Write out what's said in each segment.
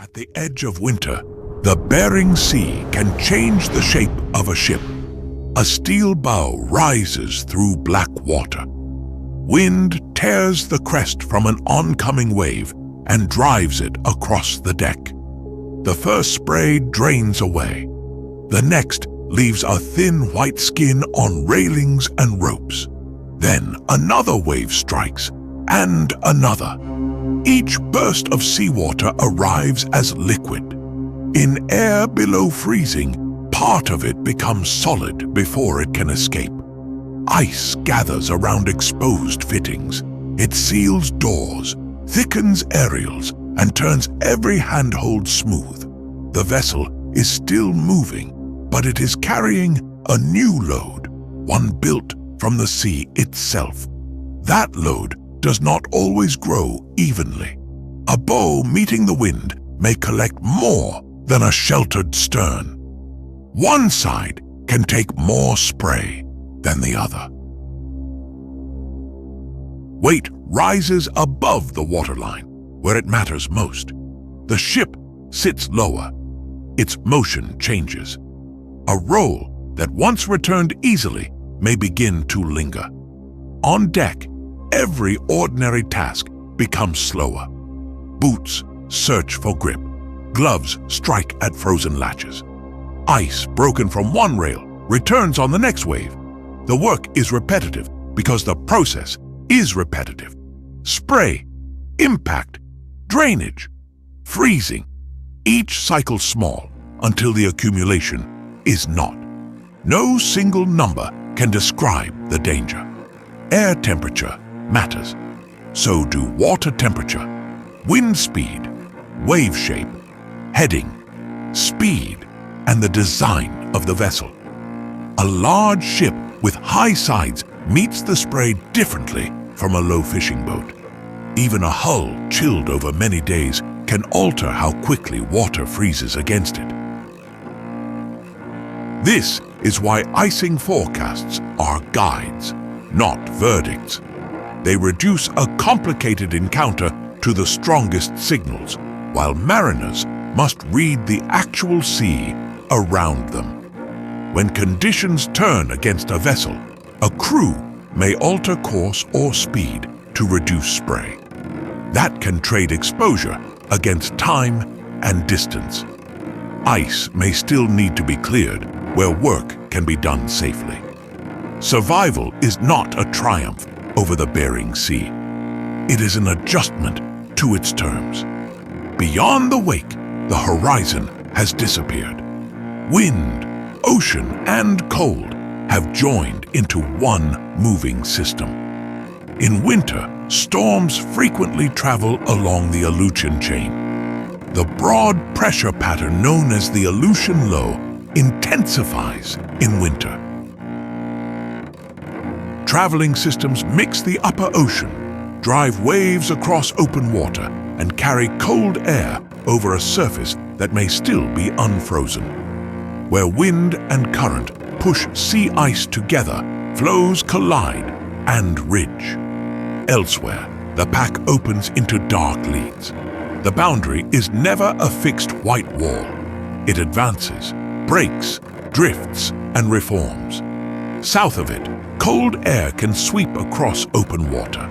At the edge of winter, the Bering Sea can change the shape of a ship. A steel bow rises through black water. Wind tears the crest from an oncoming wave and drives it across the deck. The first spray drains away. The next leaves a thin white skin on railings and ropes. Then another wave strikes, and another. Each burst of seawater arrives as liquid. In air below freezing, part of it becomes solid before it can escape. Ice gathers around exposed fittings. It seals doors, thickens aerials, and turns every handhold smooth. The vessel is still moving, but it is carrying a new load, one built from the sea itself. That load does not always grow evenly. A bow meeting the wind may collect more than a sheltered stern. One side can take more spray than the other. Weight rises above the waterline, where it matters most. The ship sits lower. Its motion changes. A roll that once returned easily may begin to linger. On deck, every ordinary task becomes slower. Boots search for grip. Gloves strike at frozen latches. Ice broken from one rail returns on the next wave. The work is repetitive because the process is repetitive. Spray, impact, drainage, freezing. Each cycle small until the accumulation is not. No single number can describe the danger. Air temperature matters. So do water temperature, wind speed, wave shape, heading, speed, and the design of the vessel. A large ship with high sides meets the spray differently from a low fishing boat. Even a hull chilled over many days can alter how quickly water freezes against it. This is why icing forecasts are guides, not verdicts. They reduce a complicated encounter to the strongest signals, while mariners must read the actual sea around them. When conditions turn against a vessel, a crew may alter course or speed to reduce spray. That can trade exposure against time and distance. Ice may still need to be cleared where work can be done safely. Survival is not a triumph over the Bering Sea. It is an adjustment to its terms. Beyond the wake, the horizon has disappeared. Wind, ocean, and cold have joined into one moving system. In winter, storms frequently travel along the Aleutian chain. The broad pressure pattern known as the Aleutian Low intensifies in winter. Traveling systems mix the upper ocean, drive waves across open water, and carry cold air over a surface that may still be unfrozen. Where wind and current push sea ice together, flows collide and ridge. Elsewhere, the pack opens into dark leads. The boundary is never a fixed white wall. It advances, breaks, drifts, and reforms. South of it, cold air can sweep across open water.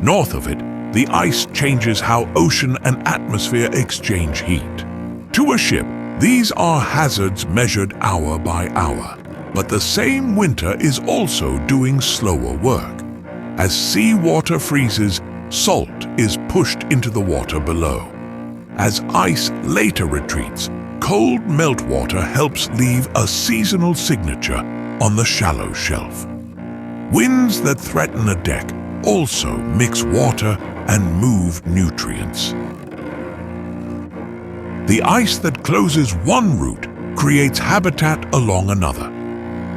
North of it, the ice changes how ocean and atmosphere exchange heat. To a ship, these are hazards measured hour by hour. But the same winter is also doing slower work. As seawater freezes, salt is pushed into the water below. As ice later retreats, cold meltwater helps leave a seasonal signature on the shallow shelf. Winds that threaten a deck also mix water and move nutrients. The ice that closes one route creates habitat along another.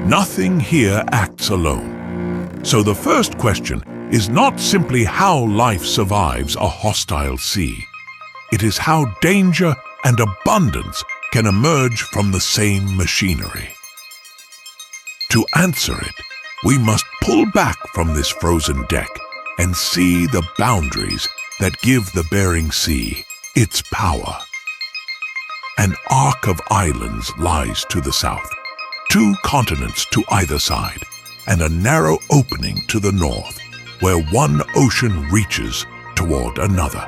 Nothing here acts alone. So the first question is not simply how life survives a hostile sea. It is how danger and abundance can emerge from the same machinery. To answer it, we must pull back from this frozen deck and see the boundaries that give the Bering Sea its power. An arc of islands lies to the south, 2 continents to either side, and a narrow opening to the north, where one ocean reaches toward another.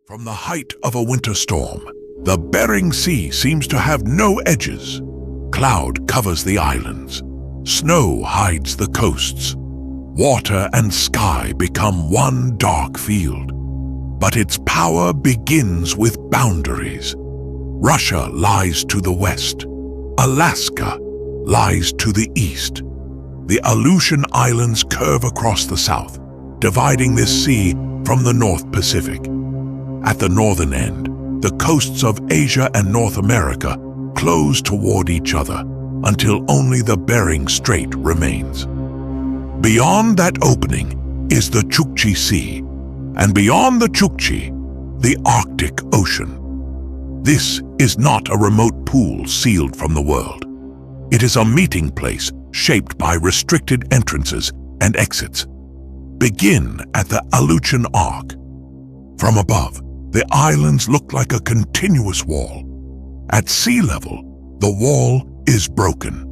From the height of a winter storm, the Bering Sea seems to have no edges. Cloud covers the islands. Snow hides the coasts. Water and sky become one dark field. But its power begins with boundaries. Russia lies to the west. Alaska lies to the east. The Aleutian Islands curve across the south, dividing this sea from the North Pacific. At the northern end, the coasts of Asia and North America close toward each other until only the Bering Strait remains. Beyond that opening is the Chukchi Sea, and beyond the Chukchi, the Arctic Ocean. This is not a remote pool sealed from the world. It is a meeting place shaped by restricted entrances and exits. Begin at the Aleutian Arc. From above, the islands look like a continuous wall. At sea level, the wall is broken.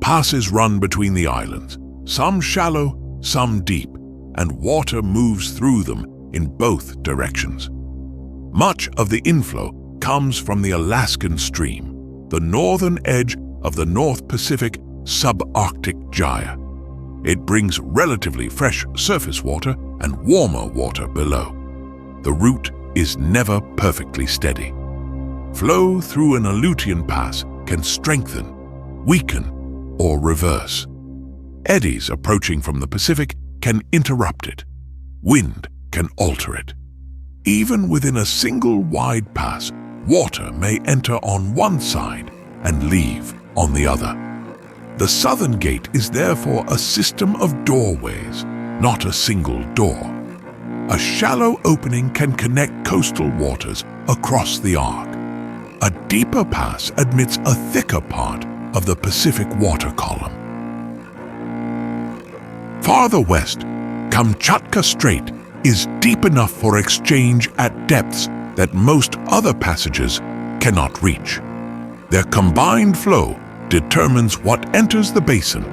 Passes run between the islands, some shallow, some deep, and water moves through them in both directions. Much of the inflow comes from the Alaskan Stream, the northern edge of the North Pacific subarctic gyre. It brings relatively fresh surface water and warmer water below. The route is never perfectly steady. Flow through an Aleutian pass can strengthen, weaken, or reverse. Eddies approaching from the Pacific can interrupt it. Wind can alter it. Even within a single wide pass, water may enter on one side and leave on the other. The southern gate is therefore a system of doorways, not a single door. A shallow opening can connect coastal waters across the arc. A deeper pass admits a thicker part of the Pacific water column. Farther west, Kamchatka Strait is deep enough for exchange at depths that most other passages cannot reach. Their combined flow determines what enters the basin,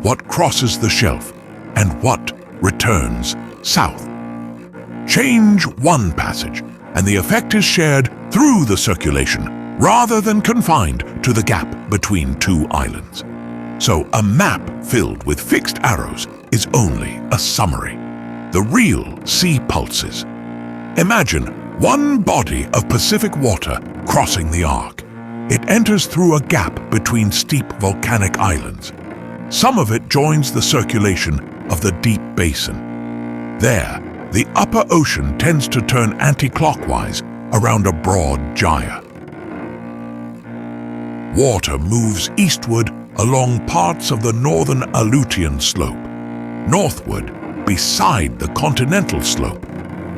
what crosses the shelf, and what returns south. Change one passage, and the effect is shared through the circulation rather than confined to the gap between two islands. So a map filled with fixed arrows is only a summary. The real sea pulses. Imagine one body of Pacific water crossing the arc. It enters through a gap between steep volcanic islands. Some of it joins the circulation of the deep basin. There, the upper ocean tends to turn anti-clockwise around a broad gyre. Water moves eastward along parts of the northern Aleutian slope, northward beside the continental slope,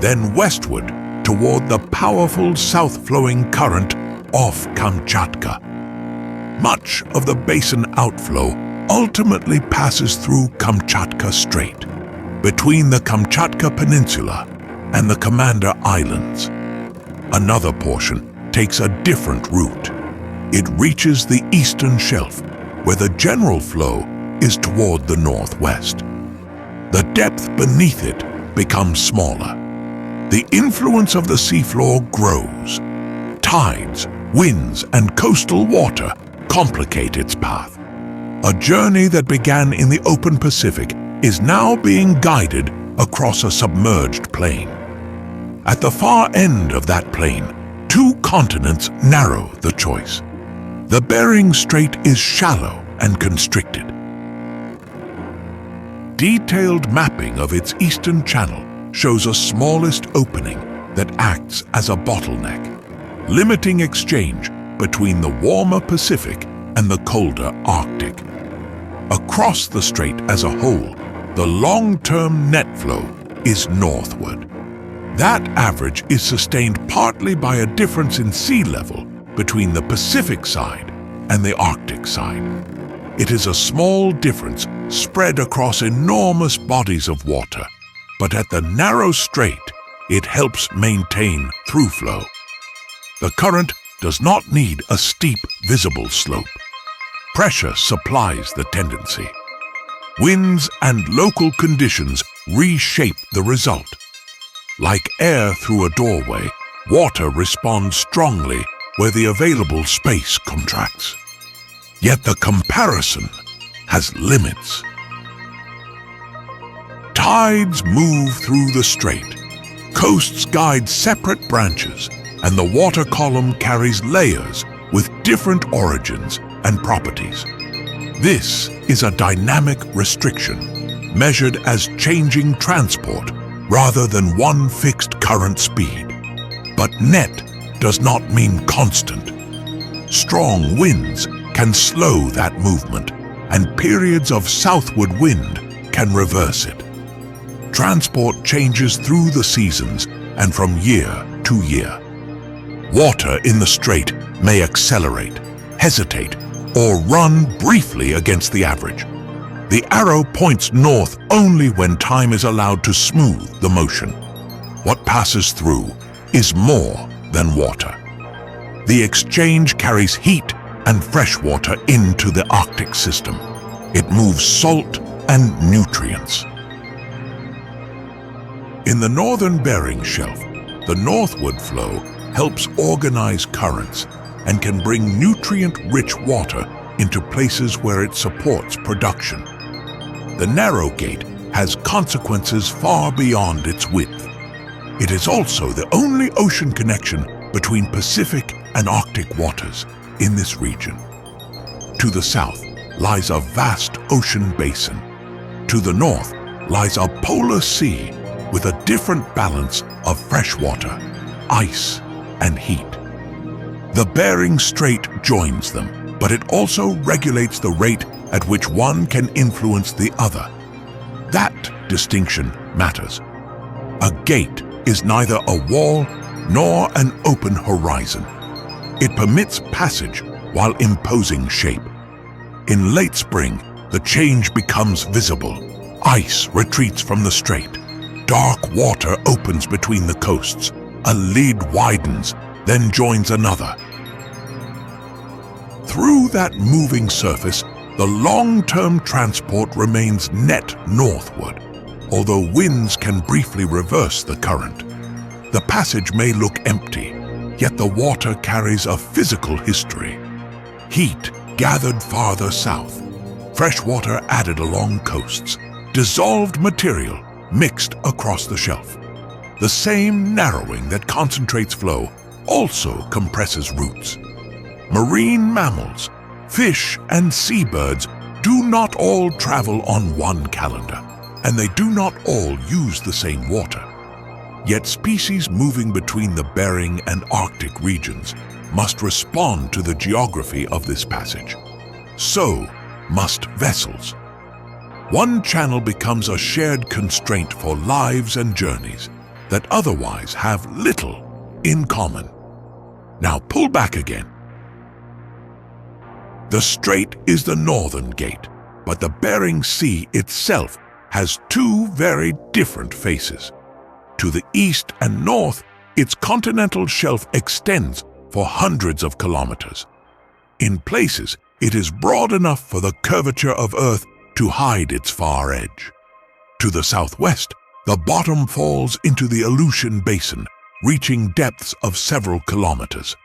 then westward toward the powerful south-flowing current off Kamchatka. Much of the basin outflow ultimately passes through Kamchatka Strait, between the Kamchatka Peninsula and the Commander Islands. Another portion takes a different route. It reaches the eastern shelf, where the general flow is toward the northwest. The depth beneath it becomes smaller. The influence of the seafloor grows. Tides, winds, and coastal water complicate its path. A journey that began in the open Pacific is now being guided across a submerged plain. At the far end of that plain, two continents narrow the choice. The Bering Strait is shallow and constricted. Detailed mapping of its eastern channel shows a smallest opening that acts as a bottleneck, limiting exchange between the warmer Pacific and the colder Arctic. Across the strait as a whole, the long-term net flow is northward. That average is sustained partly by a difference in sea level between the Pacific side and the Arctic side. It is a small difference spread across enormous bodies of water, but at the narrow strait, it helps maintain through-flow. The current does not need a steep, visible slope. Pressure supplies the tendency. Winds and local conditions reshape the result. Like air through a doorway, water responds strongly where the available space contracts. Yet the comparison has limits. Tides move through the strait. Coasts guide separate branches, and the water column carries layers with different origins and properties. This is a dynamic restriction, measured as changing transport rather than one fixed current speed. But net does not mean constant. Strong winds can slow that movement, and periods of southward wind can reverse it. Transport changes through the seasons and from year to year. Water in the strait may accelerate, hesitate, or run briefly against the average. The arrow points north only when time is allowed to smooth the motion. What passes through is more than water. The exchange carries heat and fresh water into the Arctic system. It moves salt and nutrients. In the northern Bering Shelf, the northward flow helps organize currents and can bring nutrient-rich water into places where it supports production. The narrow gate has consequences far beyond its width. It is also the only ocean connection between Pacific and Arctic waters in this region. To the south lies a vast ocean basin. To the north lies a polar sea with a different balance of fresh water, ice, and heat. The Bering Strait joins them, but it also regulates the rate at which one can influence the other. That distinction matters. A gate is neither a wall nor an open horizon. It permits passage while imposing shape. In late spring, the change becomes visible. Ice retreats from the strait. Dark water opens between the coasts. A lead widens, then joins another. Through that moving surface, the long-term transport remains net northward, although winds can briefly reverse the current. The passage may look empty, yet the water carries a physical history. Heat gathered farther south, fresh water added along coasts, dissolved material mixed across the shelf. The same narrowing that concentrates flow also compresses routes. Marine mammals, fish, and seabirds do not all travel on one calendar, and they do not all use the same water. Yet species moving between the Bering and Arctic regions must respond to the geography of this passage. So must vessels. One channel becomes a shared constraint for lives and journeys that otherwise have little in common. Now pull back again. The strait is the northern gate, but the Bering Sea itself has two very different faces. To the east and north, its continental shelf extends for hundreds of kilometers. In places, it is broad enough for the curvature of Earth to hide its far edge. To the southwest, the bottom falls into the Aleutian Basin, reaching depths of several kilometers.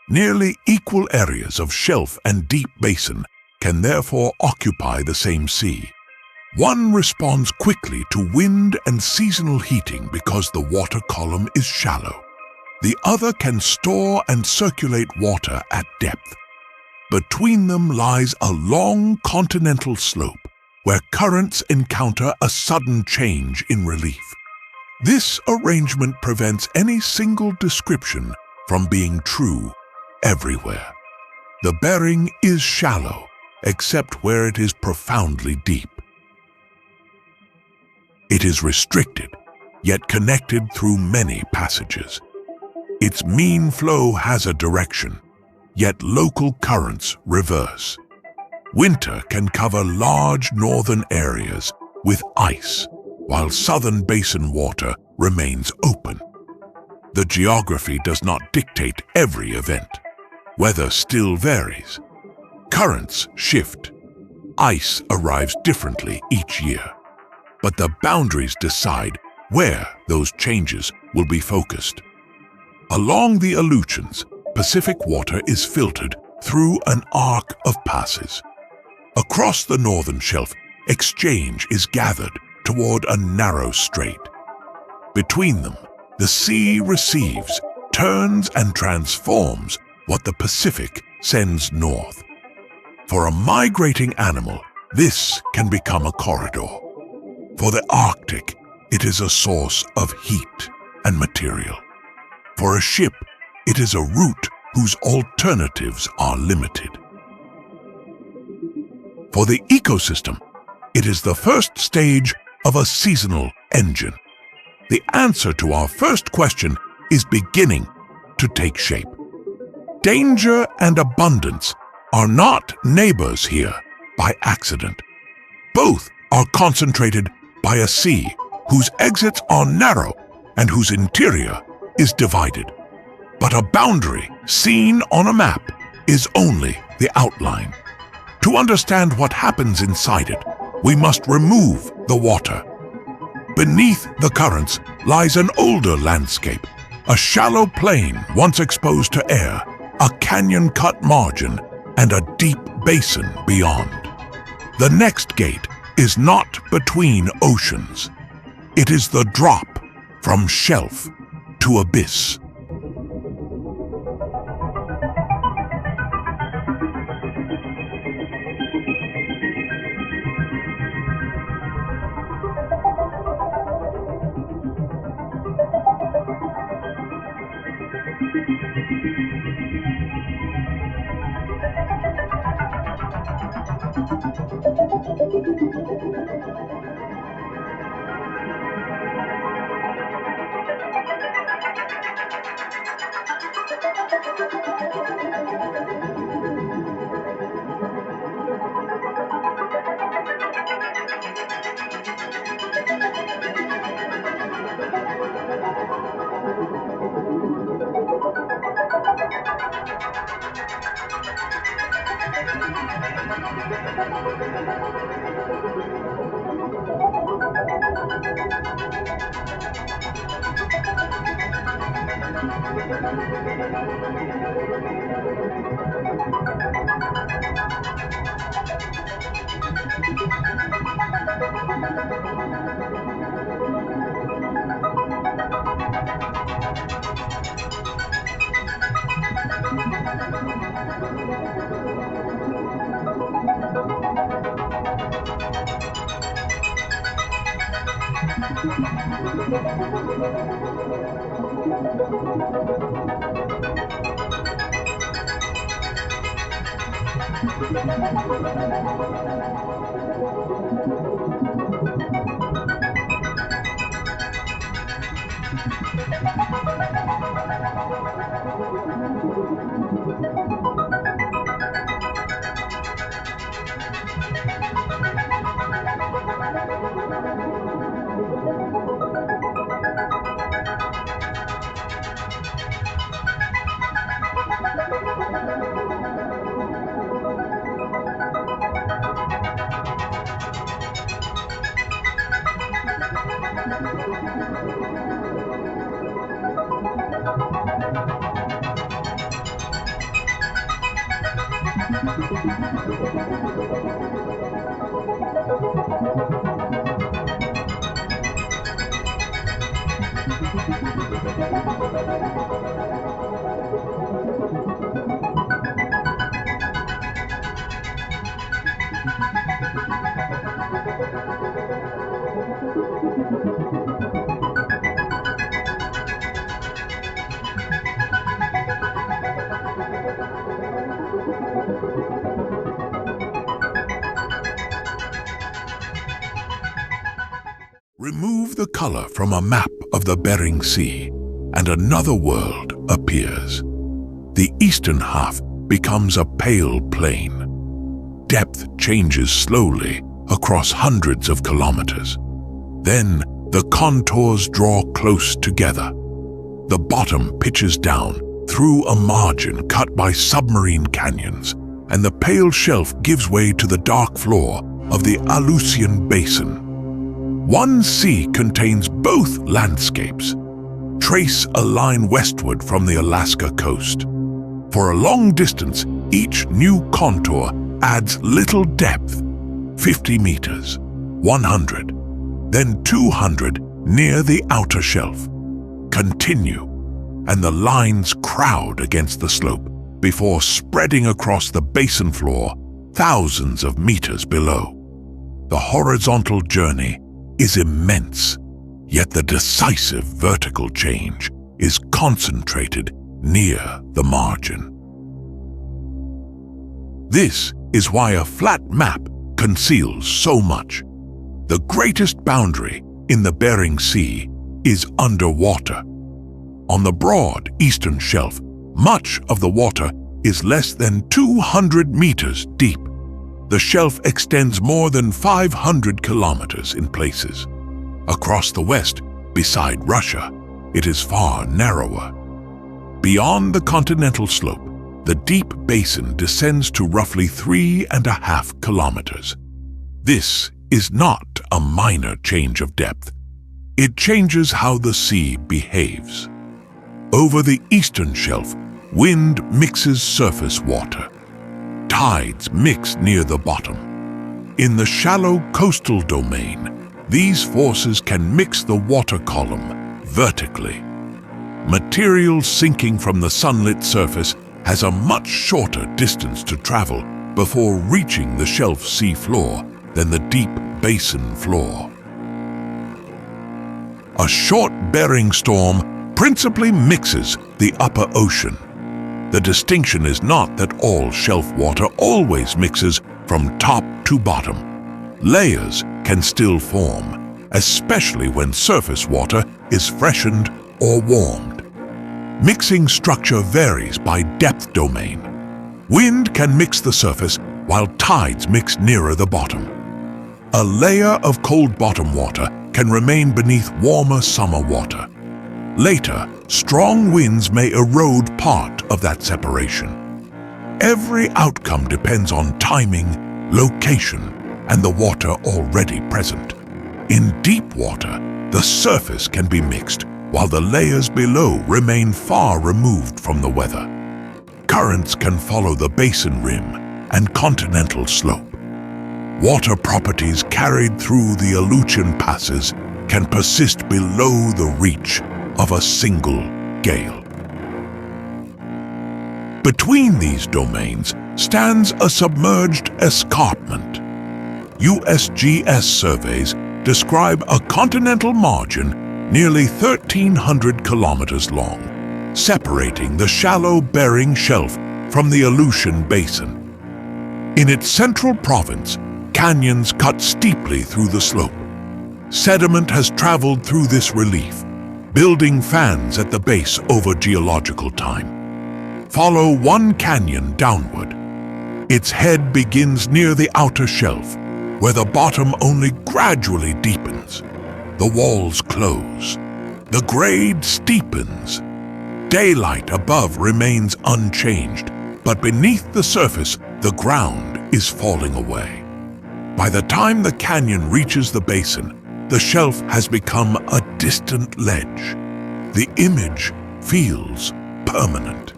Nearly equal areas of shelf and deep basin can therefore occupy the same sea. One responds quickly to wind and seasonal heating because the water column is shallow. The other can store and circulate water at depth. Between them lies a long continental slope where currents encounter a sudden change in relief. This arrangement prevents any single description from being true everywhere. The Bering is shallow, except where it is profoundly deep. It is restricted, yet connected through many passages. Its mean flow has a direction, yet local currents reverse. Winter can cover large northern areas with ice, while southern basin water remains open. The geography does not dictate every event. Weather still varies. Currents shift. Ice arrives differently each year. But the boundaries decide where those changes will be focused. Along the Aleutians, Pacific water is filtered through an arc of passes. Across the northern shelf, exchange is gathered toward a narrow strait. Between them, the sea receives, turns, and transforms what the Pacific sends north. For a migrating animal, this can become a corridor. For the Arctic, it is a source of heat and material. For a ship, it is a route whose alternatives are limited. For the ecosystem, it is the first stage of a seasonal engine. The answer to our first question is beginning to take shape. Danger and abundance are not neighbors here by accident. Both are concentrated by a sea whose exits are narrow and whose interior is divided. But a boundary seen on a map is only the outline. To understand what happens inside it, we must remove the water. Beneath the currents lies an older landscape, a shallow plain once exposed to air, a canyon-cut margin, and a deep basin beyond. The next gate is not between oceans. It is the drop from shelf to abyss. Remove the color from a map of the Bering Sea, and another world appears. The eastern half becomes a pale plain. Depth changes slowly across hundreds of kilometers. Then the contours draw close together. The bottom pitches down through a margin cut by submarine canyons, and the pale shelf gives way to the dark floor of the Aleutian Basin. One sea contains both landscapes. Trace a line westward from the Alaska coast. For a long distance, each new contour adds little depth, 50 meters, 100, then 200 near the outer shelf. Continue, and the lines crowd against the slope before spreading across the basin floor thousands of meters below. The horizontal journey is immense, yet the decisive vertical change is concentrated near the margin. This is why a flat map conceals so much. The greatest boundary in the Bering Sea is underwater. On the broad eastern shelf, much of the water is less than 200 meters deep. The shelf extends more than 500 kilometers in places. Across the west, beside Russia, it is far narrower. Beyond the continental slope, the deep basin descends to roughly 3.5 kilometers. This is not a minor change of depth. It changes how the sea behaves. Over the eastern shelf, wind mixes surface water. Tides mix near the bottom. In the shallow coastal domain, these forces can mix the water column vertically. Material sinking from the sunlit surface has a much shorter distance to travel before reaching the shelf sea floor than the deep basin floor. A short Bering storm principally mixes the upper ocean. The distinction is not that all shelf water always mixes from top to bottom. Layers can still form, especially when surface water is freshened or warmed. Mixing structure varies by depth domain. Wind can mix the surface while tides mix nearer the bottom. A layer of cold bottom water can remain beneath warmer summer water. Later, strong winds may erode part of that separation. Every outcome depends on timing, location, and the water already present. In deep water, the surface can be mixed, while the layers below remain far removed from the weather. Currents can follow the basin rim and continental slope. Water properties carried through the Aleutian passes can persist below the reach of a single gale. Between these domains stands a submerged escarpment. USGS surveys describe a continental margin nearly 1,300 kilometers long, separating the shallow Bering Shelf from the Aleutian Basin. In its central province, canyons cut steeply through the slope. Sediment has traveled through this relief, building fans at the base over geological time. Follow one canyon downward. Its head begins near the outer shelf, where the bottom only gradually deepens. The walls close. The grade steepens. Daylight above remains unchanged, but beneath the surface, the ground is falling away. By the time the canyon reaches the basin, the shelf has become a distant ledge. The image feels permanent.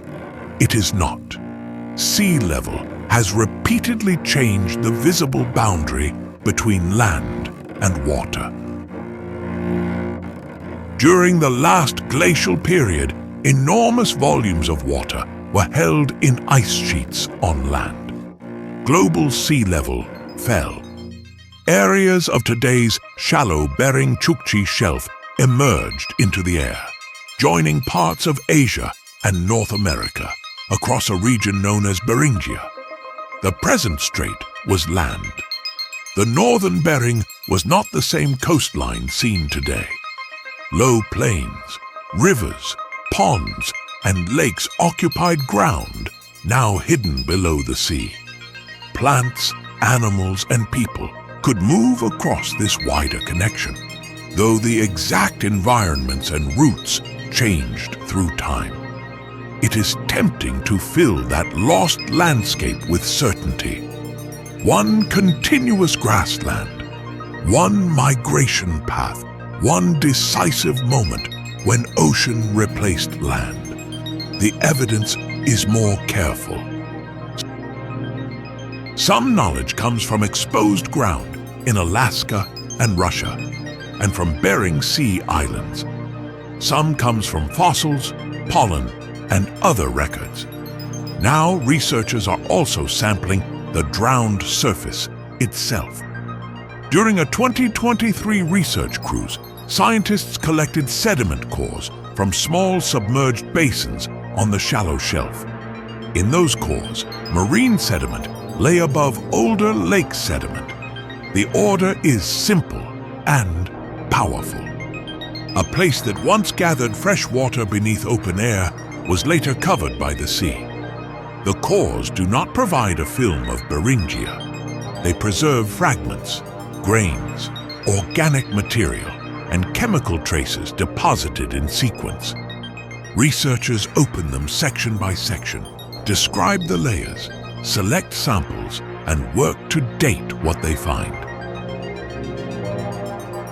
It is not. Sea level has repeatedly changed the visible boundary between land and water. During the last glacial period, enormous volumes of water were held in ice sheets on land. Global sea level fell. Areas of today's shallow Bering Chukchi shelf emerged into the air, joining parts of Asia and North America across a region known as Beringia. The present strait was land. The northern Bering was not the same coastline seen today. Low plains, rivers, ponds, and lakes occupied ground now hidden below the sea. Plants, animals, and people could move across this wider connection, though the exact environments and routes changed through time. It is tempting to fill that lost landscape with certainty. One continuous grassland, one migration path, one decisive moment when ocean replaced land. The evidence is more careful. Some knowledge comes from exposed ground in Alaska and Russia, and from Bering Sea islands. Some comes from fossils, pollen, and other records. Now researchers are also sampling the drowned surface itself. During a 2023 research cruise, scientists collected sediment cores from small submerged basins on the shallow shelf. In those cores, marine sediment lay above older lake sediment. The order is simple and powerful. A place that once gathered fresh water beneath open air was later covered by the sea. The cores do not provide a film of Beringia. They preserve fragments, grains, organic material, and chemical traces deposited in sequence. Researchers open them section by section, describe the layers, select samples, and work to date what they find.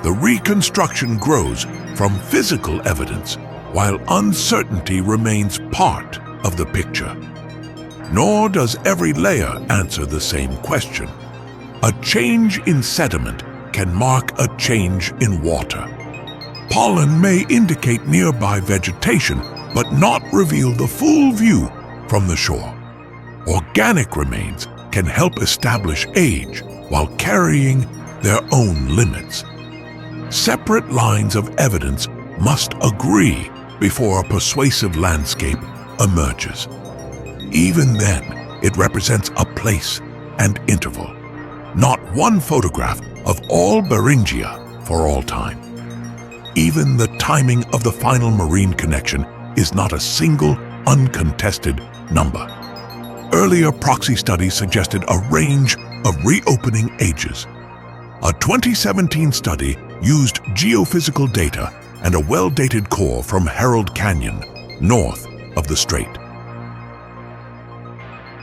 The reconstruction grows from physical evidence, while uncertainty remains part of the picture. Nor does every layer answer the same question. A change in sediment can mark a change in water. Pollen may indicate nearby vegetation, but not reveal the full view from the shore. Organic remains can help establish age while carrying their own limits. Separate lines of evidence must agree before a persuasive landscape emerges. Even then, it represents a place and interval, not one photograph of all Beringia for all time. Even the timing of the final marine connection is not a single, uncontested number. Earlier proxy studies suggested a range of reopening ages. A 2017 study used geophysical data and a well-dated core from Herald Canyon, north of the strait.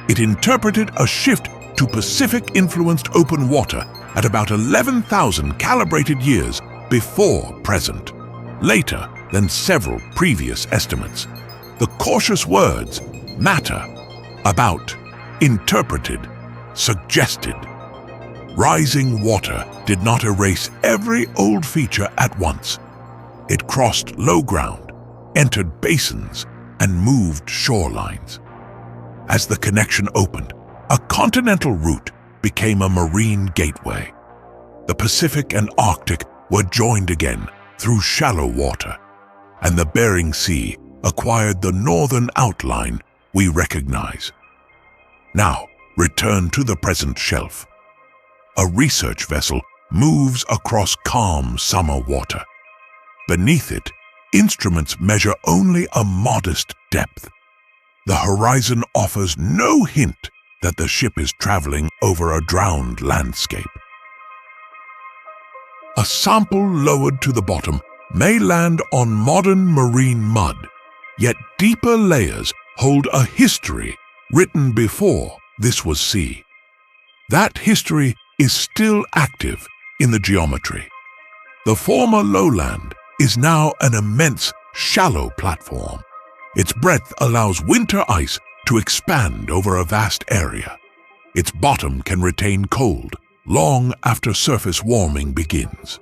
It interpreted a shift to Pacific-influenced open water at about 11,000 calibrated years before present, later than several previous estimates. The cautious words matter, about, interpreted, suggested. Rising water did not erase every old feature at once. It crossed low ground, entered basins, and moved shorelines. As the connection opened, a continental route became a marine gateway. The Pacific and Arctic were joined again through shallow water, and the Bering Sea acquired the northern outline we recognize. Now, return to the present shelf. A research vessel moves across calm summer water. Beneath it, instruments measure only a modest depth. The horizon offers no hint that the ship is traveling over a drowned landscape. A sample lowered to the bottom may land on modern marine mud, yet deeper layers hold a history written before this was sea. That history is still active in the geometry. The former lowland is now an immense, shallow platform. Its breadth allows winter ice to expand over a vast area. its bottom can retain cold long after surface warming begins.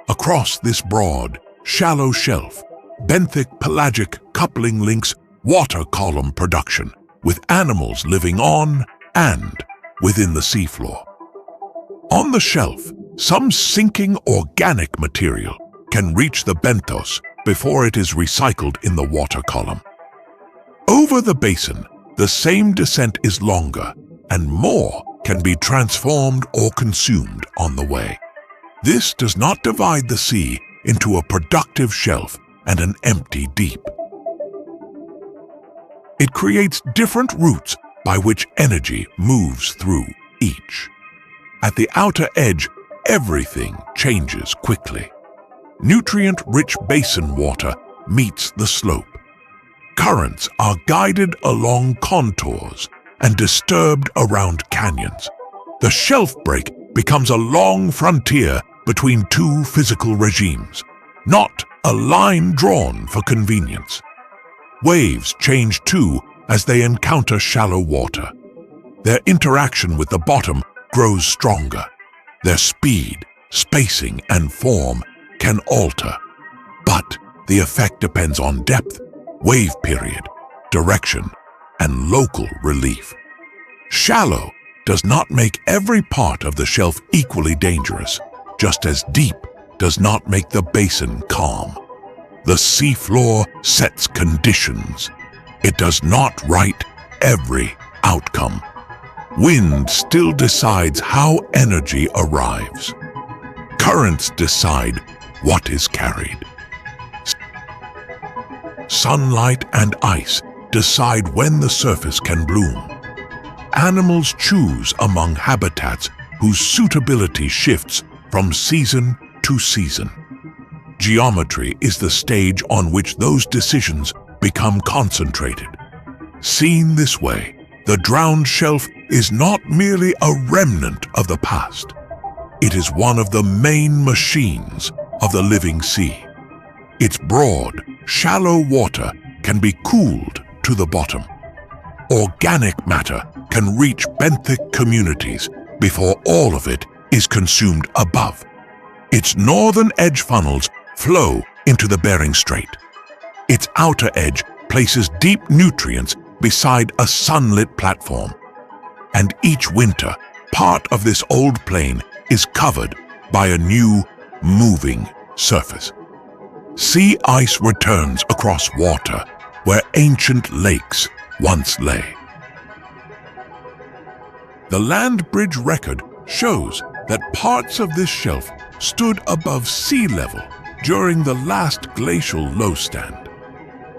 Across this broad, shallow shelf, benthic pelagic coupling links water column production with animals living on and within the seafloor. On the shelf, some sinking organic material can reach the benthos before it is recycled in the water column. Over the basin, the same descent is longer, and more can be transformed or consumed on the way. This does not divide the sea into a productive shelf and an empty deep. It creates different routes by which energy moves through each. At the outer edge, everything changes quickly. Nutrient-rich basin water meets the slope. Currents are guided along contours and disturbed around canyons. The shelf break becomes a long frontier between two physical regimes, not a line drawn for convenience. Waves change too as they encounter shallow water. Their interaction with the bottom grows stronger. Their speed, spacing, and form can alter, but the effect depends on depth, wave period, direction, and local relief. Shallow does not make every part of the shelf equally dangerous, just as deep does not make the basin calm. The seafloor sets conditions. It does not write every outcome. Wind still decides how energy arrives. Currents decide what is carried. Sunlight and ice decide when the surface can bloom. Animals choose among habitats whose suitability shifts from season to season. Geometry is the stage on which those decisions become concentrated. Seen this way, the drowned shelf is not merely a remnant of the past. It is one of the main machines of the living sea. Its broad, shallow water can be cooled to the bottom. Organic matter can reach benthic communities before all of it is consumed above. Its northern edge funnels flow into the Bering Strait. Its outer edge places deep nutrients beside a sunlit platform. And each winter, part of this old plain is covered by a new, moving surface. Sea ice returns across water where ancient lakes once lay. The land bridge record shows that parts of this shelf stood above sea level during the last glacial low stand.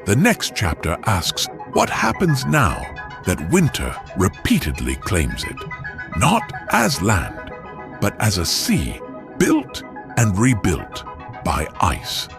The next chapter asks what happens now that winter repeatedly claims it, not as land, but as a sea built and rebuilt by ice.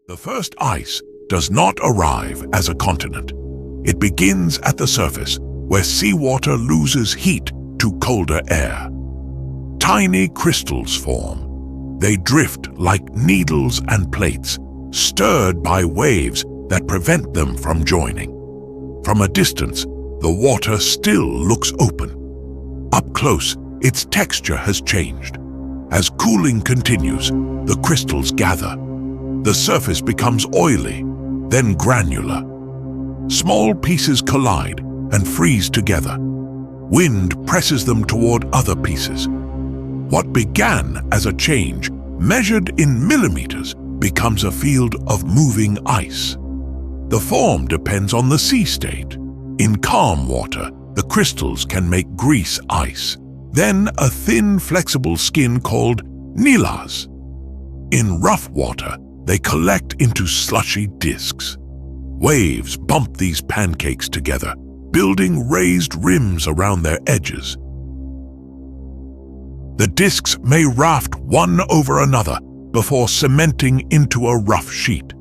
The first ice does not arrive as a continent. It begins at the surface, where seawater loses heat to colder air. Tiny crystals form. They drift like needles and plates, stirred by waves that prevent them from joining. From a distance, the water still looks open. Up close, its texture has changed. As cooling continues, the crystals gather. The surface becomes oily, then granular. Small pieces collide and freeze together. Wind presses them toward other pieces. What began as a change, measured in millimeters, becomes a field of moving ice. The form depends on the sea state. In calm water, the crystals can make grease ice, then a thin, flexible skin called nilas. In rough water, they collect into slushy disks. Waves bump these pancakes together, building raised rims around their edges. The disks may raft one over another before cementing into a rough sheet.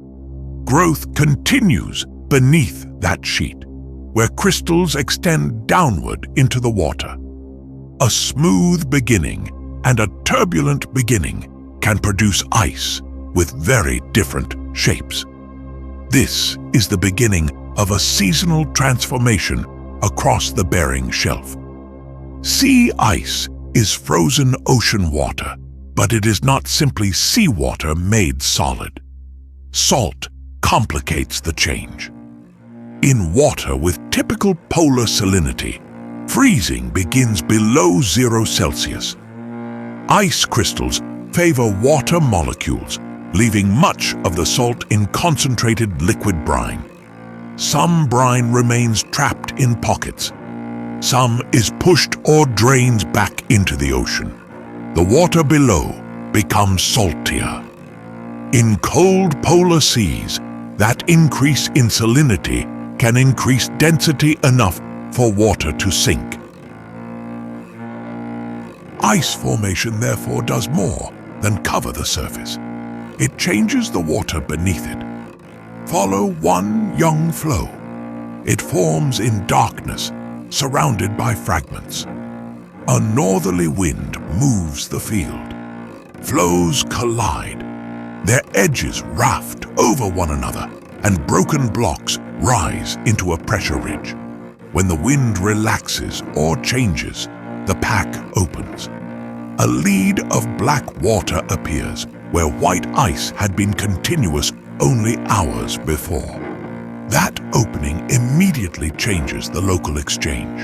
Growth continues beneath that sheet, where crystals extend downward into the water. A smooth beginning and a turbulent beginning can produce ice with very different shapes. This is the beginning of a seasonal transformation across the Bering Shelf. Sea ice is frozen ocean water, but it is not simply seawater made solid. Salt complicates the change. In water with typical polar salinity, freezing begins below 0 Celsius. Ice crystals favor water molecules, leaving much of the salt in concentrated liquid brine. Some brine remains trapped in pockets. Some is pushed or drains back into the ocean. The water below becomes saltier. In cold polar seas, that increase in salinity can increase density enough for water to sink. Ice formation therefore does more than cover the surface. It changes the water beneath it. Follow one young flow. It forms in darkness, surrounded by fragments. A northerly wind moves the field. Flows collide. Their edges raft over one another, and broken blocks rise into a pressure ridge. When the wind relaxes or changes, the pack opens. A lead of black water appears where white ice had been continuous only hours before. That opening immediately changes the local exchange.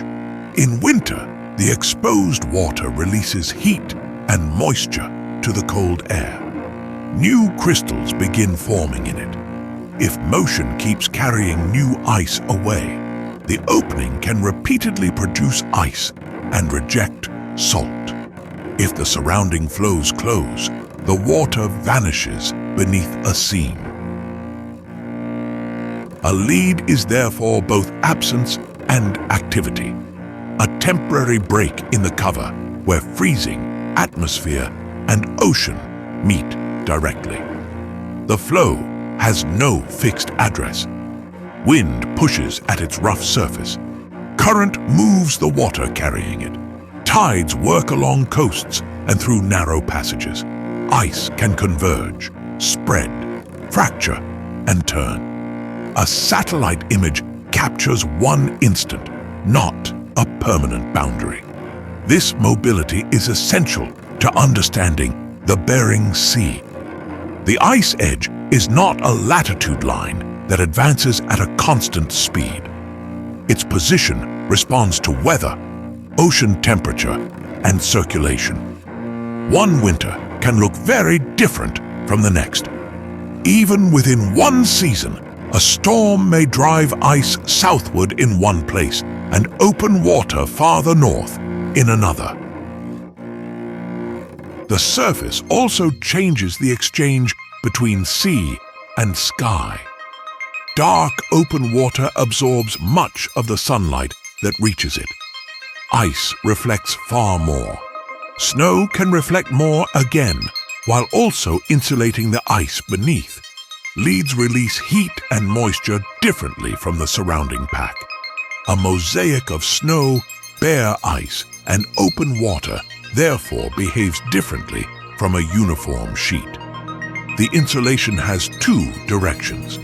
In winter, the exposed water releases heat and moisture to the cold air. New crystals begin forming in it. If motion keeps carrying new ice away, the opening can repeatedly produce ice and reject salt. If the surrounding flows close, the water vanishes beneath a seam. A lead is therefore both absence and activity, a temporary break in the cover where freezing, atmosphere, and ocean meet directly. The flow has no fixed address. Wind pushes at its rough surface. Current moves the water carrying it. tides work along coasts and through narrow passages. Ice can converge, spread, fracture, and turn. A satellite image captures one instant, not a permanent boundary. This mobility is essential to understanding the Bering Sea. The ice edge is not a latitude line that advances at a constant speed. Its position responds to weather, ocean temperature, and circulation. One winter can look very different from the next. Even within one season, a storm may drive ice southward in one place and open water farther north in another. The surface also changes the exchange between sea and sky. Dark open water absorbs much of the sunlight that reaches it. Ice reflects far more. Snow can reflect more again, while also insulating the ice beneath. Leads release heat and moisture differently from the surrounding pack. A mosaic of snow, bare ice, and open water therefore behaves differently from a uniform sheet. The insulation has two directions.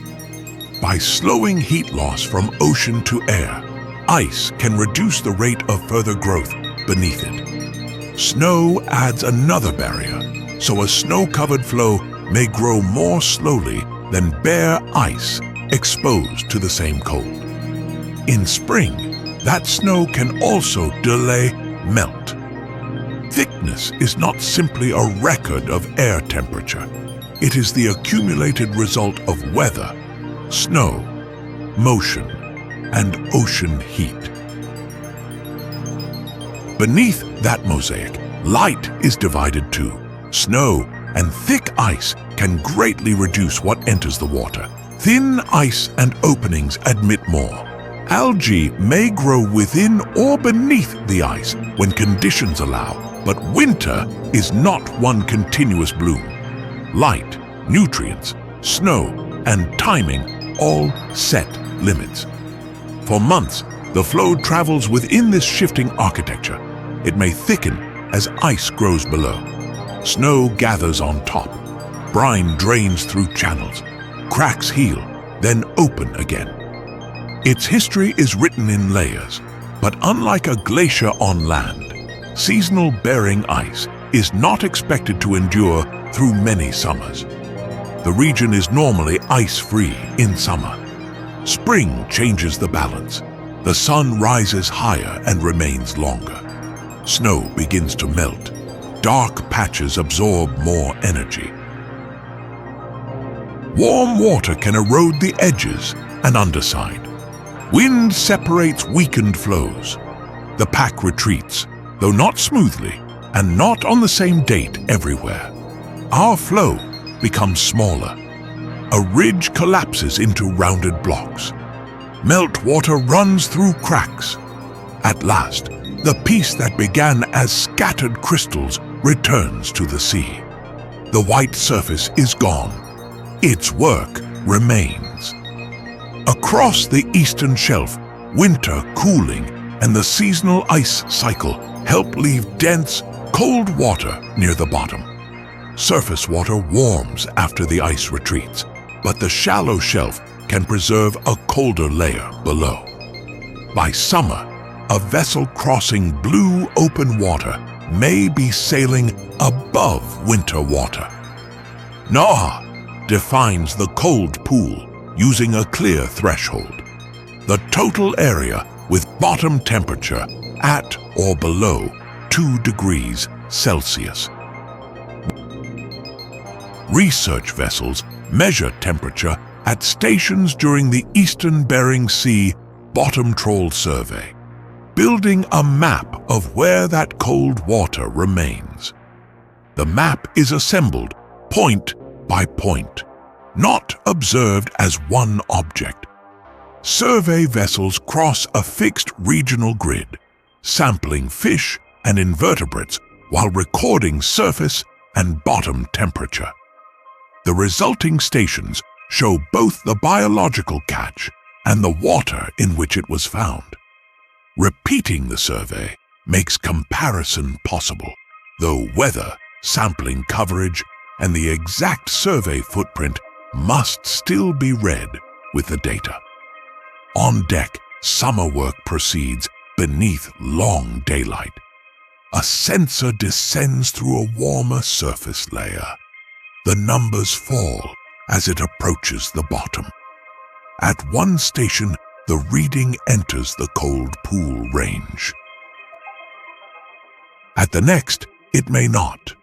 By slowing heat loss from ocean to air, ice can reduce the rate of further growth beneath it. Snow adds another barrier, so a snow-covered floe may grow more slowly than bare ice exposed to the same cold. In spring, that snow can also delay melt. Thickness is not simply a record of air temperature. It is the accumulated result of weather, snow, motion, and ocean heat. Beneath that mosaic, light is divided too. Snow and thick ice can greatly reduce what enters the water. Thin ice and openings admit more. Algae may grow within or beneath the ice when conditions allow, but winter is not one continuous bloom. Light, nutrients, snow, and timing all set limits. For months, the floe travels within this shifting architecture. It may thicken as ice grows below. Snow gathers on top. Brine drains through channels. Cracks heal, then open again. Its history is written in layers, but unlike a glacier on land, seasonal Bering ice is not expected to endure through many summers. The region is normally ice-free in summer. Spring changes the balance. The sun rises higher and remains longer. Snow begins to melt. Dark patches absorb more energy. Warm water can erode the edges and underside. Wind separates weakened floes. The pack retreats, though not smoothly and not on the same date everywhere. Our floe becomes smaller. A ridge collapses into rounded blocks. Meltwater runs through cracks. At last, the piece that began as scattered crystals returns to the sea. The white surface is gone. Its work remains. Across the eastern shelf, winter cooling and the seasonal ice cycle help leave dense, cold water near the bottom. Surface water warms after the ice retreats, but the shallow shelf can preserve a colder layer below. By summer, a vessel crossing blue open water may be sailing above winter water. NOAA defines the cold pool using a clear threshold, the total area with bottom temperature at or below 2 degrees Celsius. Research vessels measure temperature at stations during the Eastern Bering Sea Bottom Troll Survey, building a map of where that cold water remains. The map is assembled point by point, not observed as one object. Survey vessels cross a fixed regional grid, sampling fish and invertebrates while recording surface and bottom temperature. The resulting stations show both the biological catch and the water in which it was found. Repeating the survey makes comparison possible, though weather, sampling coverage, and the exact survey footprint must still be read with the data. On deck, summer work proceeds beneath long daylight. A sensor descends through a warmer surface layer. The numbers fall as it approaches the bottom. At one station, the reading enters the cold pool range. At the next, it may not.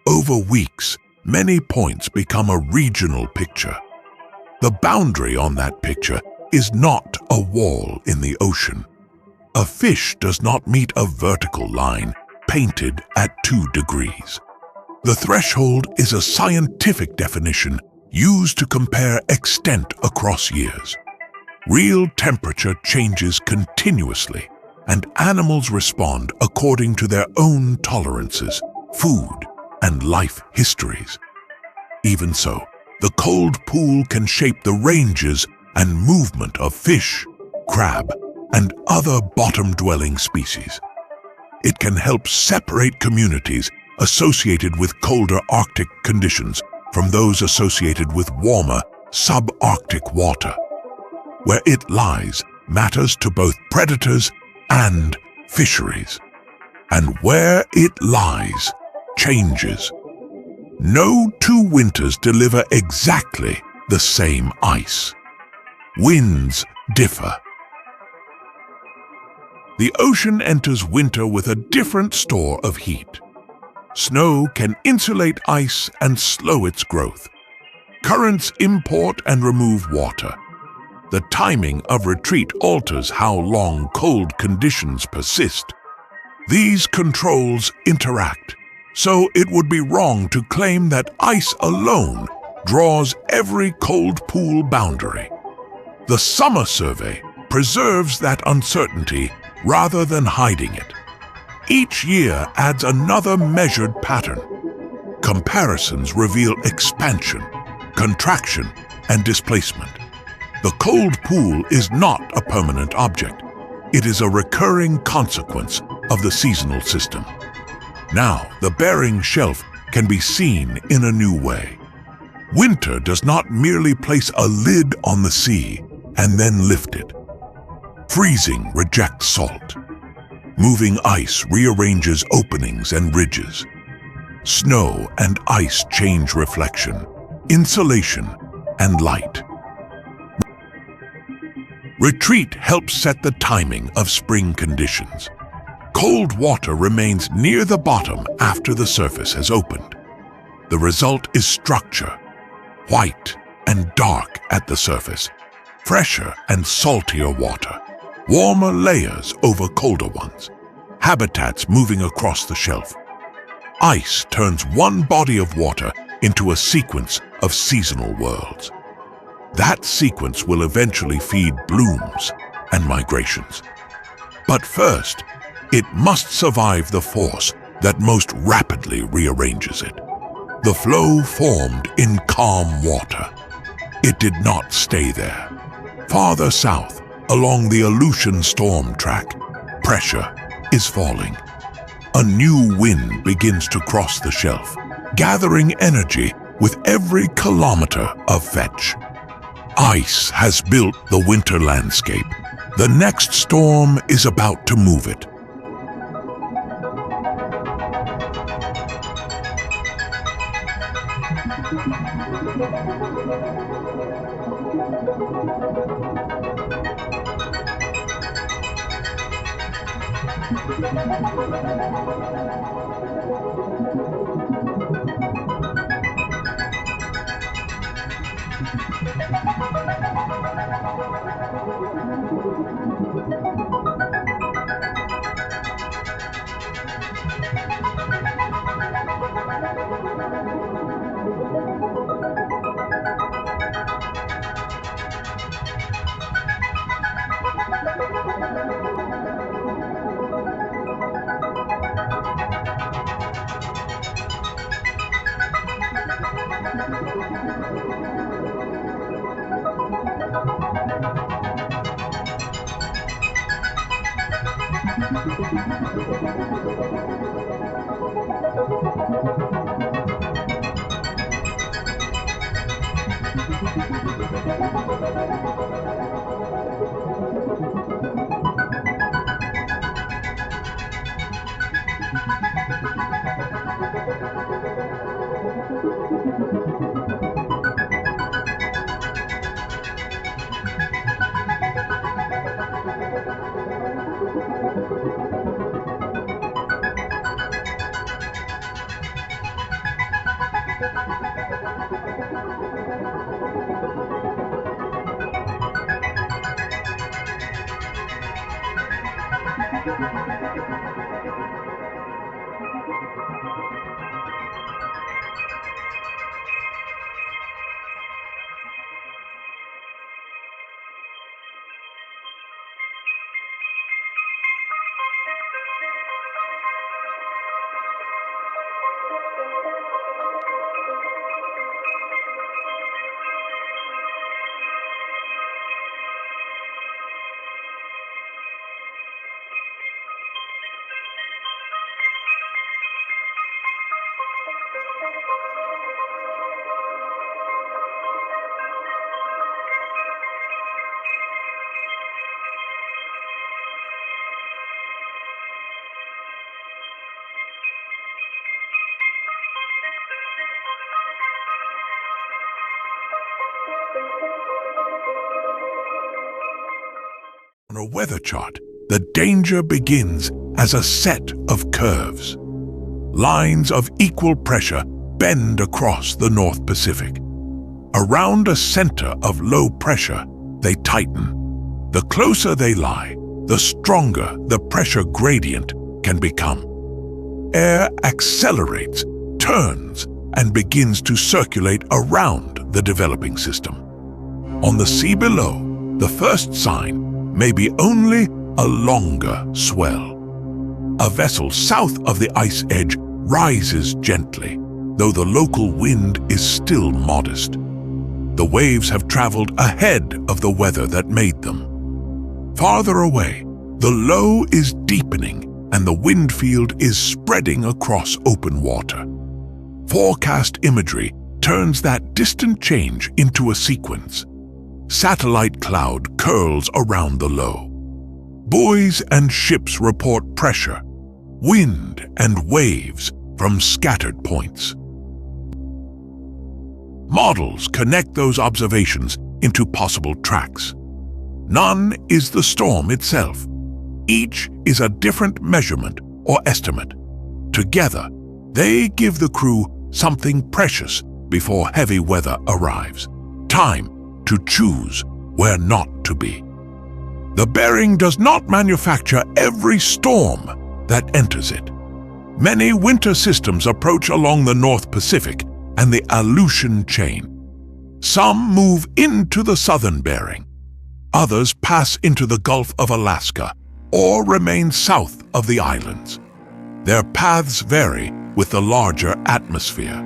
Over weeks, many points become a regional picture. The boundary on that picture is not a wall in the ocean. A fish does not meet a vertical line painted at 2 degrees. The threshold is a scientific definition used to compare extent across years. Real temperature changes continuously, and animals respond according to their own tolerances, food, and life histories. Even so, the cold pool can shape the ranges and movement of fish, crab, and other bottom-dwelling species. It can help separate communities associated with colder Arctic conditions from those associated with warmer subarctic water. Where it lies matters to both predators and fisheries. And where it lies changes. No 2 winters deliver exactly the same ice. Winds differ. The ocean enters winter with a different store of heat. Snow can insulate ice and slow its growth. Currents import and remove water. The timing of retreat alters how long cold conditions persist. These controls interact, so it would be wrong to claim that ice alone draws every cold pool boundary. The summer survey preserves that uncertainty rather than hiding it. Each year adds another measured pattern. Comparisons reveal expansion, contraction, and displacement. The cold pool is not a permanent object. It is a recurring consequence of the seasonal system. Now, the Bering Shelf can be seen in a new way. Winter does not merely place a lid on the sea and then lift it. Freezing rejects salt. Moving ice rearranges openings and ridges. Snow and ice change reflection, insulation, and light. Retreat helps set the timing of spring conditions. Cold water remains near the bottom after the surface has opened. The result is structure, white and dark at the surface, fresher and saltier water, warmer layers over colder ones, habitats moving across the shelf. Ice turns one body of water into a sequence of seasonal worlds. That sequence will eventually feed blooms and migrations. But first, it must survive the force that most rapidly rearranges it. The flow formed in calm water. It did not stay there. Farther south, along the Aleutian storm track, pressure is falling. A new wind begins to cross the shelf, gathering energy with every kilometer of fetch. Ice has built the winter landscape. The next storm is about to move it. On a weather chart, the danger begins as a set of curves. Lines of equal pressure bend across the North Pacific. Around a center of low pressure, they tighten. The closer they lie, the stronger the pressure gradient can become. Air accelerates, turns, and begins to circulate around the developing system. On the sea below, the first sign may be only a longer swell. A vessel south of the ice edge rises gently, though the local wind is still modest. The waves have traveled ahead of the weather that made them. Farther away, the low is deepening and the wind field is spreading across open water. Forecast imagery turns that distant change into a sequence. Satellite cloud curls around the low. Buoys and ships report pressure, wind and waves from scattered points. Models connect those observations into possible tracks. None is the storm itself. Each is a different measurement or estimate. Together, they give the crew something precious before heavy weather arrives. Time to choose where not to be. The Bering does not manufacture every storm that enters it. Many winter systems approach along the North Pacific and the Aleutian chain. Some move into the southern Bering. Others pass into the Gulf of Alaska or remain south of the islands. Their paths vary with the larger atmosphere.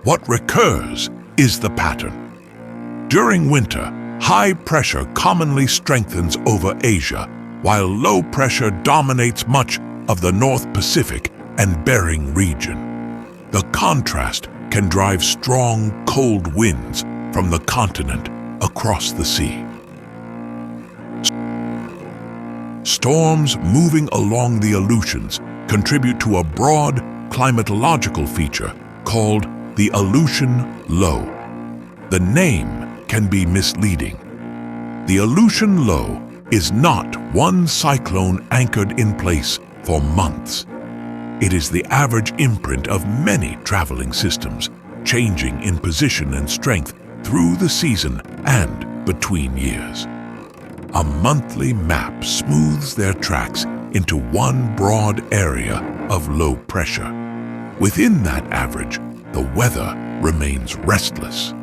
What recurs is the pattern. During winter, high pressure commonly strengthens over Asia, while low pressure dominates much of the North Pacific and Bering region. The contrast can drive strong, cold winds from the continent across the sea. Storms moving along the Aleutians contribute to a broad climatological feature called the Aleutian Low. The name can be misleading. The Aleutian Low is not one cyclone anchored in place for months. It is the average imprint of many traveling systems, changing in position and strength through the season and between years. A monthly map smooths their tracks into one broad area of low pressure. Within that average, the weather remains restless.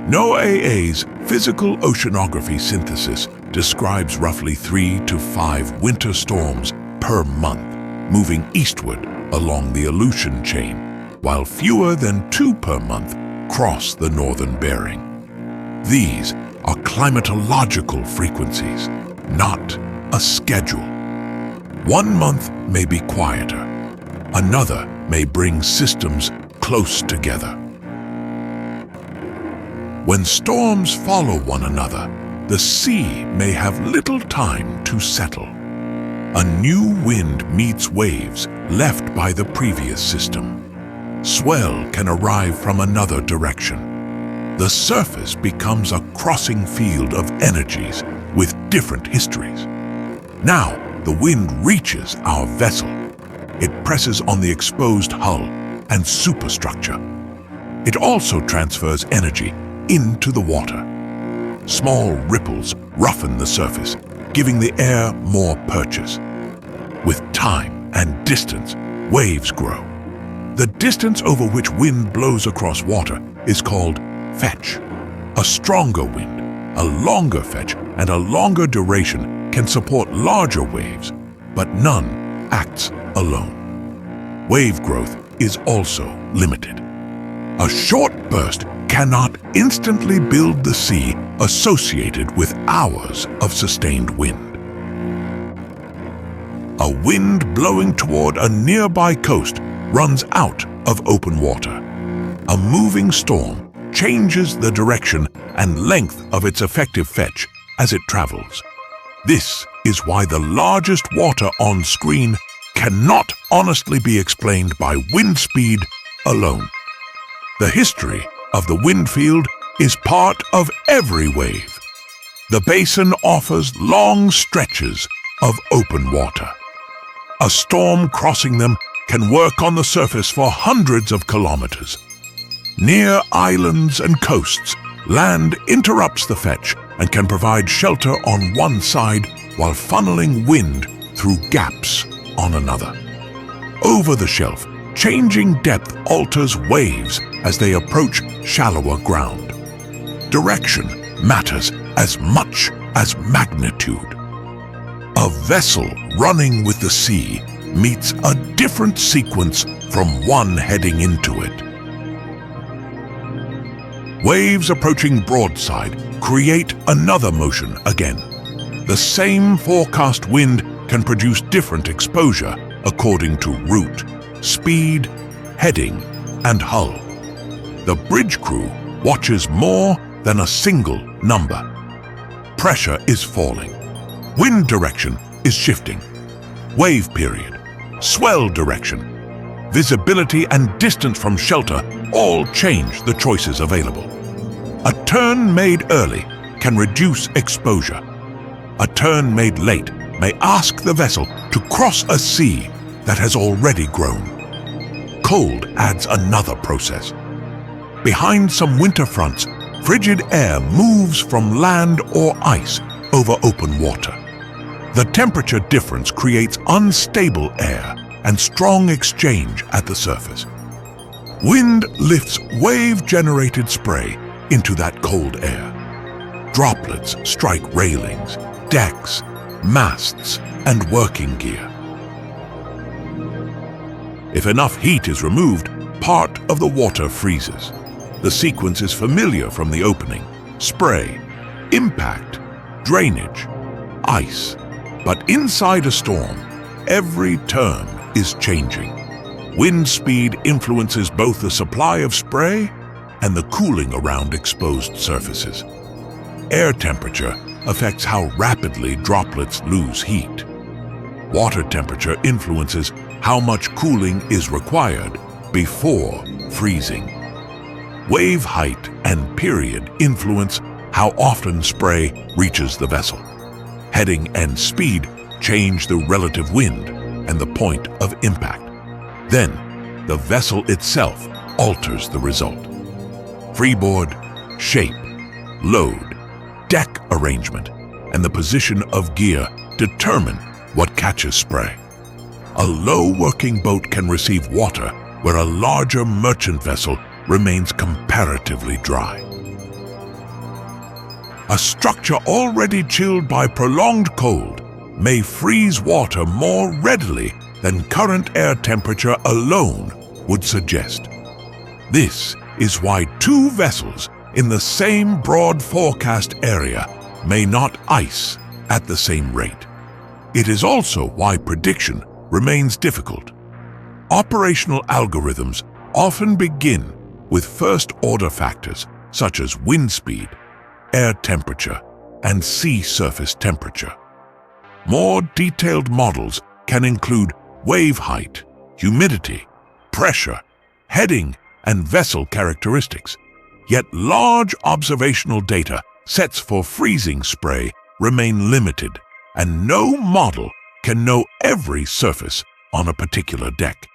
NOAA's physical oceanography synthesis describes roughly 3 to 5 winter storms per month, moving eastward along the Aleutian chain, while fewer than 2 per month cross the northern Bering. These are climatological frequencies, not a schedule. One month may be quieter. Another may bring systems close together. When storms follow one another, the sea may have little time to settle. A new wind meets waves left by the previous system. Swell can arrive from another direction. The surface becomes a crossing field of energies with different histories. Now, the wind reaches our vessel. It presses on the exposed hull and superstructure. It also transfers energy into the water. Small ripples roughen the surface, giving the air more purchase. With time and distance, waves grow. The distance over which wind blows across water is called fetch. A stronger wind, a longer fetch, and a longer duration can support larger waves, but none acts alone. Wave growth is also limited. A short burst cannot instantly build the sea associated with hours of sustained wind. A wind blowing toward a nearby coast runs out of open water. A moving storm changes the direction and length of its effective fetch as it travels. This is why the largest water on screen cannot honestly be explained by wind speed alone. The history of the wind field is part of every wave. The basin offers long stretches of open water. A storm crossing them can work on the surface for hundreds of kilometers. Near islands and coasts, land interrupts the fetch and can provide shelter on one side while funneling wind through gaps on another. Over the shelf, changing depth alters waves as they approach shallower ground. Direction matters as much as magnitude. A vessel running with the sea meets a different sequence from one heading into it. Waves approaching broadside create another motion again. The same forecast wind can produce different exposure according to route, speed, heading, and hull. The bridge crew watches more than a single number. Pressure is falling. Wind direction is shifting. Wave period, swell direction, visibility and distance from shelter all change the choices available. A turn made early can reduce exposure. A turn made late may ask the vessel to cross a sea that has already grown. Cold adds another process. Behind some winter fronts, frigid air moves from land or ice over open water. The temperature difference creates unstable air and strong exchange at the surface. Wind lifts wave-generated spray into that cold air. Droplets strike railings, decks, masts, and working gear. If enough heat is removed, part of the water freezes. The sequence is familiar from the opening: spray, impact, drainage, ice. But inside a storm, every turn is changing. Wind speed influences both the supply of spray and the cooling around exposed surfaces. Air temperature affects how rapidly droplets lose heat. Water temperature influences how much cooling is required before freezing. Wave height and period influence how often spray reaches the vessel. Heading and speed change the relative wind and the point of impact. Then, the vessel itself alters the result. Freeboard, shape, load, deck arrangement, and the position of gear determine what catches spray. A low working boat can receive water where a larger merchant vessel remains comparatively dry. A structure already chilled by prolonged cold may freeze water more readily than current air temperature alone would suggest. This is why two vessels in the same broad forecast area may not ice at the same rate. It is also why prediction remains difficult. Operational algorithms often begin with first-order factors such as wind speed, air temperature, and sea surface temperature. More detailed models can include wave height, humidity, pressure, heading, and vessel characteristics. Yet large observational data sets for freezing spray remain limited, and no model can know every surface on a particular deck.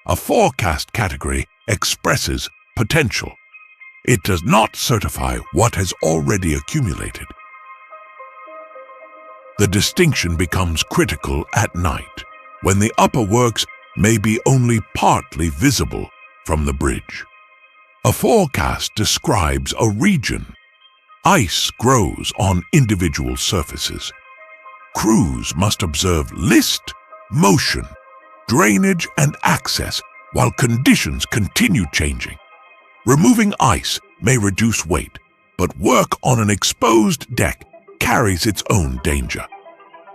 A forecast category expresses potential. It does not certify what has already accumulated. The distinction becomes critical at night, when the upper works may be only partly visible from the bridge. A forecast describes a region. Ice grows on individual surfaces. Crews must observe list, motion, drainage, and access while conditions continue changing. Removing ice may reduce weight, but work on an exposed deck carries its own danger.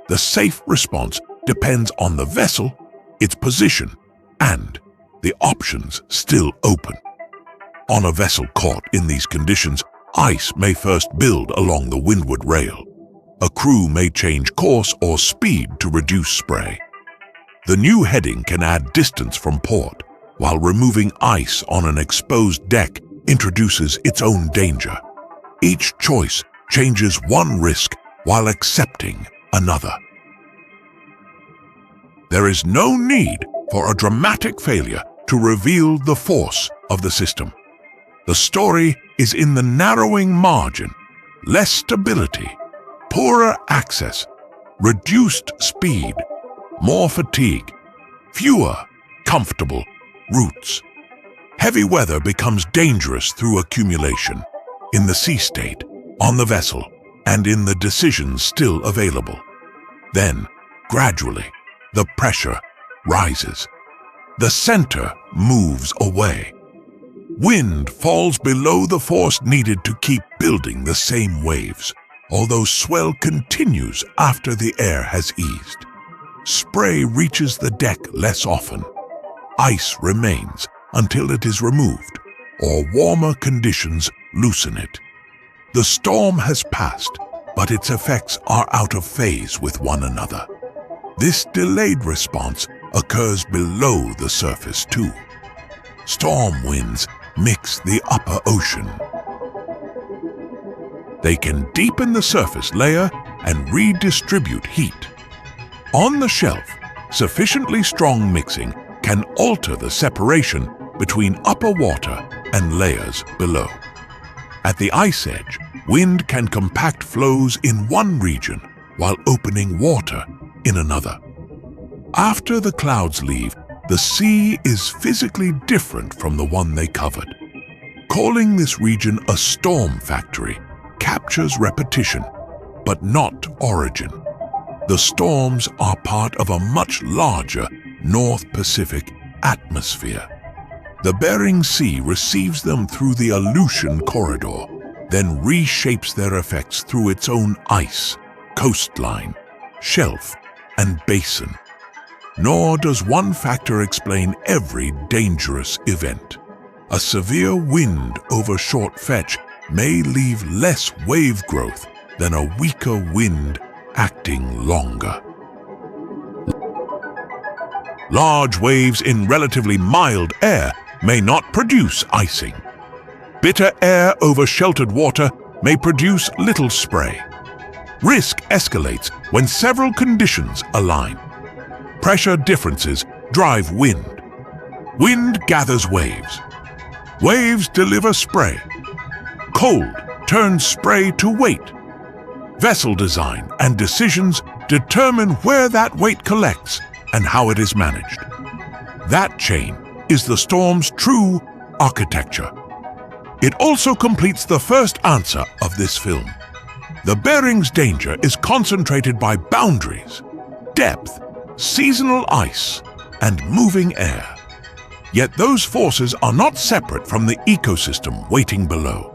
The safe response depends on the vessel, its position, and the options still open. On a vessel caught in these conditions, ice may first build along the windward rail. A crew may change course or speed to reduce spray. The new heading can add distance from port, while removing ice on an exposed deck introduces its own danger. Each choice changes one risk while accepting another. There is no need for a dramatic failure to reveal the force of the system. The story is in the narrowing margin, less stability, poorer access, reduced speed, more fatigue, fewer comfortable routes. Heavy weather becomes dangerous through accumulation, in the sea state, on the vessel, and in the decisions still available. Then, gradually, the pressure rises. The center moves away. Wind falls below the force needed to keep building the same waves, although swell continues after the air has eased. Spray reaches the deck less often. Ice remains until it is removed, or warmer conditions loosen it. The storm has passed, but its effects are out of phase with one another. This delayed response occurs below the surface too. Storm winds mix the upper ocean. They can deepen the surface layer and redistribute heat. On the shelf, sufficiently strong mixing can alter the separation between upper water and layers below. At the ice edge, wind can compact flows in one region while opening water in another. After the clouds leave, the sea is physically different from the one they covered. Calling this region a storm factory captures repetition, but not origin. The storms are part of a much larger North Pacific atmosphere. The Bering Sea receives them through the Aleutian corridor, then reshapes their effects through its own ice, coastline, shelf, and basin. Nor does one factor explain every dangerous event. A severe wind over short fetch may leave less wave growth than a weaker wind acting longer. Large waves in relatively mild air may not produce icing. Bitter air over sheltered water may produce little spray. Risk escalates when several conditions align. Pressure differences drive wind. Wind gathers waves. Waves deliver spray. Cold turns spray to weight. Vessel design and decisions determine where that weight collects and how it is managed. That chain is the storm's true architecture. It also completes the first answer of this film. The Bering's danger is concentrated by boundaries, depth, seasonal ice, and moving air. Yet those forces are not separate from the ecosystem waiting below.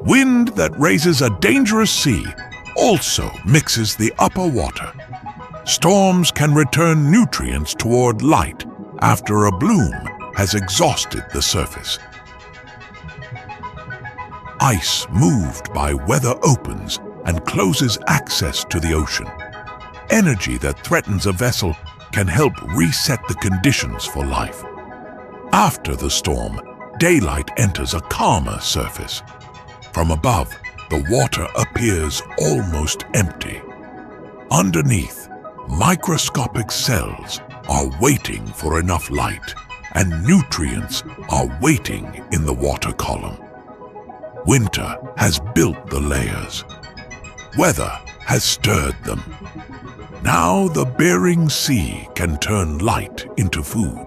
Wind that raises a dangerous sea also mixes the upper water. Storms can return nutrients toward light after a bloom has exhausted the surface. Ice moved by weather opens and closes access to the ocean. Energy that threatens a vessel can help reset the conditions for life. After the storm, daylight enters a calmer surface. From above, the water appears almost empty. Underneath, microscopic cells are waiting for enough light, and nutrients are waiting in the water column. Winter has built the layers. Weather has stirred them. Now the Bering Sea can turn light into food.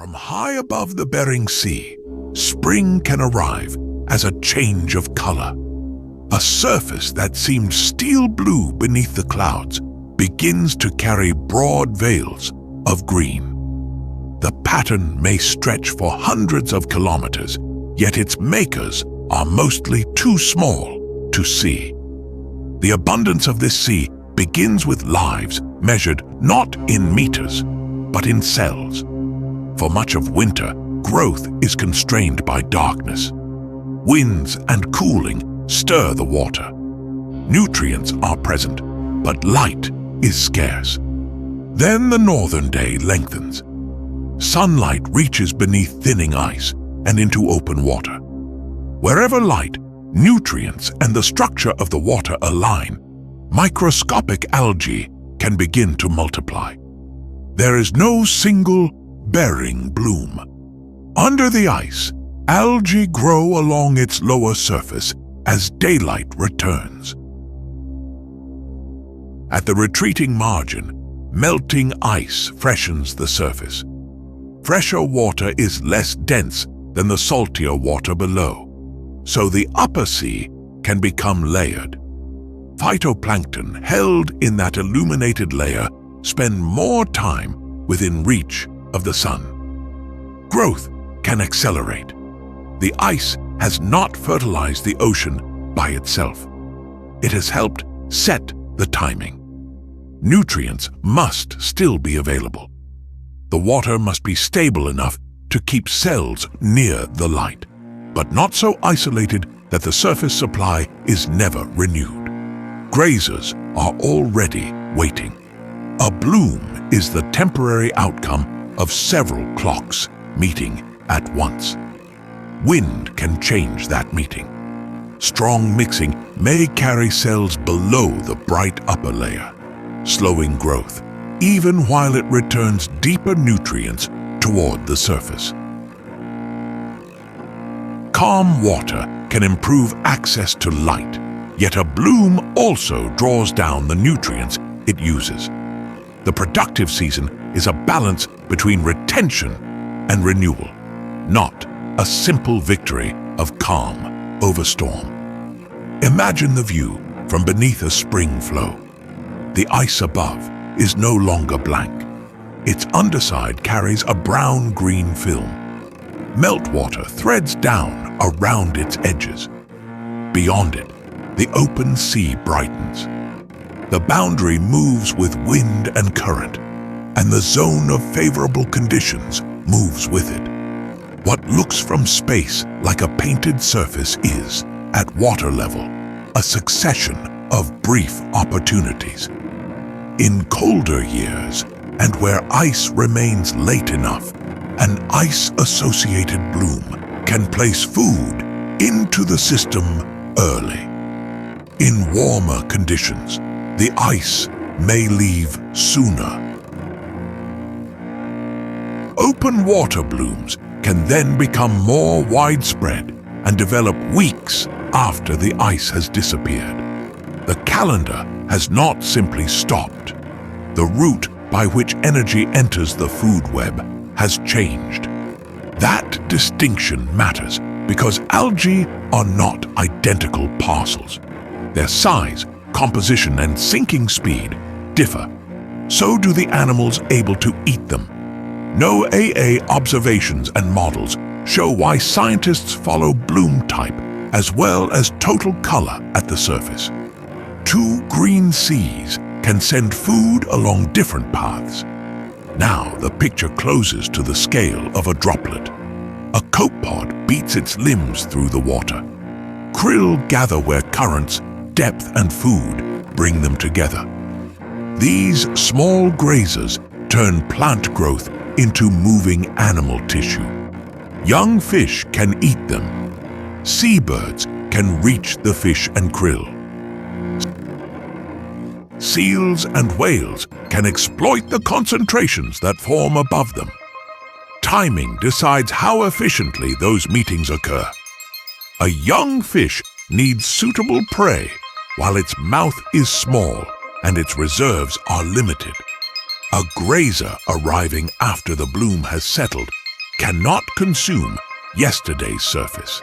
From high above the Bering Sea, spring can arrive as a change of color. A surface that seemed steel blue beneath the clouds begins to carry broad veils of green. The pattern may stretch for hundreds of kilometers, yet its makers are mostly too small to see. The abundance of this sea begins with lives measured not in meters, but in cells. For much of winter, growth is constrained by darkness. Winds and cooling stir the water. Nutrients are present, but light is scarce. Then the northern day lengthens. Sunlight reaches beneath thinning ice and into open water. Wherever light, nutrients, and the structure of the water align, microscopic algae can begin to multiply. There is no single Bering bloom. Under the ice, algae grow along its lower surface as daylight returns. At the retreating margin, melting ice freshens the surface. Fresher water is less dense than the saltier water below, so the upper sea can become layered. Phytoplankton held in that illuminated layer spend more time within reach of the sun. Growth can accelerate. The ice has not fertilized the ocean by itself. It has helped set the timing. Nutrients must still be available. The water must be stable enough to keep cells near the light, but not so isolated that the surface supply is never renewed. Grazers are already waiting. A bloom is the temporary outcome of several clocks meeting at once. Wind can change that meeting. Strong mixing may carry cells below the bright upper layer, slowing growth, even while it returns deeper nutrients toward the surface. Calm water can improve access to light, yet a bloom also draws down the nutrients it uses. The productive season is a balance between retention and renewal, not a simple victory of calm over storm. Imagine the view from beneath a spring flow. The ice above is no longer blank. Its underside carries a brown-green film. Meltwater threads down around its edges. Beyond it, the open sea brightens. The boundary moves with wind and current, and the zone of favorable conditions moves with it. What looks from space like a painted surface is, at water level, a succession of brief opportunities. In colder years, and where ice remains late enough, an ice-associated bloom can place food into the system early. In warmer conditions, the ice may leave sooner. Open water blooms can then become more widespread and develop weeks after the ice has disappeared. The calendar has not simply stopped. The route by which energy enters the food web has changed. That distinction matters because algae are not identical parcels. Their size, composition, and sinking speed differ. So do the animals able to eat them. NOAA observations and models show why scientists follow bloom type as well as total color at the surface. Two green seas can send food along different paths. Now the picture closes to the scale of a droplet. A copepod beats its limbs through the water. Krill gather where currents, depth, and food bring them together. These small grazers turn plant growth into moving animal tissue. Young fish can eat them. Seabirds can reach the fish and krill. Seals and whales can exploit the concentrations that form above them. Timing decides how efficiently those meetings occur. A young fish needs suitable prey while its mouth is small and its reserves are limited. A grazer arriving after the bloom has settled cannot consume yesterday's surface.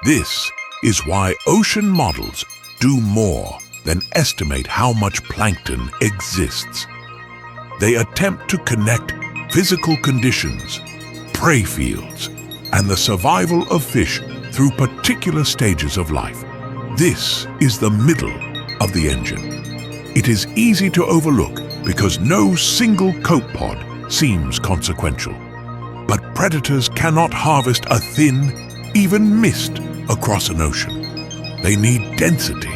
This is why ocean models do more than estimate how much plankton exists. They attempt to connect physical conditions, prey fields, and the survival of fish through particular stages of life. This is the middle of the engine. It is easy to overlook because no single copepod seems consequential. But predators cannot harvest a thin, even mist across an ocean. They need density.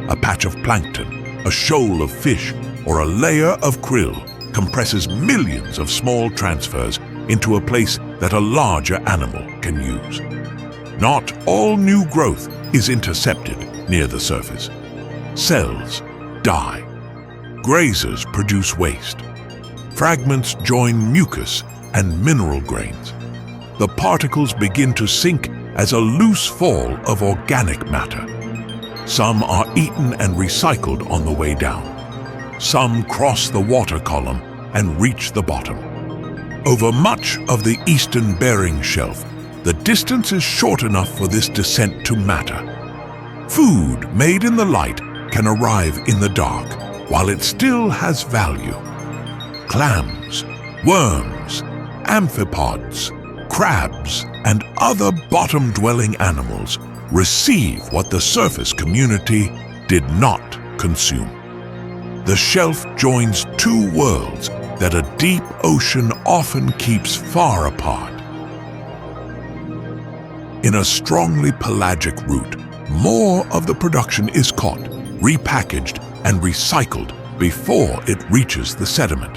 A patch of plankton, a shoal of fish, or a layer of krill compresses millions of small transfers into a place that a larger animal can use. Not all new growth is intercepted near the surface. Cells die. Grazers produce waste. Fragments join mucus and mineral grains. The particles begin to sink as a loose fall of organic matter. Some are eaten and recycled on the way down. Some cross the water column and reach the bottom. Over much of the eastern Bering Shelf, the distance is short enough for this descent to matter. Food made in the light can arrive in the dark while it still has value. Clams, worms, amphipods, crabs, and other bottom-dwelling animals receive what the surface community did not consume. The shelf joins two worlds that a deep ocean often keeps far apart. In a strongly pelagic route, more of the production is caught, repackaged, and recycled before it reaches the sediment.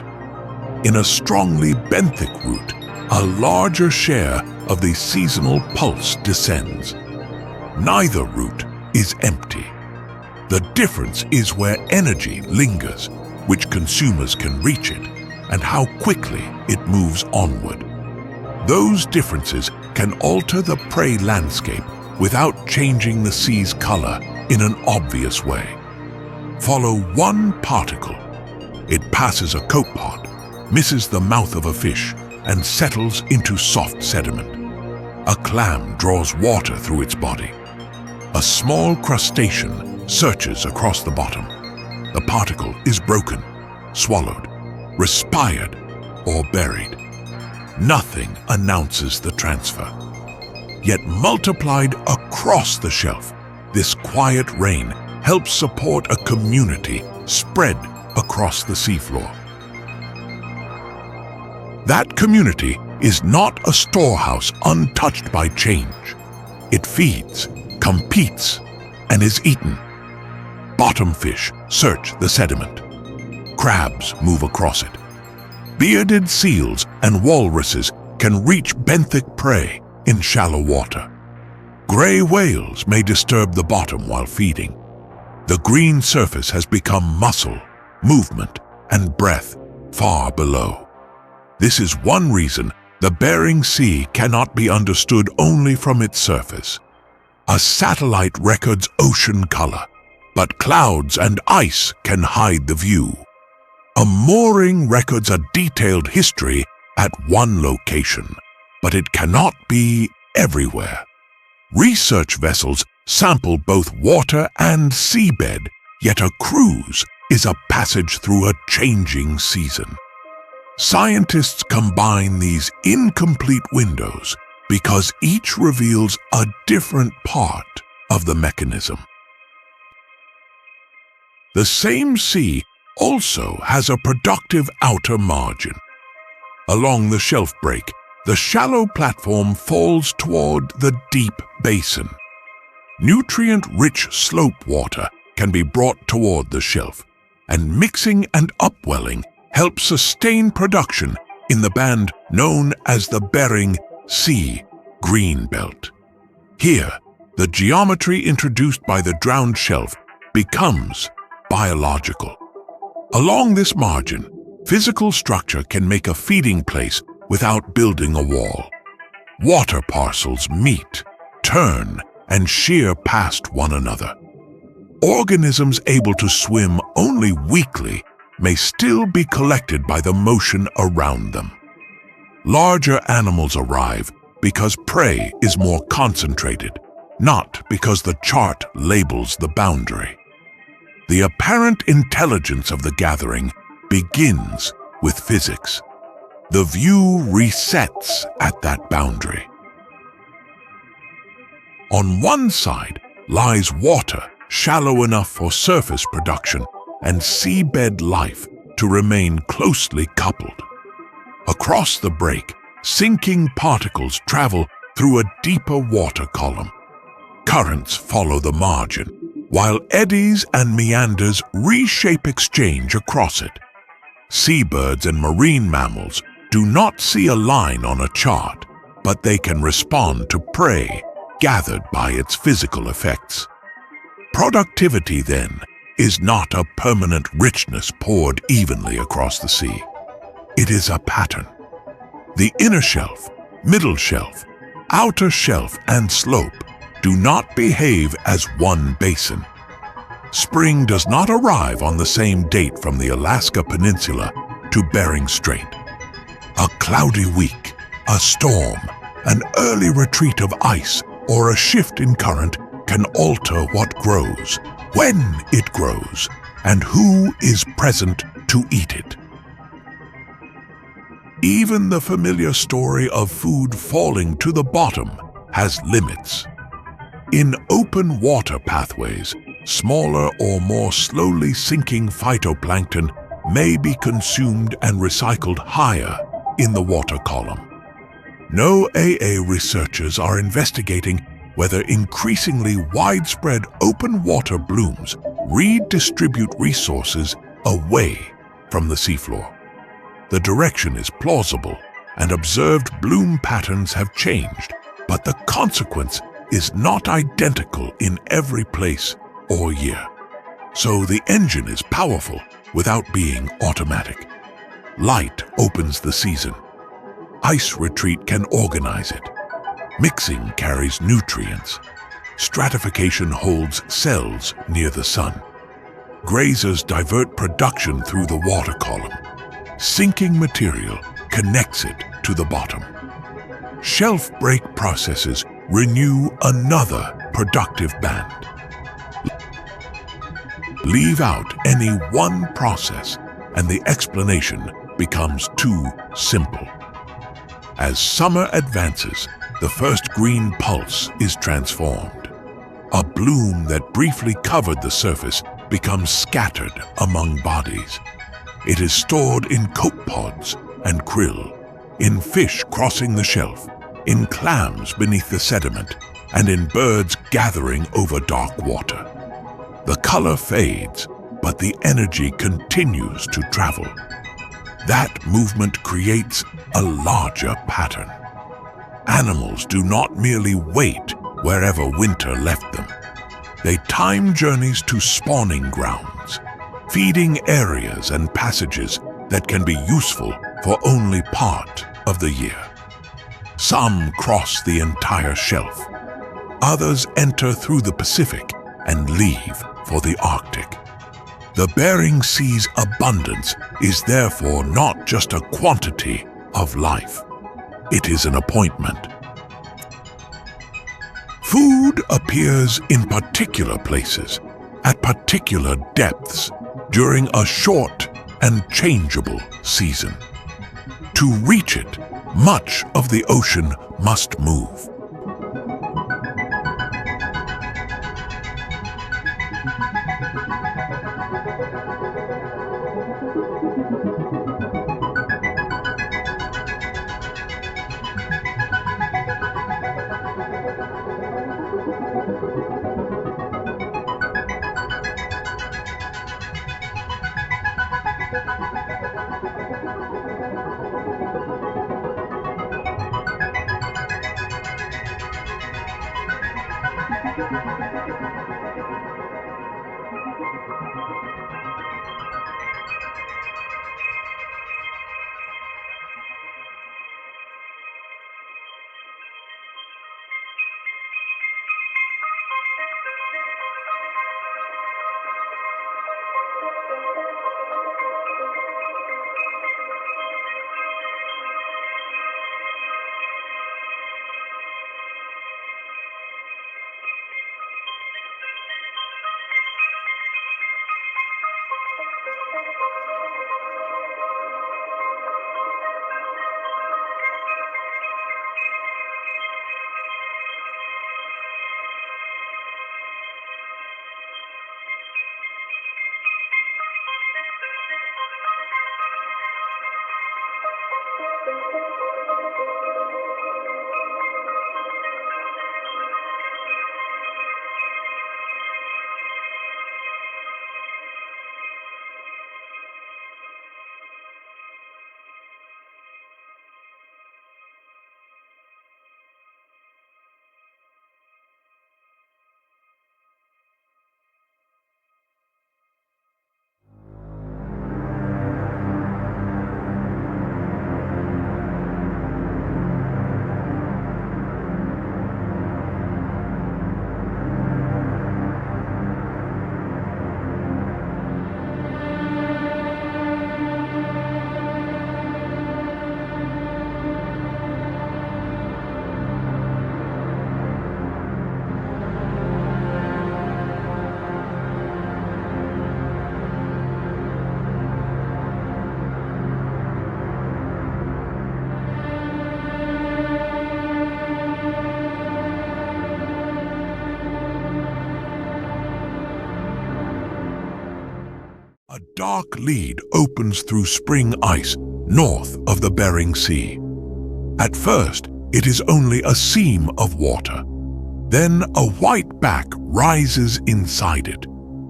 In a strongly benthic route, a larger share of the seasonal pulse descends. Neither route is empty. The difference is where energy lingers, which consumers can reach it, and how quickly it moves onward. Those differences can alter the prey landscape without changing the sea's color in an obvious way. Follow one particle. It passes a coat pod, misses the mouth of a fish, and settles into soft sediment. A clam draws water through its body. A small crustacean searches across the bottom. The particle is broken, swallowed, respired, or buried. Nothing announces the transfer. Yet multiplied across the shelf, this quiet rain helps support a community spread across the seafloor. That community is not a storehouse untouched by change. It feeds, competes, and is eaten. Bottom fish search the sediment. Crabs move across it. Bearded seals and walruses can reach benthic prey in shallow water. Gray whales may disturb the bottom while feeding. The green surface has become muscle, movement, and breath far below. This is one reason the Bering Sea cannot be understood only from its surface. A satellite records ocean color, but clouds and ice can hide the view. A mooring records a detailed history at one location, but it cannot be everywhere. Research vessels sample both water and seabed, yet a cruise is a passage through a changing season. Scientists combine these incomplete windows because each reveals a different part of the mechanism. The same sea also has a productive outer margin. Along the shelf break, the shallow platform falls toward the deep basin. Nutrient-rich slope water can be brought toward the shelf, and mixing and upwelling helps sustain production in the band known as the Bering Sea Greenbelt. Here, the geometry introduced by the drowned shelf becomes biological. Along this margin, physical structure can make a feeding place without building a wall. Water parcels meet, turn, and shear past one another. Organisms able to swim only weakly may still be collected by the motion around them. Larger animals arrive because prey is more concentrated, not because the chart labels the boundary. The apparent intelligence of the gathering begins with physics. The view resets at that boundary. On one side lies water shallow enough for surface production and seabed life to remain closely coupled. Across the break, sinking particles travel through a deeper water column. Currents follow the margin, while eddies and meanders reshape exchange across it. Seabirds and marine mammals do not see a line on a chart, but they can respond to prey gathered by its physical effects. Productivity, then, is not a permanent richness poured evenly across the sea. It is a pattern. The inner shelf, middle shelf, outer shelf, and slope do not behave as one basin. Spring does not arrive on the same date from the Alaska Peninsula to Bering Strait. A cloudy week, a storm, an early retreat of ice, or a shift in current can alter what grows, when it grows, and who is present to eat it. Even the familiar story of food falling to the bottom has limits. In open water pathways, smaller or more slowly sinking phytoplankton may be consumed and recycled higher in the water column. NOAA researchers are investigating whether increasingly widespread open water blooms redistribute resources away from the seafloor. The direction is plausible, and observed bloom patterns have changed, but the consequence is not identical in every place or year. So the engine is powerful without being automatic. Light opens the season. Ice retreat can organize it. Mixing carries nutrients. Stratification holds cells near the sun. Grazers divert production through the water column. Sinking material connects it to the bottom. Shelf break processes renew another productive band. Leave out any one process and the explanation becomes too simple. As summer advances, the first green pulse is transformed. A bloom that briefly covered the surface becomes scattered among bodies. It is stored in copepods and krill, in fish crossing the shelf, in clams beneath the sediment, and in birds gathering over dark water. The color fades, but the energy continues to travel. That movement creates a larger pattern. Animals do not merely wait wherever winter left them. They time journeys to spawning grounds, feeding areas and passages that can be useful for only part of the year. Some cross the entire shelf. Others enter through the Pacific and leave for the Arctic. The Bering Sea's abundance is therefore not just a quantity of life. It is an appointment. Food appears in particular places, at particular depths, during a short and changeable season. To reach it, much of the ocean must move. A dark lead opens through spring ice north of the Bering Sea. At first, it is only a seam of water. Then a white back rises inside it,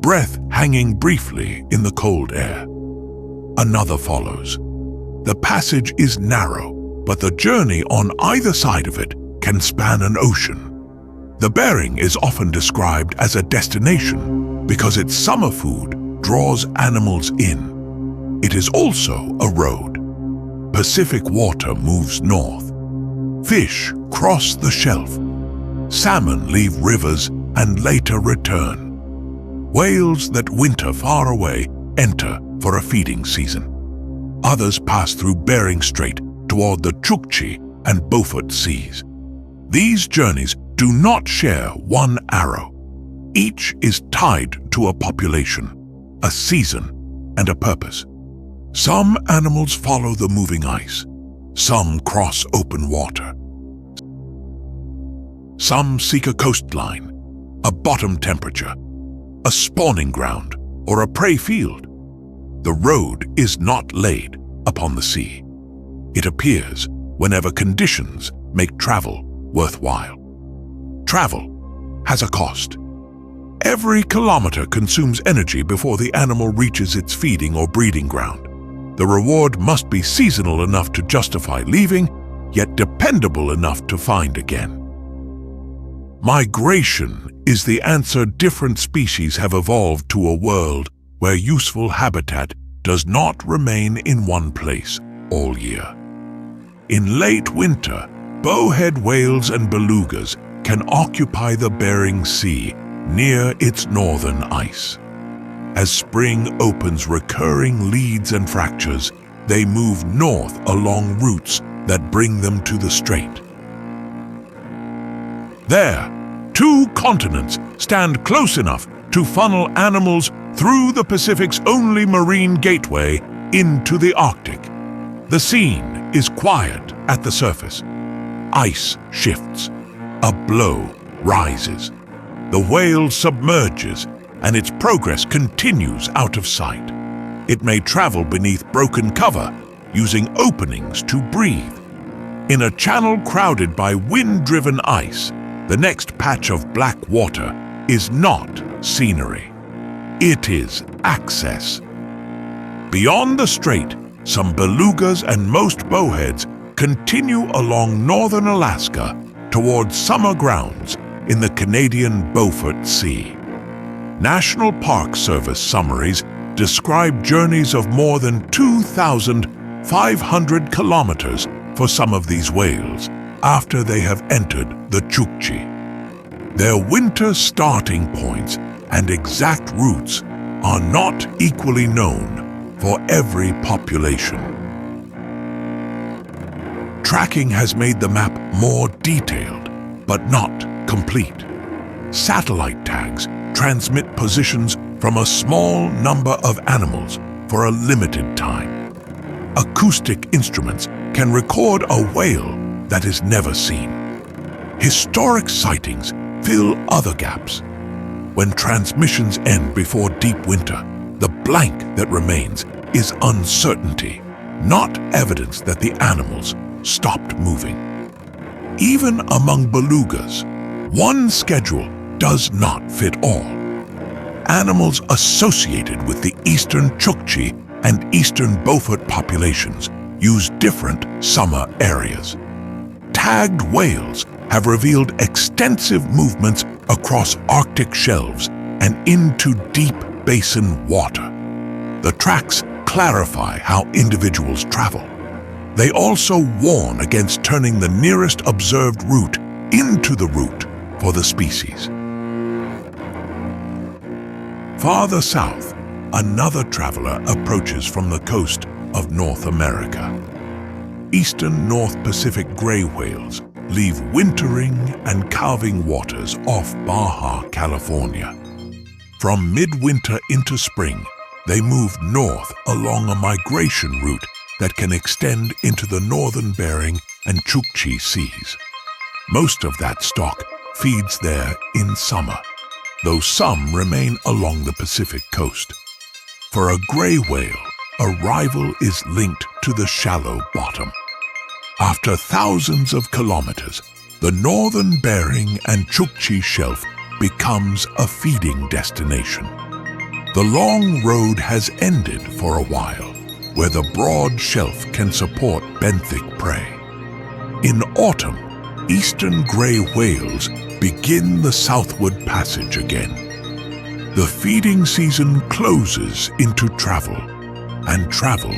breath hanging briefly in the cold air. Another follows. The passage is narrow, but the journey on either side of it can span an ocean. The Bering is often described as a destination because its summer food draws animals in. It is also a road. Pacific water moves north. Fish cross the shelf. Salmon leave rivers and later return. Whales that winter far away enter for a feeding season. Others pass through Bering Strait toward the Chukchi and Beaufort Seas. These journeys do not share one arrow. Each is tied to a population, a season, and a purpose. Some animals follow the moving ice. Some cross open water. Some seek a coastline, a bottom temperature, a spawning ground, or a prey field. The road is not laid upon the sea. It appears whenever conditions make travel worthwhile. Travel has a cost. Every kilometer consumes energy before the animal reaches its feeding or breeding ground. The reward must be seasonal enough to justify leaving, yet dependable enough to find again. Migration is the answer different species have evolved to a world where useful habitat does not remain in one place all year. In late winter, bowhead whales and belugas can occupy the Bering Sea near its northern ice. As spring opens recurring leads and fractures, they move north along routes that bring them to the strait. There, two continents stand close enough to funnel animals through the Pacific's only marine gateway into the Arctic. The scene is quiet at the surface. Ice shifts. A blow rises. The whale submerges, and its progress continues out of sight. It may travel beneath broken cover, using openings to breathe. In a channel crowded by wind-driven ice, the next patch of black water is not scenery. It is access. Beyond the strait, some belugas and most bowheads continue along northern Alaska toward summer grounds in the Canadian Beaufort Sea. National Park Service summaries describe journeys of more than 2,500 kilometers for some of these whales after they have entered the Chukchi. Their winter starting points and exact routes are not equally known for every population. Tracking has made the map more detailed, but not complete. Satellite tags transmit positions from a small number of animals for a limited time. Acoustic instruments can record a whale that is never seen. Historic sightings fill other gaps. When transmissions end before deep winter, the blank that remains is uncertainty, not evidence that the animals stopped moving. Even among belugas, one schedule does not fit all. Animals associated with the eastern Chukchi and eastern Beaufort populations use different summer areas. Tagged whales have revealed extensive movements across Arctic shelves and into deep basin water. The tracks clarify how individuals travel. They also warn against turning the nearest observed route into the route for the species. Farther south, another traveler approaches from the coast of North America. Eastern North Pacific gray whales leave wintering and calving waters off Baja, California. From midwinter into spring, they move north along a migration route that can extend into the northern Bering and Chukchi seas. Most of that stock feeds there in summer, though some remain along the Pacific coast. For a gray whale, arrival is linked to the shallow bottom. After thousands of kilometers, the northern Bering and Chukchi shelf becomes a feeding destination. The long road has ended for a while, where the broad shelf can support benthic prey. In autumn, eastern gray whales begin the southward passage again. The feeding season closes into travel, and travel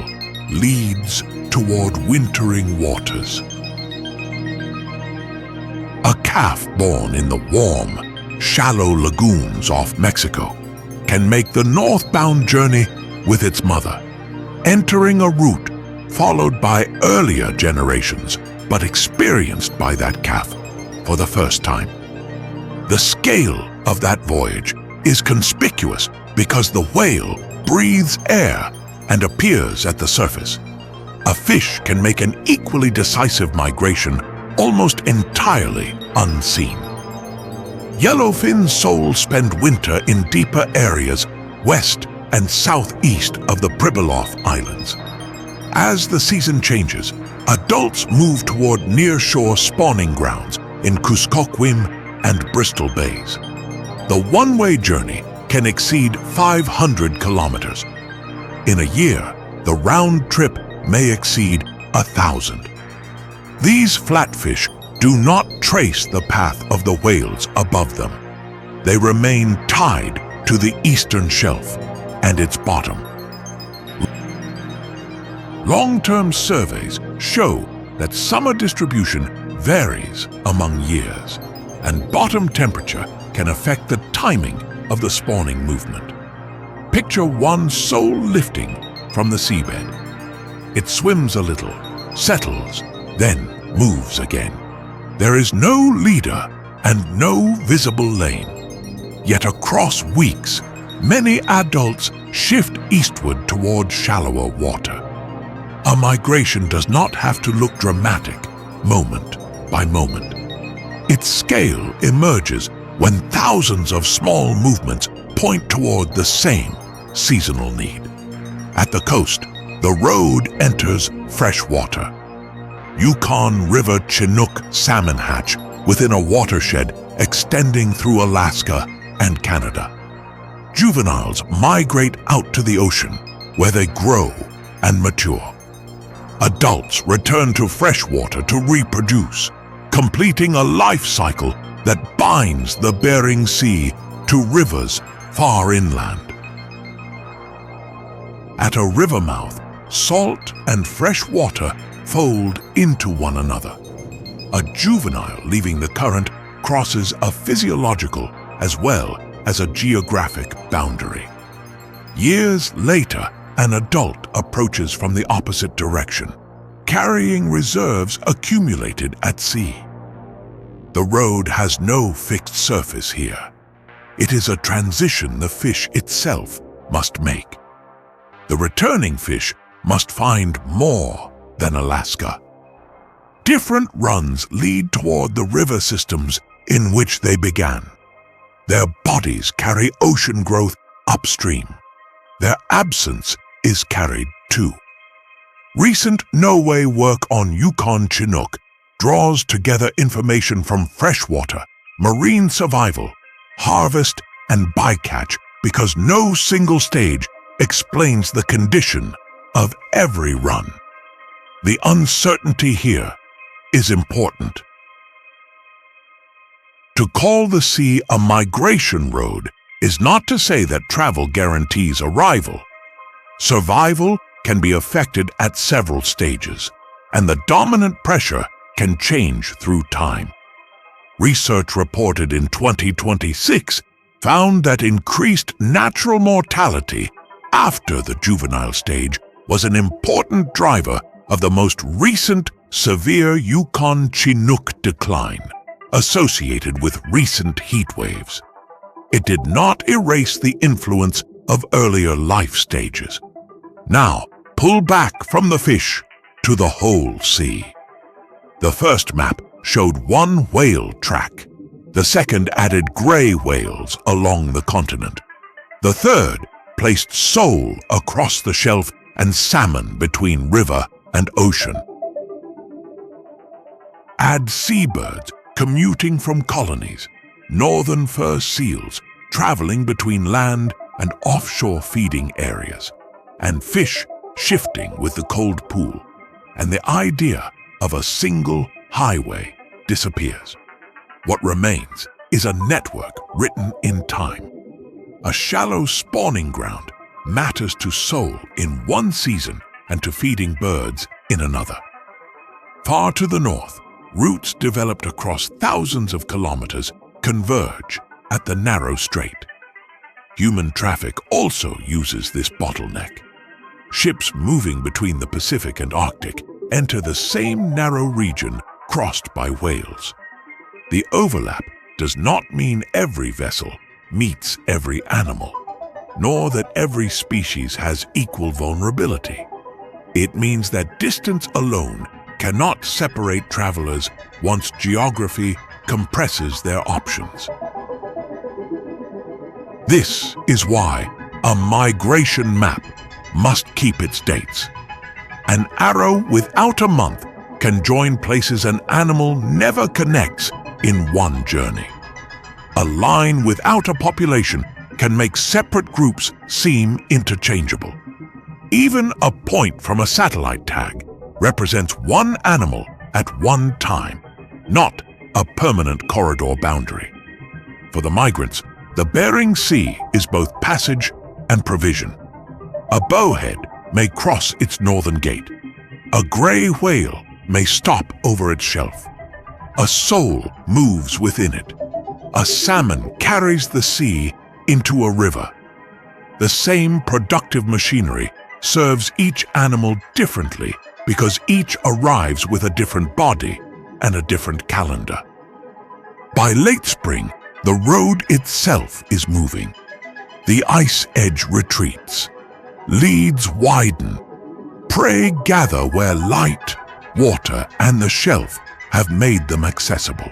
leads toward wintering waters. A calf born in the warm, shallow lagoons off Mexico can make the northbound journey with its mother, entering a route followed by earlier generations, but experienced by that calf for the first time. The scale of that voyage is conspicuous because the whale breathes air and appears at the surface. A fish can make an equally decisive migration almost entirely unseen. Yellowfin soles spend winter in deeper areas west and southeast of the Pribilof Islands. As the season changes, adults move toward nearshore spawning grounds in Kuskokwim and Bristol Bays. The one-way journey can exceed 500 kilometers. In a year, the round trip may exceed 1,000. These flatfish do not trace the path of the whales above them. They remain tied to the eastern shelf and its bottom. Long-term surveys show that summer distribution varies among years, and bottom temperature can affect the timing of the spawning movement. Picture one sole lifting from the seabed. It swims a little, settles, then moves again. There is no leader and no visible lane. Yet across weeks, many adults shift eastward toward shallower water. A migration does not have to look dramatic, moment by moment. Its scale emerges when thousands of small movements point toward the same seasonal need. At the coast, the road enters fresh water. Yukon River Chinook salmon hatch within a watershed extending through Alaska and Canada. Juveniles migrate out to the ocean, where they grow and mature. Adults return to freshwater to reproduce, completing a life cycle that binds the Bering Sea to rivers far inland. At a river mouth, salt and fresh water fold into one another. A juvenile leaving the current crosses a physiological as well as a geographic boundary. Years later, an adult approaches from the opposite direction, carrying reserves accumulated at sea. The road has no fixed surface here. It is a transition the fish itself must make. The returning fish must find more than Alaska. Different runs lead toward the river systems in which they began. Their bodies carry ocean growth upstream. Their absence is carried too. Recent NOAA work on Yukon Chinook draws together information from freshwater, marine survival, harvest, and bycatch because no single stage explains the condition of every run. The uncertainty here is important. To call the sea a migration road is not to say that travel guarantees arrival. Survival can be affected at several stages, and the dominant pressure can change through time. Research reported in 2026 found that increased natural mortality after the juvenile stage was an important driver of the most recent severe Yukon Chinook decline associated with recent heat waves. It did not erase the influence of earlier life stages. Now, pull back from the fish to the whole sea. The first map showed one whale track. The second added gray whales along the continent. The third placed sole across the shelf and salmon between river and ocean. Add seabirds commuting from colonies, northern fur seals traveling between land and offshore feeding areas, and fish shifting with the cold pool, and the idea of a single highway disappears. What remains is a network written in time. A shallow spawning ground matters to sole in one season and to feeding birds in another. Far to the north, routes developed across thousands of kilometers converge at the narrow strait. Human traffic also uses this bottleneck. Ships moving between the Pacific and Arctic enter the same narrow region crossed by whales. The overlap does not mean every vessel meets every animal, nor that every species has equal vulnerability. It means that distance alone cannot separate travelers once geography compresses their options. This is why a migration map must keep its dates. An arrow without a month can join places an animal never connects in one journey. A line without a population can make separate groups seem interchangeable. Even a point from a satellite tag represents one animal at one time, not a permanent corridor boundary. For the migrants, the Bering Sea is both passage and provision. A bowhead may cross its northern gate. A gray whale may stop over its shelf. A sole moves within it. A salmon carries the sea into a river. The same productive machinery serves each animal differently because each arrives with a different body and a different calendar. By late spring, the road itself is moving. The ice edge retreats. Leads widen. Prey gather where light, water, and the shelf have made them accessible.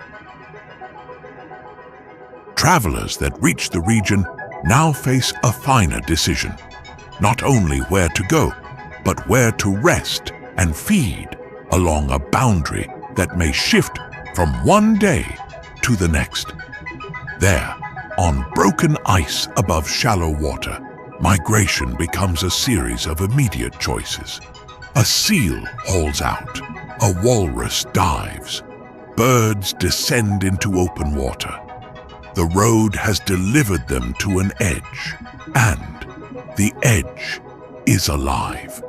Travelers that reach the region now face a finer decision. Not only where to go, but where to rest and feed along a boundary that may shift from one day to the next. There, on broken ice above shallow water, migration becomes a series of immediate choices. A seal hauls out, a walrus dives, birds descend into open water. The road has delivered them to an edge, and the edge is alive.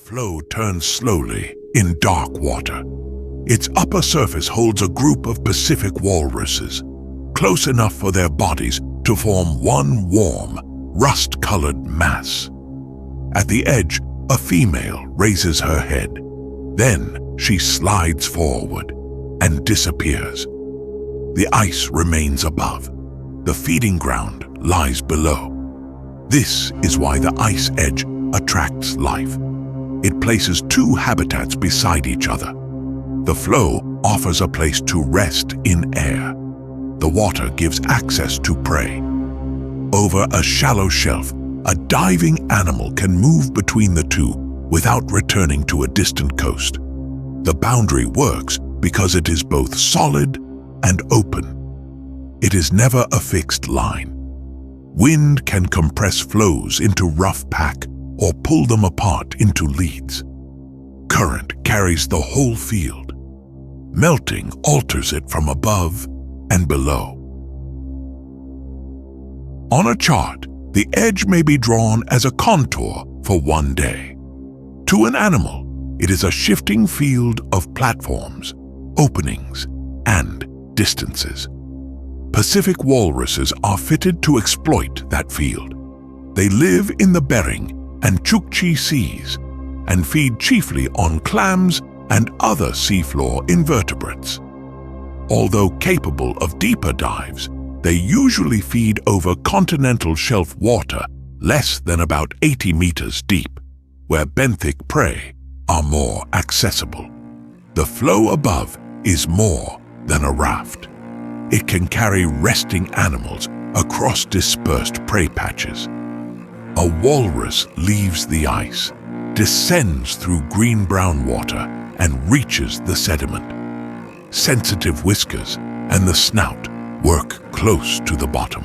flow turns slowly in dark water. Its upper surface holds a group of Pacific walruses, close enough for their bodies to form one warm, rust-colored mass. At the edge, a female raises her head. Then she slides forward and disappears. The ice remains above. The feeding ground lies below. This is why the ice edge attracts life. It places two habitats beside each other. The flow offers a place to rest in air. The water gives access to prey. Over a shallow shelf, a diving animal can move between the two without returning to a distant coast. The boundary works because it is both solid and open. It is never a fixed line. Wind can compress flows into rough pack or pull them apart into leads. Current carries the whole field. Melting alters it from above and below. On a chart, the edge may be drawn as a contour for one day. To an animal, it is a shifting field of platforms, openings, and distances. Pacific walruses are fitted to exploit that field. They live in the Bering and Chukchi seas and feed chiefly on clams and other seafloor invertebrates. Although capable of deeper dives, they usually feed over continental shelf water less than about 80 meters deep, where benthic prey are more accessible. The flow above is more than a raft. It can carry resting animals across dispersed prey patches. A walrus leaves the ice, descends through green-brown water, and reaches the sediment. Sensitive whiskers and the snout work close to the bottom.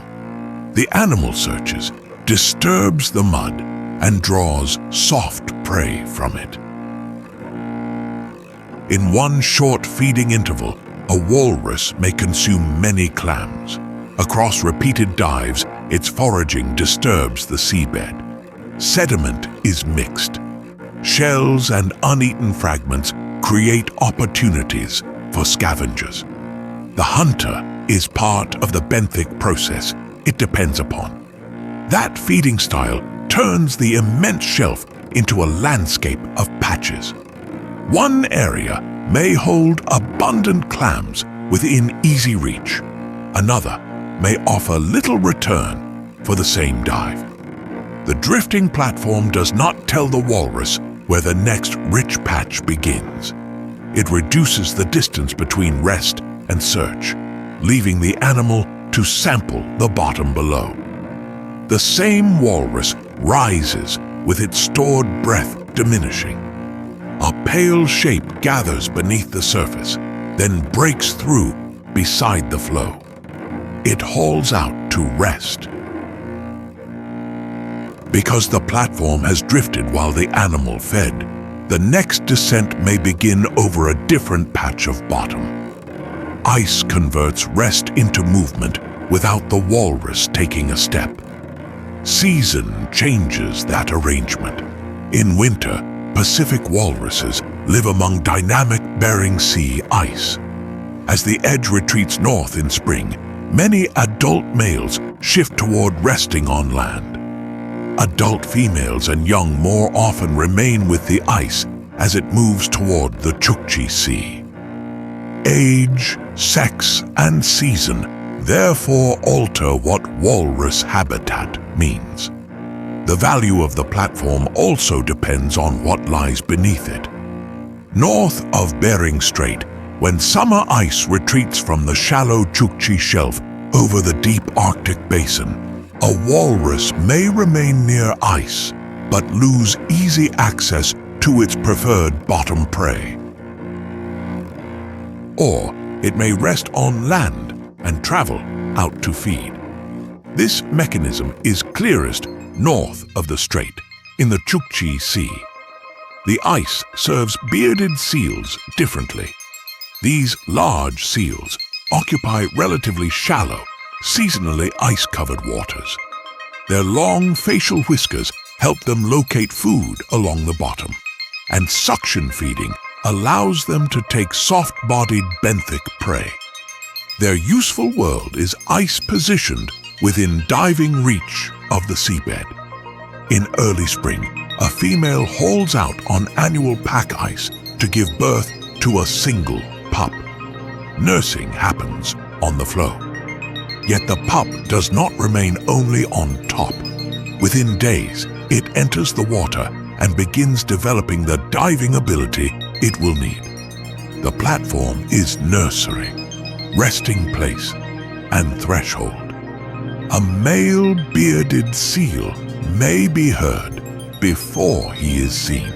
The animal searches, disturbs the mud, and draws soft prey from it. In one short feeding interval, a walrus may consume many clams. Across repeated dives, its foraging disturbs the seabed. Sediment is mixed. Shells and uneaten fragments create opportunities for scavengers. The hunter is part of the benthic process it depends upon. That feeding style turns the immense shelf into a landscape of patches. One area may hold abundant clams within easy reach. Another may offer little return for the same dive. The drifting platform does not tell the walrus where the next rich patch begins. It reduces the distance between rest and search, leaving the animal to sample the bottom below. The same walrus rises with its stored breath diminishing. A pale shape gathers beneath the surface, then breaks through beside the flow. It hauls out to rest. Because the platform has drifted while the animal fed, the next descent may begin over a different patch of bottom. Ice converts rest into movement without the walrus taking a step. Season changes that arrangement. In winter, Pacific walruses live among dynamic Bering Sea ice. As the edge retreats north in spring, many adult males shift toward resting on land. Adult females and young more often remain with the ice as it moves toward the Chukchi Sea. Age, sex, and season therefore alter what walrus habitat means. The value of the platform also depends on what lies beneath it. North of Bering Strait, when summer ice retreats from the shallow Chukchi Shelf over the deep Arctic basin, a walrus may remain near ice, but lose easy access to its preferred bottom prey. Or it may rest on land and travel out to feed. This mechanism is clearest north of the strait, in the Chukchi Sea. The ice serves bearded seals differently. These large seals occupy relatively shallow, seasonally ice-covered waters. Their long facial whiskers help them locate food along the bottom. and suction feeding allows them to take soft-bodied benthic prey. Their useful world is ice positioned within diving reach of the seabed. In early spring, a female hauls out on annual pack ice to give birth to a single pup. Nursing happens on the floe. Yet the pup does not remain only on top. Within days, it enters the water and begins developing the diving ability it will need. The platform is nursery, resting place, and threshold. A male bearded seal may be heard before he is seen.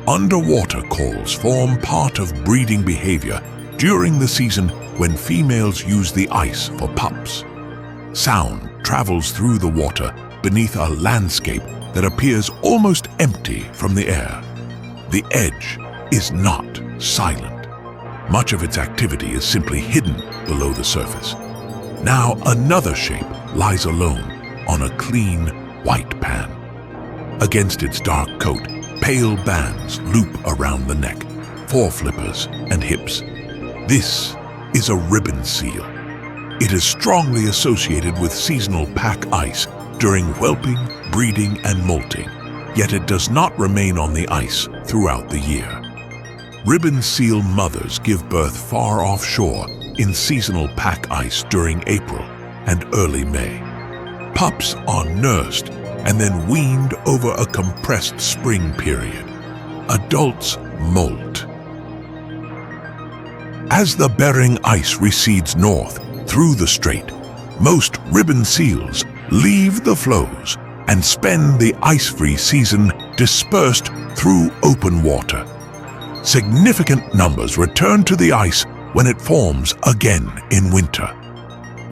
Underwater calls form part of breeding behavior during the season when females use the ice for pups. Sound travels through the water beneath a landscape that appears almost empty from the air. The edge is not silent. Much of its activity is simply hidden below the surface. Now another shape lies alone on a clean white pan. Against its dark coat, pale bands loop around the neck, foreflippers and hips. This is a ribbon seal. It is strongly associated with seasonal pack ice during whelping, breeding, and molting, yet it does not remain on the ice throughout the year. Ribbon seal mothers give birth far offshore in seasonal pack ice during April and early May. Pups are nursed and then weaned over a compressed spring period. Adults molt. As the Bering ice recedes north through the strait, most ribbon seals leave the floes and spend the ice-free season dispersed through open water. Significant numbers return to the ice when it forms again in winter.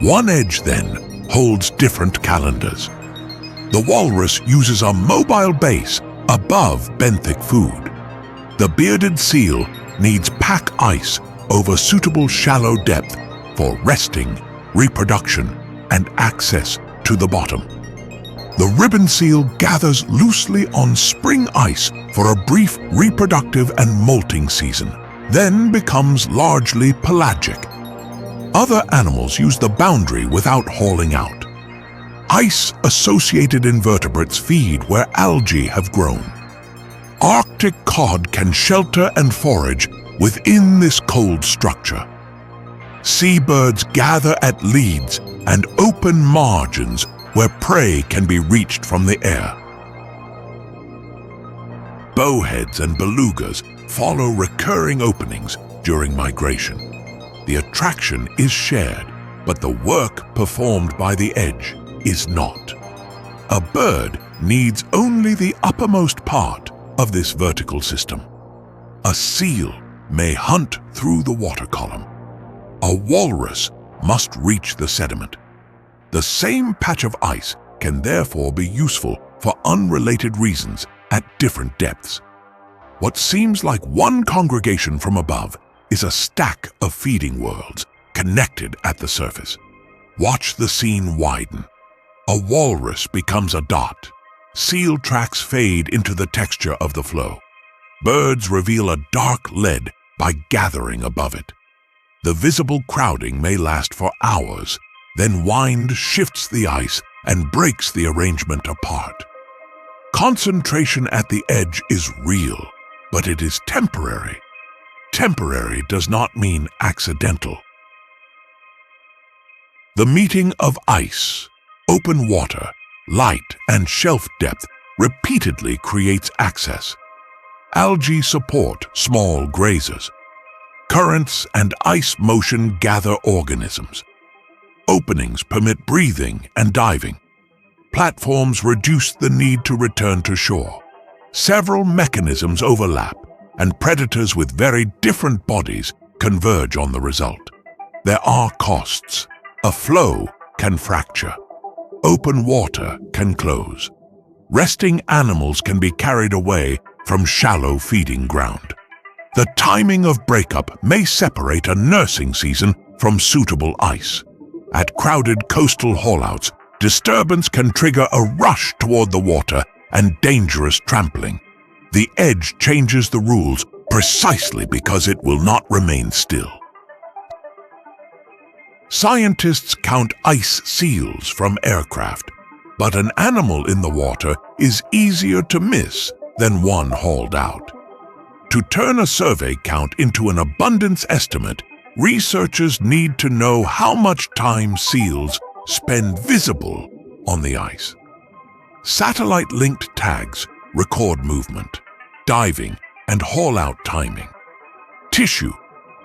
One edge, then, holds different calendars. The walrus uses a mobile base above benthic food. The bearded seal needs pack ice over suitable shallow depth for resting, reproduction, and access to the bottom. The ribbon seal gathers loosely on spring ice for a brief reproductive and molting season, then becomes largely pelagic. Other animals use the boundary without hauling out. Ice-associated invertebrates feed where algae have grown. Arctic cod can shelter and forage within this cold structure. Seabirds gather at leads and open margins where prey can be reached from the air. Bowheads and belugas follow recurring openings during migration. The attraction is shared, but the work performed by the edge is not. A bird needs only the uppermost part of this vertical system. A seal may hunt through the water column. A walrus must reach the sediment. The same patch of ice can therefore be useful for unrelated reasons at different depths. What seems like one congregation from above is a stack of feeding worlds connected at the surface. Watch the scene widen. A walrus becomes a dot. Seal tracks fade into the texture of the flow. Birds reveal a dark lead by gathering above it. The visible crowding may last for hours, then wind shifts the ice and breaks the arrangement apart. Concentration at the edge is real, but it is temporary. Temporary does not mean accidental. The meeting of ice, open water, light, and shelf depth repeatedly creates access. Algae support small grazers. Currents and ice motion gather organisms. Openings permit breathing and diving. Platforms reduce the need to return to shore. Several mechanisms overlap, and predators with very different bodies converge on the result. There are costs. A flow can fracture. Open water can close. Resting animals can be carried away from shallow feeding ground. The timing of breakup may separate a nursing season from suitable ice. At crowded coastal haulouts, disturbance can trigger a rush toward the water and dangerous trampling. The edge changes the rules precisely because it will not remain still. Scientists count ice seals from aircraft, but an animal in the water is easier to miss than one hauled out. To turn a survey count into an abundance estimate, researchers need to know how much time seals spend visible on the ice. Satellite-linked tags record movement, diving, and haul-out timing. Tissue,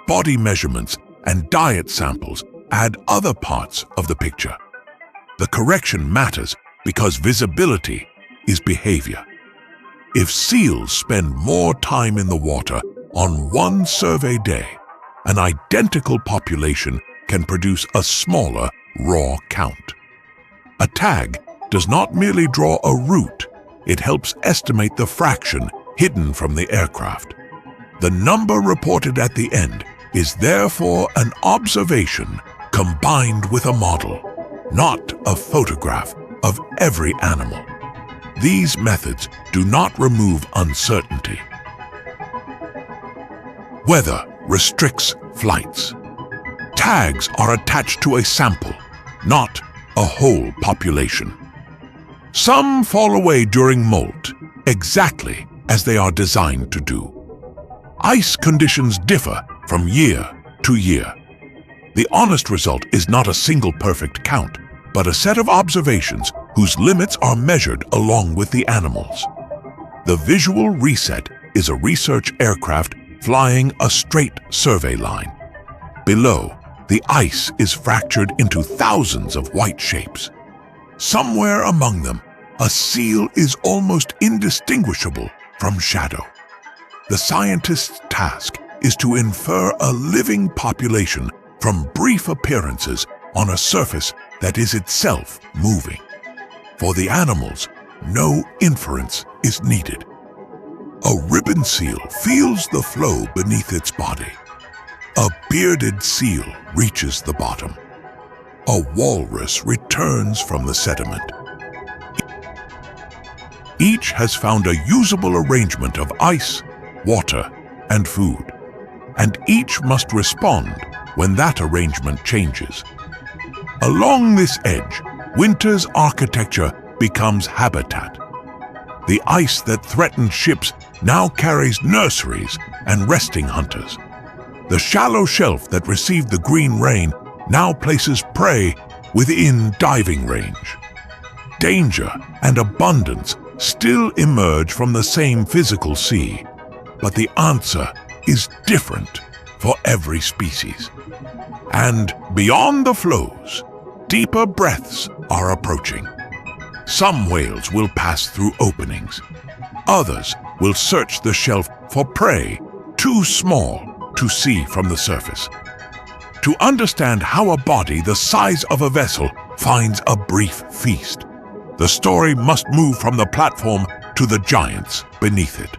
body measurements, and diet samples add other parts of the picture. The correction matters because visibility is behavior. If seals spend more time in the water on one survey day, an identical population can produce a smaller raw count. A tag does not merely draw a route, it helps estimate the fraction hidden from the aircraft. The number reported at the end is therefore an observation combined with a model, not a photograph of every animal. These methods do not remove uncertainty. Weather restricts flights. Tags are attached to a sample, not a whole population. Some fall away during molt, exactly as they are designed to do. Ice conditions differ from year to year. The honest result is not a single perfect count, but a set of observations whose limits are measured along with the animals. The visual reset is a research aircraft flying a straight survey line. Below, the ice is fractured into thousands of white shapes. Somewhere among them, a seal is almost indistinguishable from shadow. The scientist's task is to infer a living population from brief appearances on a surface that is itself moving. For the animals, no inference is needed. A ribbon seal feels the flow beneath its body. A bearded seal reaches the bottom. A walrus returns from the sediment. Each has found a usable arrangement of ice, water, and food, and each must respond when that arrangement changes. Along this edge, winter's architecture becomes habitat. The ice that threatened ships now carries nurseries and resting hunters. The shallow shelf that received the green rain now places prey within diving range. Danger and abundance still emerge from the same physical sea, but the answer is different for every species. And beyond the flows, deeper breaths are approaching. Some whales will pass through openings. Others will search the shelf for prey too small to see from the surface. To understand how a body the size of a vessel finds a brief feast, the story must move from the platform to the giants beneath it.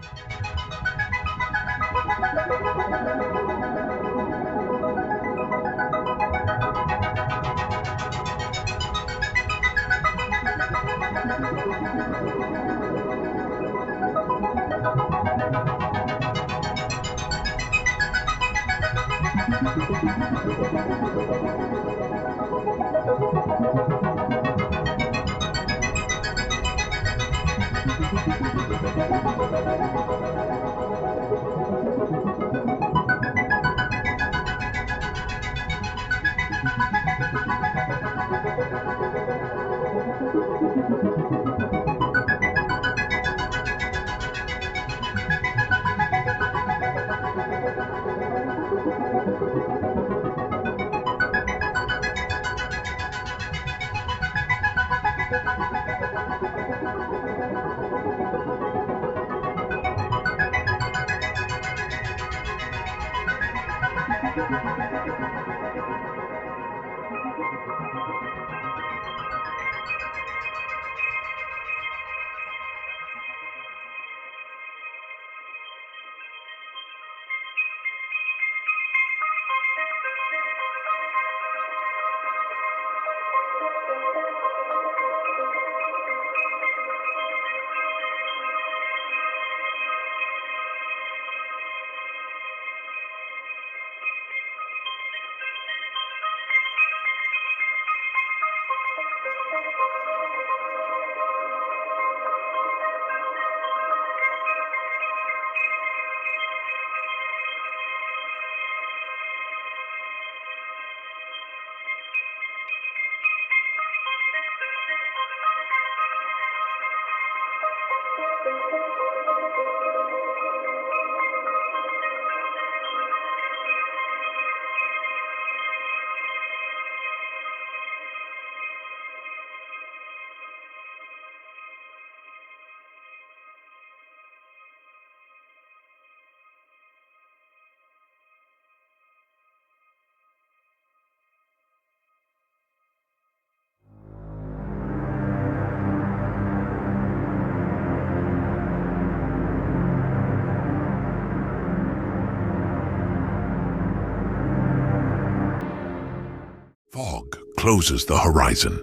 Fog closes the horizon.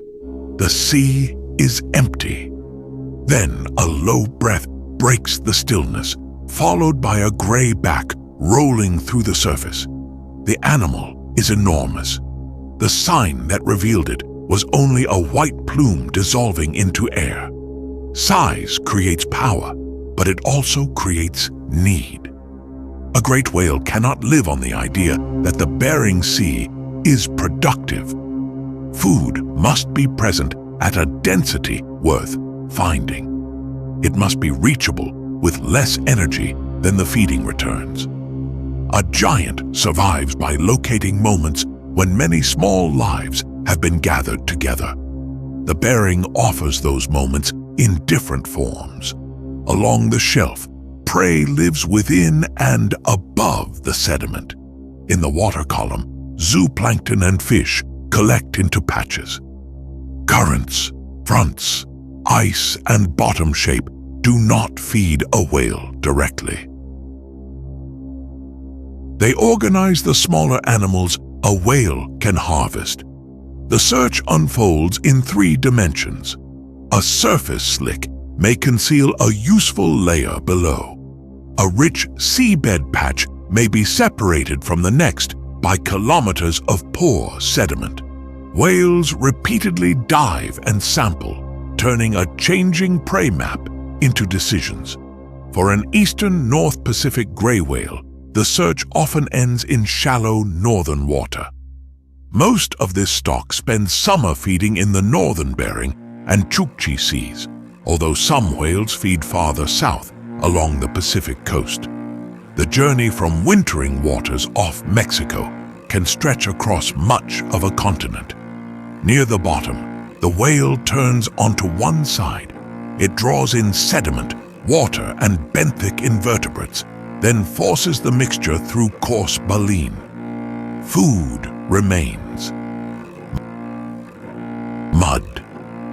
The sea is empty. Then a low breath breaks the stillness, followed by a gray back rolling through the surface. The animal is enormous. The sign that revealed it was only a white plume dissolving into air. Size creates power, but it also creates need. A great whale cannot live on the idea that the Bering Sea is productive. Food must be present at a density worth finding. It must be reachable with less energy than the feeding returns. A giant survives by locating moments when many small lives have been gathered together. The Bering offers those moments in different forms. Along the shelf, prey lives within and above the sediment. In the water column, zooplankton and fish collect into patches. Currents, fronts, ice, and bottom shape do not feed a whale directly. They organize the smaller animals a whale can harvest. The search unfolds in 3 dimensions. A surface slick may conceal a useful layer below. A rich seabed patch may be separated from the next by kilometers of poor sediment. Whales repeatedly dive and sample, turning a changing prey map into decisions. For an eastern North Pacific gray whale, the search often ends in shallow northern water. Most of this stock spends summer feeding in the northern Bering and Chukchi seas, although some whales feed farther south along the Pacific coast. The journey from wintering waters off Mexico can stretch across much of a continent. Near the bottom, the whale turns onto one side. It draws in sediment, water, and benthic invertebrates, then forces the mixture through coarse baleen. Food remains. Mud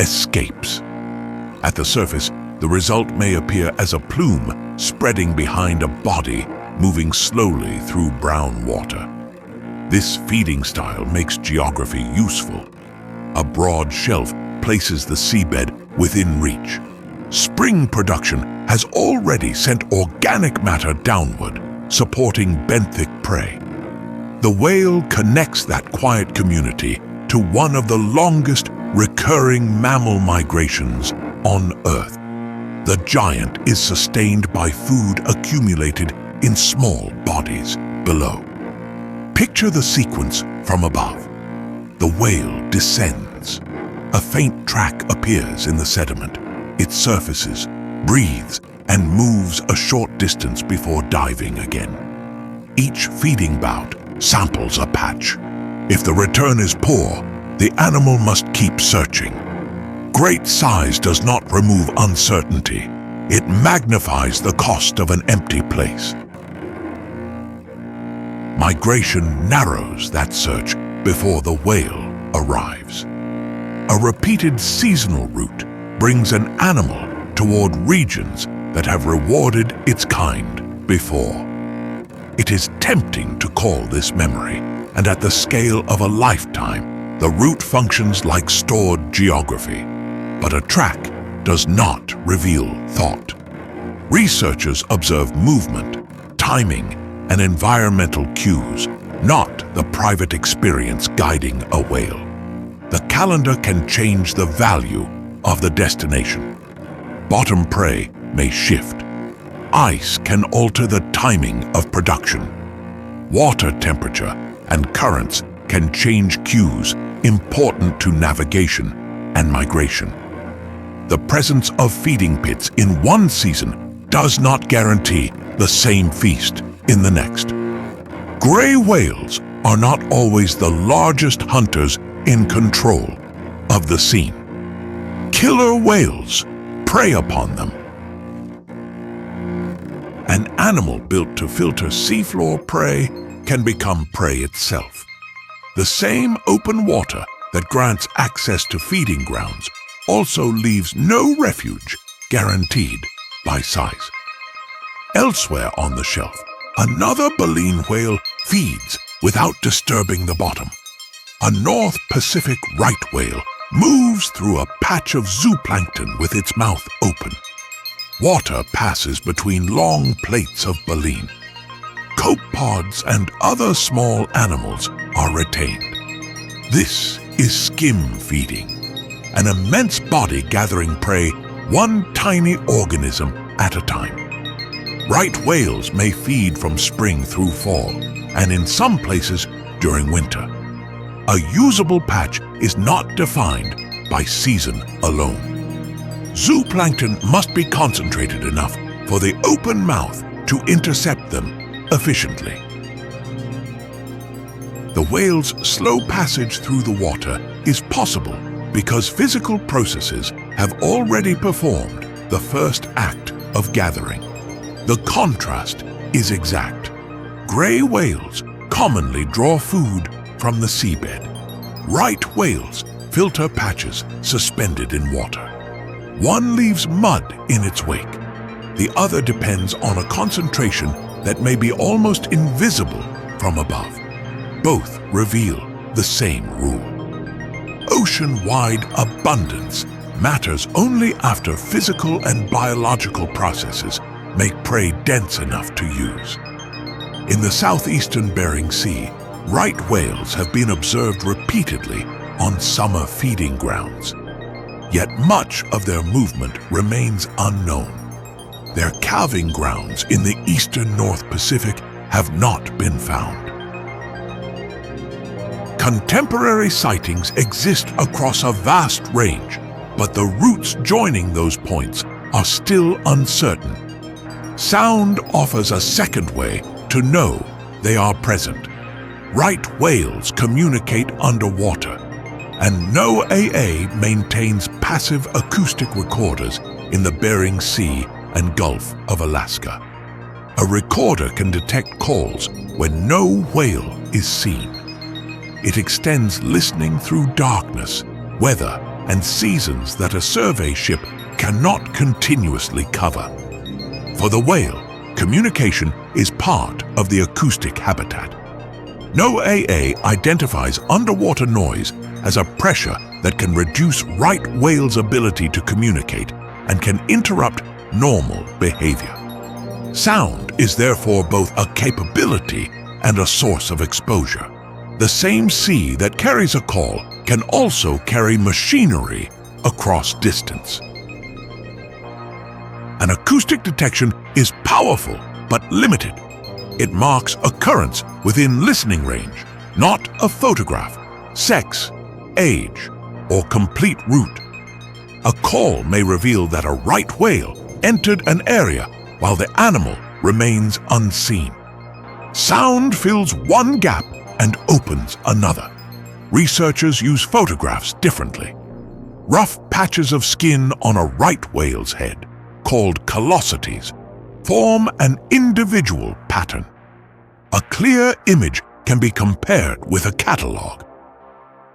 escapes. At the surface, the result may appear as a plume spreading behind a body moving slowly through brown water. This feeding style makes geography useful. A broad shelf places the seabed within reach. Spring production has already sent organic matter downward, supporting benthic prey. The whale connects that quiet community to one of the longest recurring mammal migrations on Earth. The giant is sustained by food accumulated in small bodies below. Picture the sequence from above. The whale descends. A faint track appears in the sediment. It surfaces, breathes, and moves a short distance before diving again. Each feeding bout samples a patch. If the return is poor, the animal must keep searching. Great size does not remove uncertainty. It magnifies the cost of an empty place. Migration narrows that search before the whale arrives. A repeated seasonal route brings an animal toward regions that have rewarded its kind before. It is tempting to call this memory, and at the scale of a lifetime, the route functions like stored geography. But a track does not reveal thought. Researchers observe movement, timing, and environmental cues, not the private experience guiding a whale. the calendar can change the value of the destination. Bottom prey may shift. Ice can alter the timing of production. Water temperature and currents can change cues important to navigation and migration. The presence of feeding pits in one season does not guarantee the same feast in the next. Gray whales are not always the largest hunters in control of the scene. Killer whales prey upon them. An animal built to filter seafloor prey can become prey itself. The same open water that grants access to feeding grounds also leaves no refuge guaranteed by size. Elsewhere on the shelf, another baleen whale feeds without disturbing the bottom. A North Pacific right whale moves through a patch of zooplankton with its mouth open. Water passes between long plates of baleen. Copepods and other small animals are retained. This is skim feeding, an immense body gathering prey one tiny organism at a time. Right whales may feed from spring through fall, and in some places during winter. A usable patch is not defined by season alone. Zooplankton must be concentrated enough for the open mouth to intercept them efficiently. The whale's slow passage through the water is possible because physical processes have already performed the first act of gathering. The contrast is exact. Gray whales commonly draw food from the seabed. Right whales filter patches suspended in water. One leaves mud in its wake. The other depends on a concentration that may be almost invisible from above. Both reveal the same rule. Ocean-wide abundance matters only after physical and biological processes make prey dense enough to use. In the southeastern Bering Sea, right whales have been observed repeatedly on summer feeding grounds. Yet much of their movement remains unknown. Their calving grounds in the eastern North Pacific have not been found. Contemporary sightings exist across a vast range, but the routes joining those points are still uncertain. Sound offers a second way to know they are present. Right whales communicate underwater, and NOAA maintains passive acoustic recorders in the Bering Sea and Gulf of Alaska. A recorder can detect calls when no whale is seen. It extends listening through darkness, weather, and seasons that a survey ship cannot continuously cover. For the whale, communication is part of the acoustic habitat. NOAA identifies underwater noise as a pressure that can reduce right whales' ability to communicate and can interrupt normal behavior. Sound is therefore both a capability and a source of exposure. The same sea that carries a call can also carry machinery across distance. An acoustic detection is powerful but limited. It marks occurrence within listening range, not a photograph, sex, age, or complete route. A call may reveal that a right whale entered an area while the animal remains unseen. Sound fills one gap and opens another. Researchers use photographs differently. Rough patches of skin on a right whale's head, called callosities, form an individual pattern. A clear image can be compared with a catalog.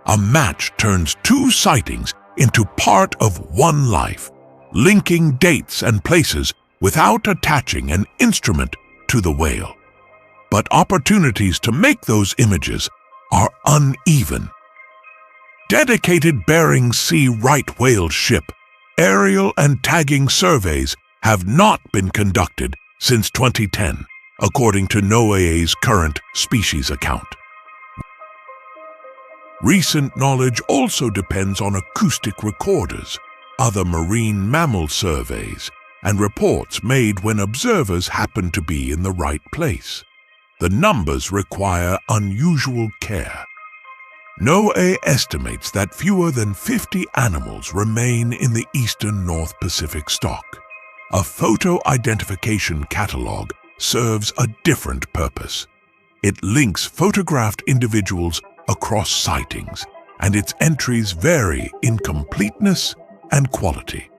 A match turns two sightings into part of one life, linking dates and places without attaching an instrument to the whale. But opportunities to make those images are uneven. Dedicated Bering Sea right whale ship aerial and tagging surveys have not been conducted since 2010, according to NOAA's current species account. Recent knowledge also depends on acoustic recorders, other marine mammal surveys, and reports made when observers happen to be in the right place. The numbers require unusual care. NOAA estimates that fewer than 50 animals remain in the eastern North Pacific stock. A photo identification catalog serves a different purpose. It links photographed individuals across sightings, and its entries vary in completeness and quality.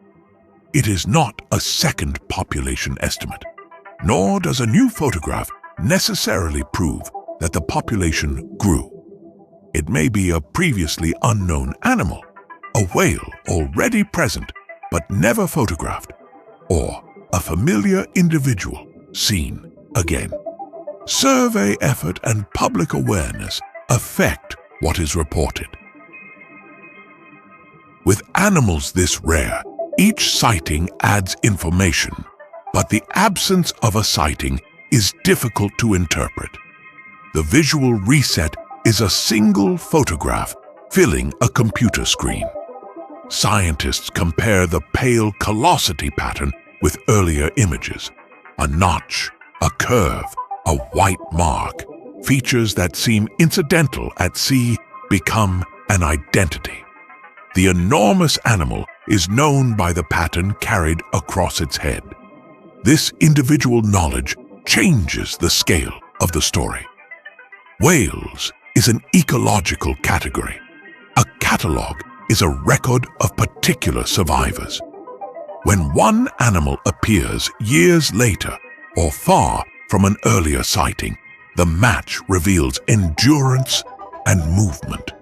It is not a second population estimate, nor does a new photograph necessarily prove that the population grew. It may be a previously unknown animal, a whale already present but never photographed, or a familiar individual seen again. Survey effort and public awareness affect what is reported. With animals this rare, each sighting adds information, but the absence of a sighting is difficult to interpret. The visual reset is a single photograph filling a computer screen. Scientists compare the pale callosity pattern with earlier images. A notch, a curve, a white mark. Features that seem incidental at sea become an identity. The enormous animal is known by the pattern carried across its head. This individual knowledge changes the scale of the story. Whales is an ecological category. A catalogue is a record of particular survivors. When one animal appears years later or far from an earlier sighting, the match reveals endurance and movement.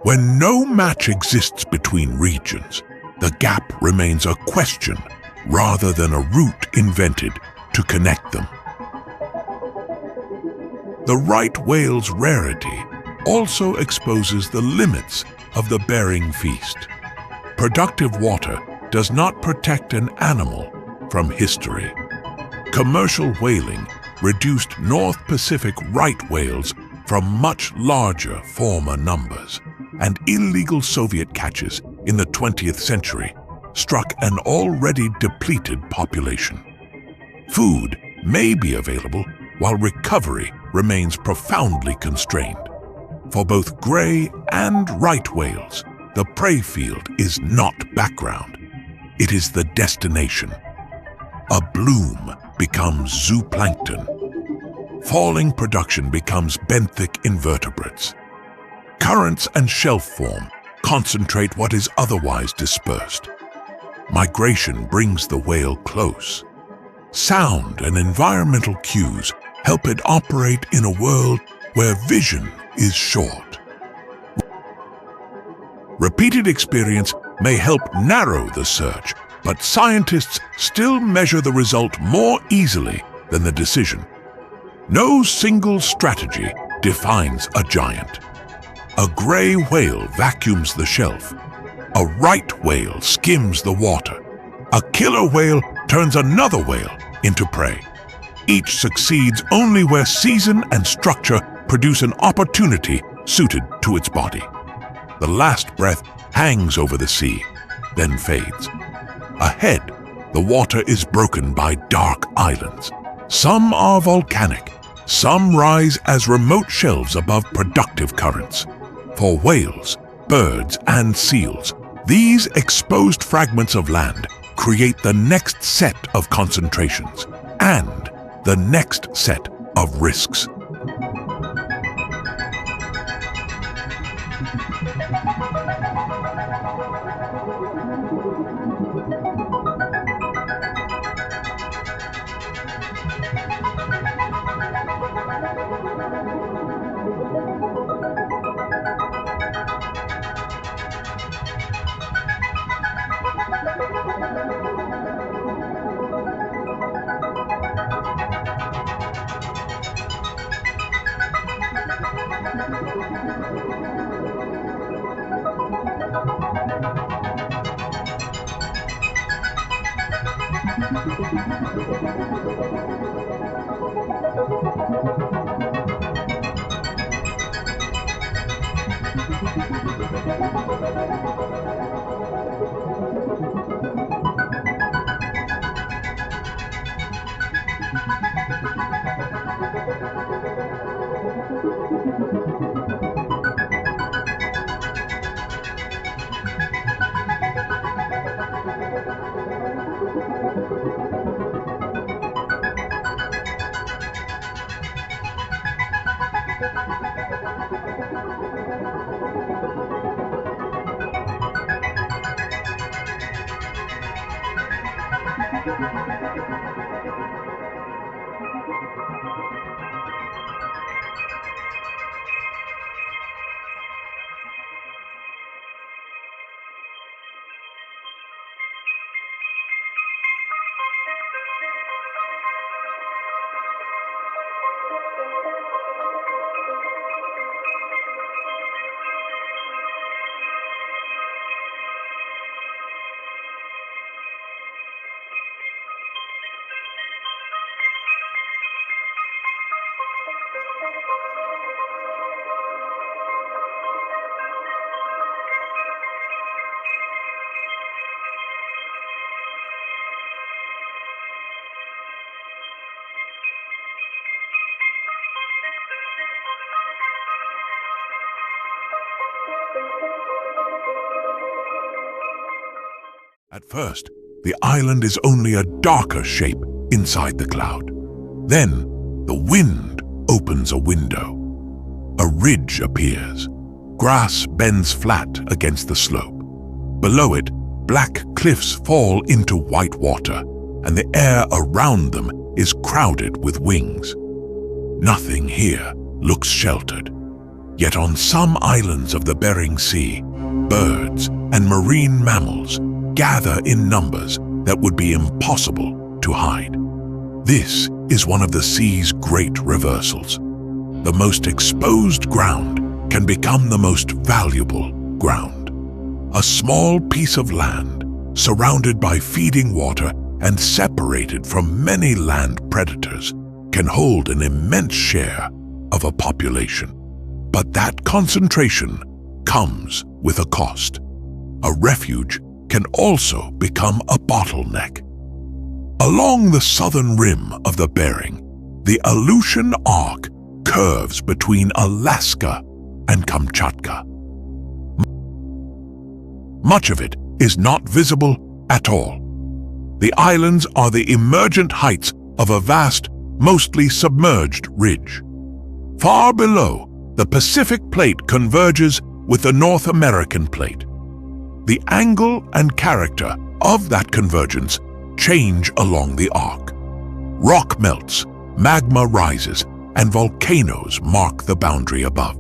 When no match exists between regions, the gap remains a question rather than a route invented to connect them. The right whale's rarity also exposes the limits of the Bering feast. Productive water does not protect an animal from history. Commercial whaling reduced North Pacific right whales from much larger former numbers, and illegal Soviet catches in the 20th century struck an already depleted population. Food may be available while recovery remains profoundly constrained. For both gray and right whales, the prey field is not background. It is the destination. A bloom becomes zooplankton. Falling production becomes benthic invertebrates. Currents and shelf form concentrate what is otherwise dispersed. Migration brings the whale close. Sound and environmental cues help it operate in a world where vision is short. Repeated experience may help narrow the search, but scientists still measure the result more easily than the decision. No single strategy defines a giant. A gray whale vacuums the shelf. A right whale skims the water. A killer whale turns another whale into prey. Each succeeds only where season and structure produce an opportunity suited to its body. The last breath hangs over the sea, then fades. Ahead, the water is broken by dark islands. Some are volcanic, some rise as remote shelves above productive currents. For whales, birds, and seals, these exposed fragments of land create the next set of concentrations and the next set of risks. At first, the island is only a darker shape inside the cloud. Then, the wind opens a window. A ridge appears. Grass bends flat against the slope. Below it, black cliffs fall into white water, and the air around them is crowded with wings. Nothing here looks sheltered. Yet on some islands of the Bering Sea, birds and marine mammals gather in numbers that would be impossible to hide. This is one of the sea's great reversals. The most exposed ground can become the most valuable ground. A small piece of land, surrounded by feeding water and separated from many land predators, can hold an immense share of a population. But that concentration comes with a cost. A refuge can also become a bottleneck. Along the southern rim of the Bering, the Aleutian Arc curves between Alaska and Kamchatka. Much of it is not visible at all. The islands are the emergent heights of a vast, mostly submerged ridge. Far below, the Pacific Plate converges with the North American Plate. The angle and character of that convergence change along the arc. Rock melts, magma rises, and volcanoes mark the boundary above.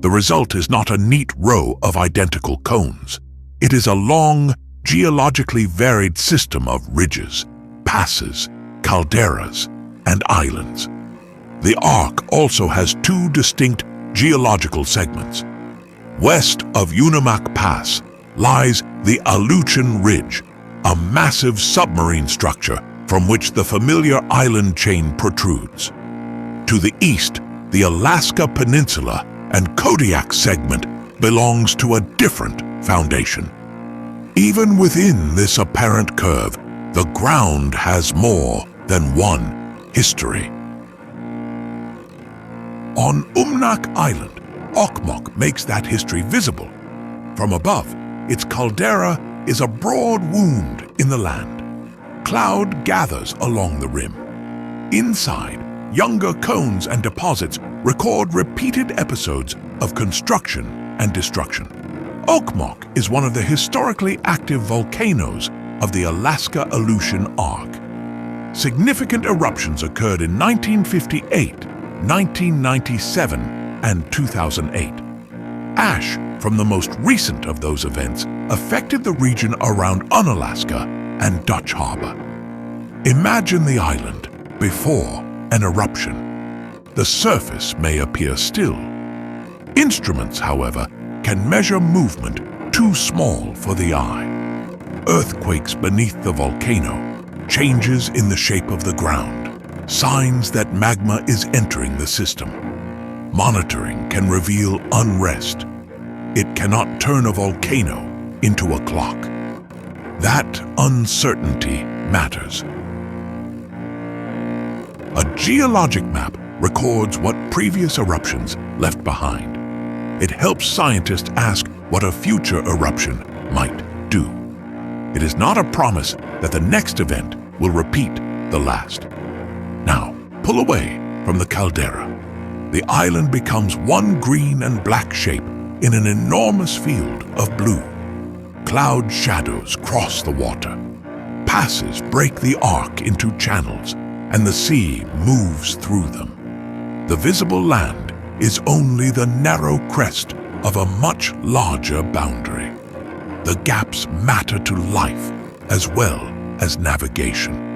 The result is not a neat row of identical cones. It is a long, geologically varied system of ridges, passes, calderas, and islands. The arc also has two distinct geological segments. West of Unimak Pass lies the Aleutian Ridge, a massive submarine structure from which the familiar island chain protrudes. To the east, the Alaska Peninsula and Kodiak segment belongs to a different foundation. Even within this apparent curve, the ground has more than one history. On Umnak Island, Okmok makes that history visible. From above, its caldera is a broad wound in the land. Cloud gathers along the rim. Inside, younger cones and deposits record repeated episodes of construction and destruction. Okmok is one of the historically active volcanoes of the Alaska Aleutian Arc. Significant eruptions occurred in 1958, 1997, and 2008. Ash from the most recent of those events affected the region around Unalaska and Dutch Harbor. Imagine the island before an eruption. The surface may appear still. Instruments, however, can measure movement too small for the eye. Earthquakes beneath the volcano, changes in the shape of the ground, signs that magma is entering the system. Monitoring can reveal unrest. it cannot turn a volcano into a clock. That uncertainty matters. A geologic map records what previous eruptions left behind. It helps scientists ask what a future eruption might do. It is not a promise that the next event will repeat the last. Now, pull away from the caldera. The island becomes one green and black shape in an enormous field of blue. Cloud shadows cross the water. Passes break the arc into channels, and the sea moves through them. The visible land is only the narrow crest of a much larger boundary. The gaps matter to life as well as navigation.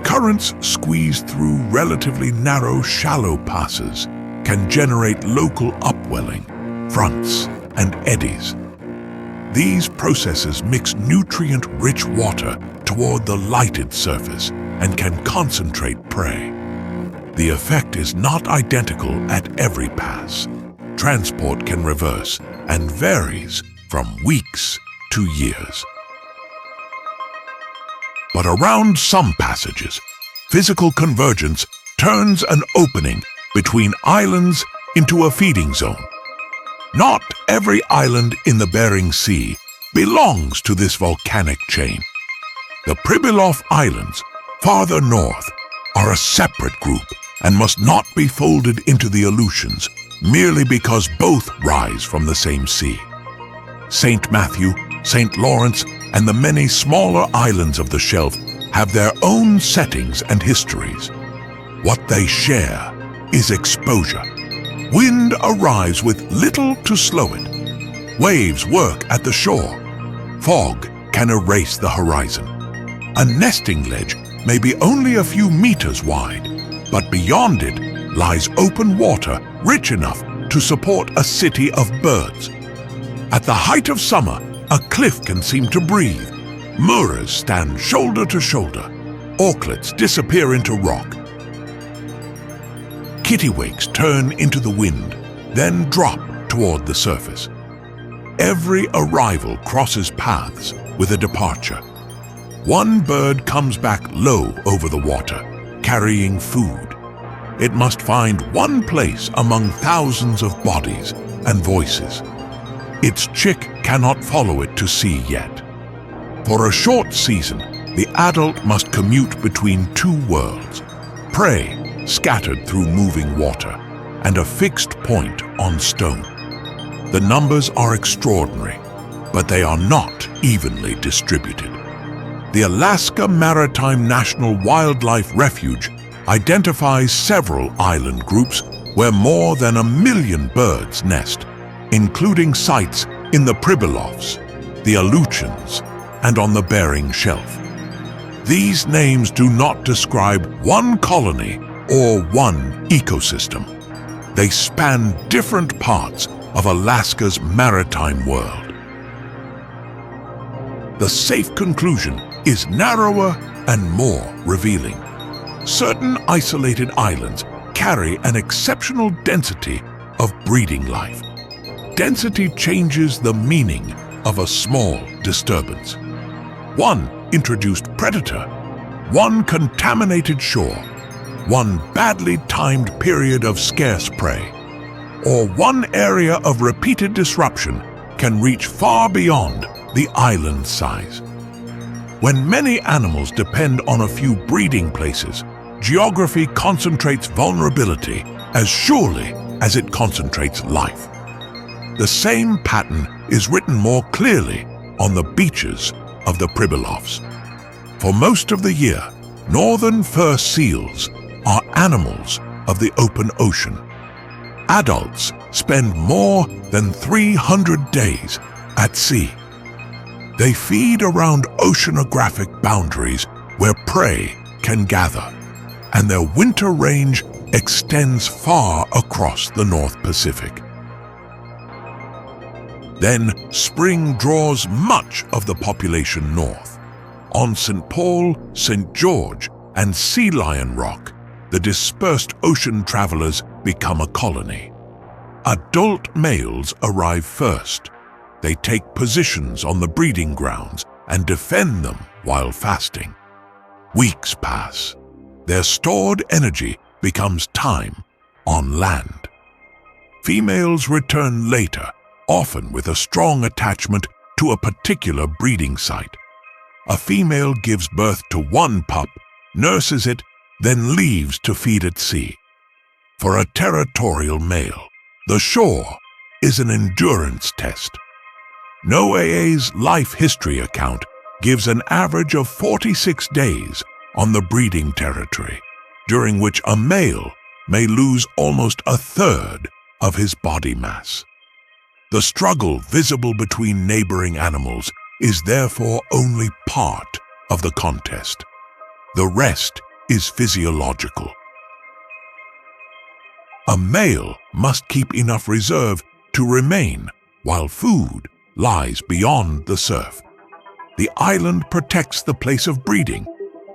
Currents squeezed through relatively narrow, shallow passes can generate local upwelling, fronts, and eddies. These processes mix nutrient-rich water toward the lighted surface and can concentrate prey. The effect is not identical at every pass. Transport can reverse and varies from weeks to years. But around some passages, physical convergence turns an opening between islands into a feeding zone. Not every island in the Bering Sea belongs to this volcanic chain. The Pribilof Islands, farther north, are a separate group and must not be folded into the Aleutians merely because both rise from the same sea. St. Matthew, St. Lawrence, and the many smaller islands of the shelf have their own settings and histories. What they share is exposure. Wind arrives with little to slow it. Waves work at the shore. Fog can erase the horizon. A nesting ledge may be only a few meters wide, but beyond it lies open water rich enough to support a city of birds. At the height of summer, a cliff can seem to breathe. Mooras stand shoulder to shoulder. Auklets disappear into rock. Kittiwakes turn into the wind, then drop toward the surface. Every arrival crosses paths with a departure. One bird comes back low over the water, carrying food. It must find one place among thousands of bodies and voices. Its chick cannot follow it to sea yet. For a short season, the adult must commute between two worlds, prey scattered through moving water, and a fixed point on stone. The numbers are extraordinary, but they are not evenly distributed. The Alaska Maritime National Wildlife Refuge identifies several island groups where more than 1 million birds nest, including sites in the Pribilofs, the Aleutians, and on the Bering Shelf. These names do not describe one colony or one ecosystem. They span different parts of Alaska's maritime world. The safe conclusion is narrower and more revealing. Certain isolated islands carry an exceptional density of breeding life. Density changes the meaning of a small disturbance. One introduced predator, one contaminated shore, one badly timed period of scarce prey, or one area of repeated disruption can reach far beyond the island size. When many animals depend on a few breeding places, geography concentrates vulnerability as surely as it concentrates life. The same pattern is written more clearly on the beaches of the Pribilofs. For most of the year, northern fur seals are animals of the open ocean. Adults spend more than 300 days at sea. They feed around oceanographic boundaries where prey can gather, and their winter range extends far across the North Pacific. Then spring draws much of the population north. On St. Paul, St. George, and Sea Lion Rock, the dispersed ocean travelers become a colony. Adult males arrive first. They take positions on the breeding grounds and defend them while fasting. Weeks pass. Their stored energy becomes time on land. Females return later, often with a strong attachment to a particular breeding site. A female gives birth to one pup, nurses it, then leaves to feed at sea. For a territorial male, the shore is an endurance test. NOAA's life history account gives an average of 46 days on the breeding territory, during which a male may lose almost a third of his body mass. The struggle visible between neighboring animals is therefore only part of the contest. The rest is physiological. A male must keep enough reserve to remain while food lies beyond the surf. The island protects the place of breeding,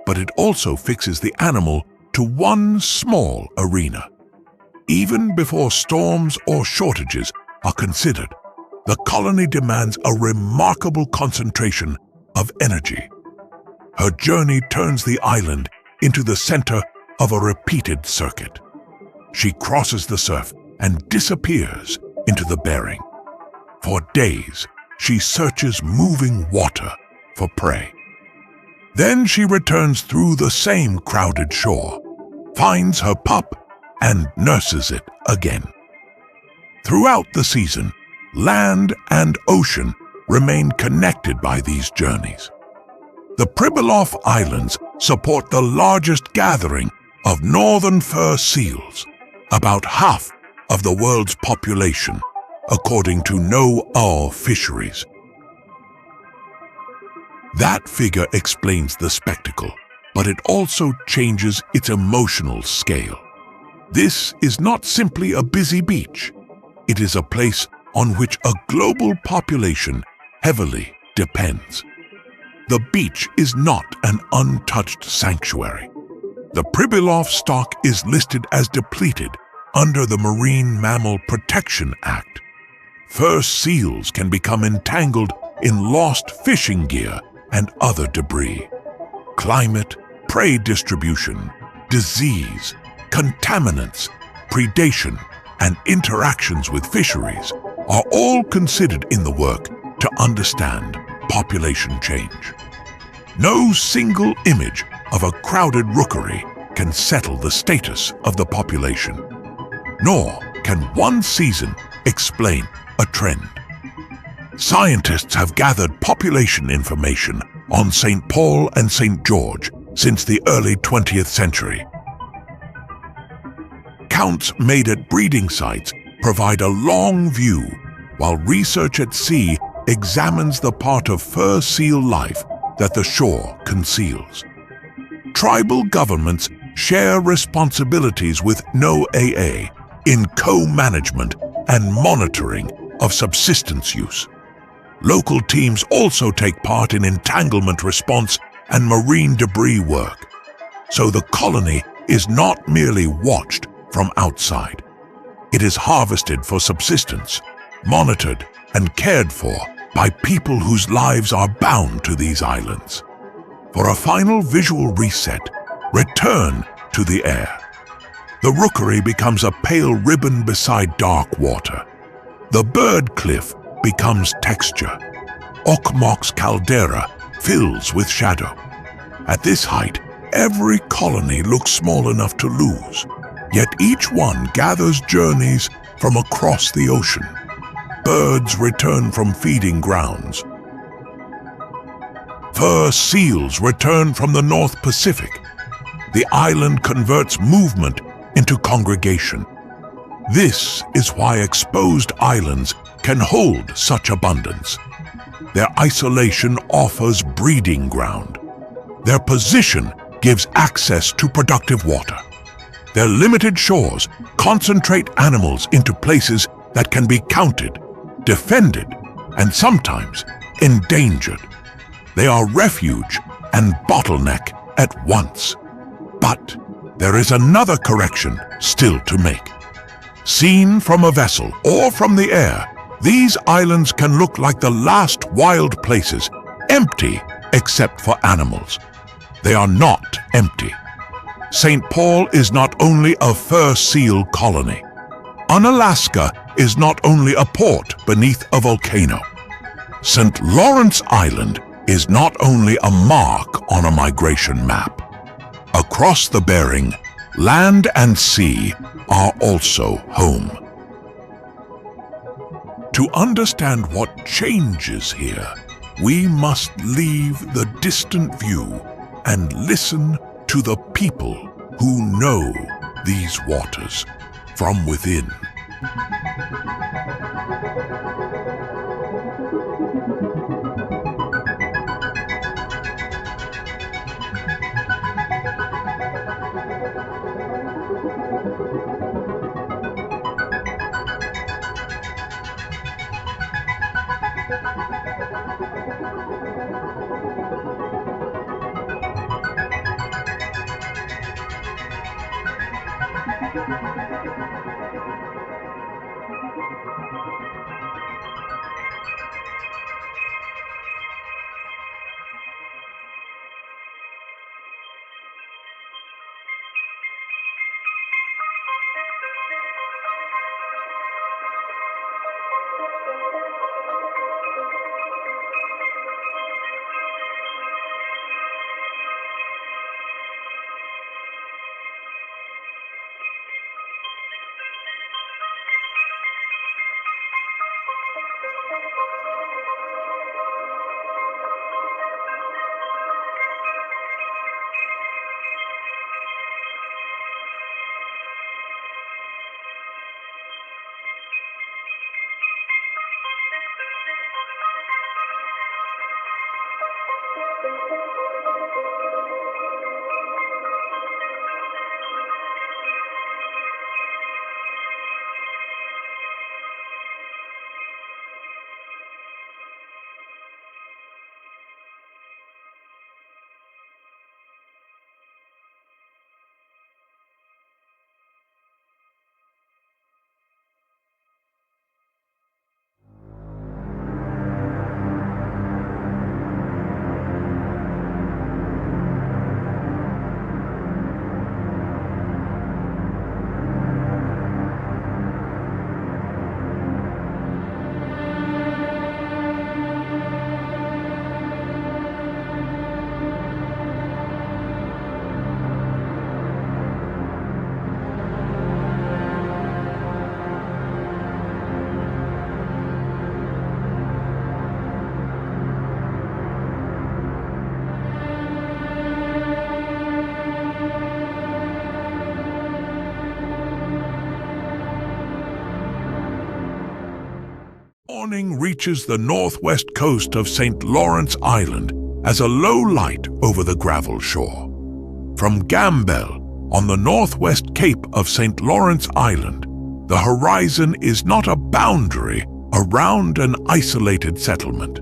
but it also fixes the animal to one small arena. Even before storms or shortages are considered, the colony demands a remarkable concentration of energy. Her journey turns the island into the center of a repeated circuit. She crosses the surf and disappears into the Bering. For days, she searches moving water for prey. Then she returns through the same crowded shore, finds her pup, and nurses it again. Throughout the season, land and ocean remain connected by these journeys. The Pribilof Islands support the largest gathering of northern fur seals, about half of the world's population, according to NOAA Fisheries. That figure explains the spectacle, but it also changes its emotional scale. This is not simply a busy beach. It is a place on which a global population heavily depends. The beach is not an untouched sanctuary. The Pribilof stock is listed as depleted under the Marine Mammal Protection Act. Fur seals can become entangled in lost fishing gear and other debris. Climate, prey distribution, disease, contaminants, predation, and interactions with fisheries are all considered in the work to understand population change. No single image of a crowded rookery can settle the status of the population, nor can one season explain a trend. Scientists have gathered population information on St. Paul and St. George since the early 20th century. Counts made at breeding sites provide a long view, while research at sea examines the part of fur seal life that the shore conceals. Tribal governments share responsibilities with NOAA in co-management and monitoring of subsistence use. Local teams also take part in entanglement response and marine debris work, so the colony is not merely watched from outside. It is harvested for subsistence, monitored and cared for by people whose lives are bound to these islands. For a final visual reset, return to the air. The rookery becomes a pale ribbon beside dark water. The bird cliff becomes texture. Okmok's caldera fills with shadow. At this height, every colony looks small enough to lose, yet each one gathers journeys from across the ocean. Birds return from feeding grounds. Fur seals return from the North Pacific. The island converts movement into congregation. This is why exposed islands can hold such abundance. Their isolation offers breeding ground. Their position gives access to productive water. Their limited shores concentrate animals into places that can be counted, defended, and sometimes endangered. They are refuge and bottleneck at once. But there is another correction still to make. Seen from a vessel or from the air, these islands can look like the last wild places, empty except for animals. They are not empty. St. Paul is not only a fur seal colony. Unalaska is not only a port beneath a volcano. St. Lawrence Island is not only a mark on a migration map. Across the Bering, land and sea are also home. To understand what changes here, we must leave the distant view and listen to the people who know these waters from within. Morning reaches the northwest coast of St. Lawrence Island as a low light over the gravel shore. From Gambell, on the northwest cape of St. Lawrence Island, the horizon is not a boundary around an isolated settlement.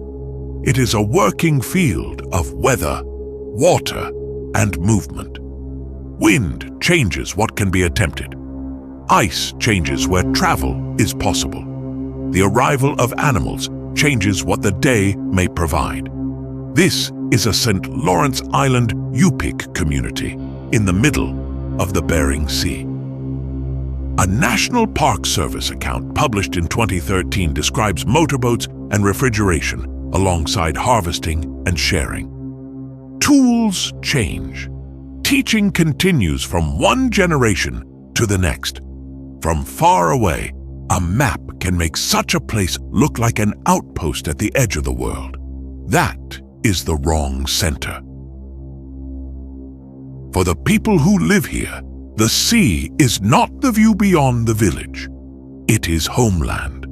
It is a working field of weather, water, and movement. Wind changes what can be attempted. Ice changes where travel is possible. The arrival of animals changes what the day may provide. This is a St. Lawrence Island Yupik community in the middle of the Bering Sea. A National Park Service account published in 2013 describes motorboats and refrigeration alongside harvesting and sharing. Tools change. Teaching continues from one generation to the next. From far away, a map can make such a place look like an outpost at the edge of the world. That is the wrong center. For the people who live here, the sea is not the view beyond the village. It is homeland.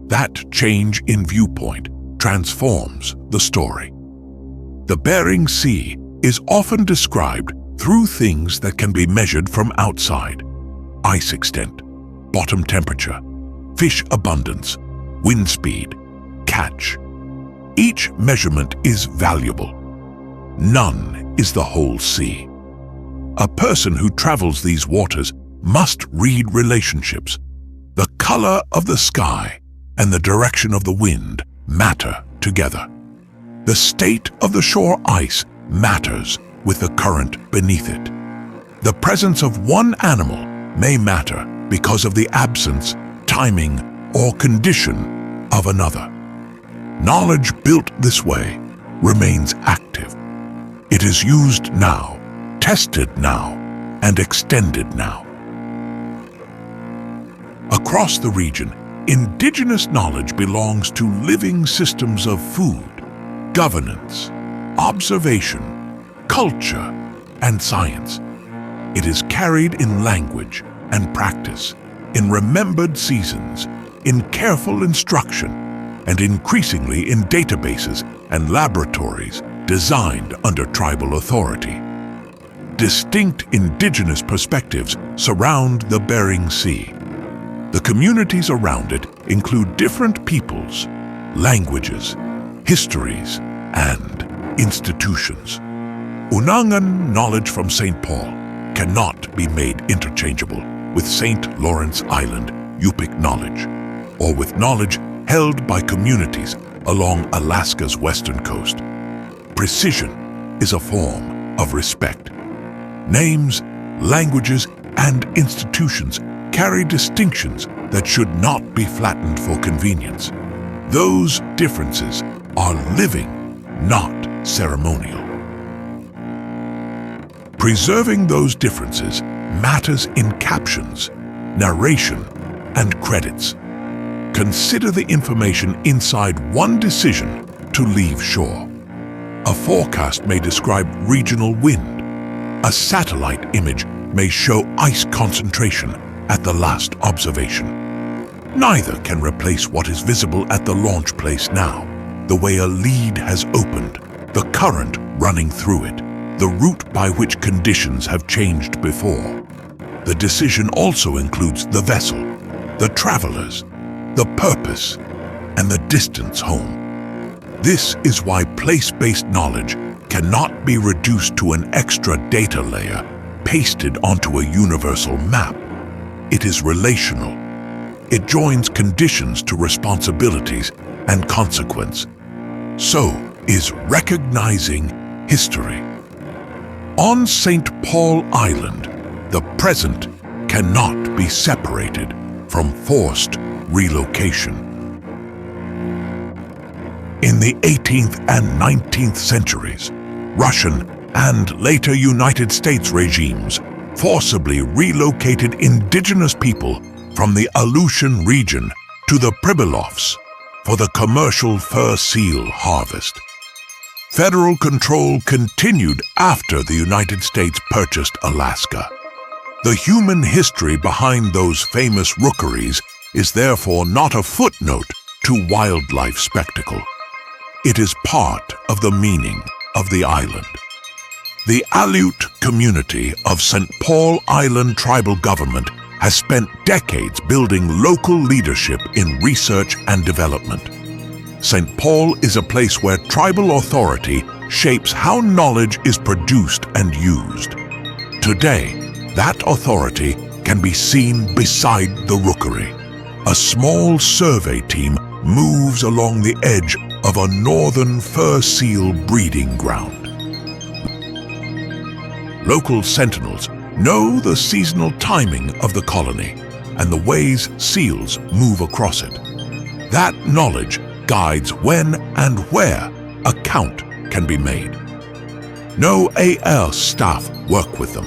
That change in viewpoint transforms the story. The Bering Sea is often described through things that can be measured from outside: ice extent, bottom temperature, fish abundance, wind speed, catch. Each measurement is valuable. None is the whole sea. A person who travels these waters must read relationships, The color of the sky and the direction of the wind matter together. The state of the shore ice matters with the current beneath it. The presence of one animal may matter because of the absence, timing, or condition of another. Knowledge built this way remains active. It is used now, tested now, and extended now. Across the region, indigenous knowledge belongs to living systems of food, governance, observation, culture, and science. It is carried in language and practice, in remembered seasons, in careful instruction, and increasingly in databases and laboratories designed under tribal authority. Distinct indigenous perspectives surround the Bering Sea. The communities around it include different peoples, languages, histories, and institutions. Unangan knowledge from St. Paul cannot be made interchangeable with St. Lawrence Island Yupik knowledge, or with knowledge held by communities along Alaska's western coast. Precision is a form of respect. Names, languages, and institutions carry distinctions that should not be flattened for convenience. Those differences are living, not ceremonial. Preserving those differences matters in captions, narration, and credits. Consider the information inside one decision to leave shore. A forecast may describe regional wind. A satellite image may show ice concentration at the last observation. Neither can replace what is visible at the launch place now, the way a lead has opened, the current running through it, the route by which conditions have changed before. The decision also includes the vessel, the travelers, the purpose, and the distance home. This is why place-based knowledge cannot be reduced to an extra data layer pasted onto a universal map. It is relational. It joins conditions to responsibilities and consequence. So is recognizing history. On St. Paul Island, the present cannot be separated from forced relocation. In the 18th and 19th centuries, Russian and later United States regimes forcibly relocated indigenous people from the Aleutian region to the Pribilofs for the commercial fur seal harvest. Federal control continued after the United States purchased Alaska. The human history behind those famous rookeries is therefore not a footnote to wildlife spectacle. It is part of the meaning of the island. The Aleut community of St. Paul Island tribal government has spent decades building local leadership in research and development. St. Paul is a place where tribal authority shapes how knowledge is produced and used. Today, that authority can be seen beside the rookery. A small survey team moves along the edge of a northern fur seal breeding ground. Local sentinels know the seasonal timing of the colony and the ways seals move across it. That knowledge guides when and where a count can be made. NOAA staff work with them.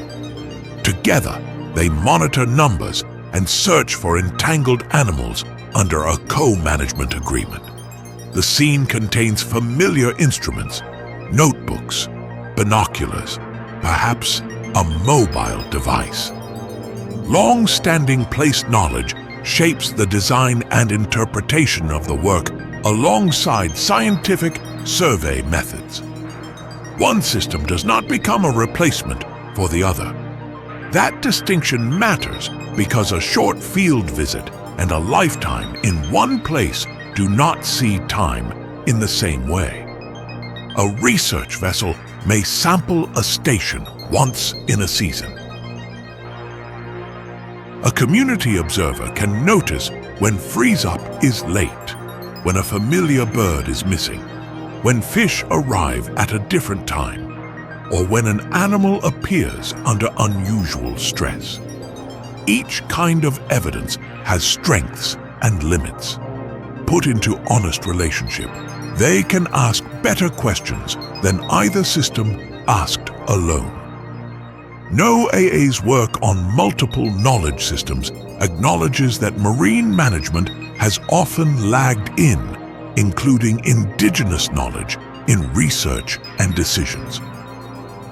Together, they monitor numbers and search for entangled animals under a co-management agreement. The scene contains familiar instruments, notebooks, binoculars, perhaps a mobile device. Long-standing place knowledge shapes the design and interpretation of the work alongside scientific survey methods. One system does not become a replacement for the other. That distinction matters because a short field visit and a lifetime in one place do not see time in the same way. A research vessel may sample a station once in a season. A community observer can notice when freeze-up is late, when a familiar bird is missing, when fish arrive at a different time, or when an animal appears under unusual stress. Each kind of evidence has strengths and limits. Put into honest relationship, they can ask better questions than either system asked alone. NOAA's work on multiple knowledge systems acknowledges that marine management has often lagged in, including indigenous knowledge in research and decisions.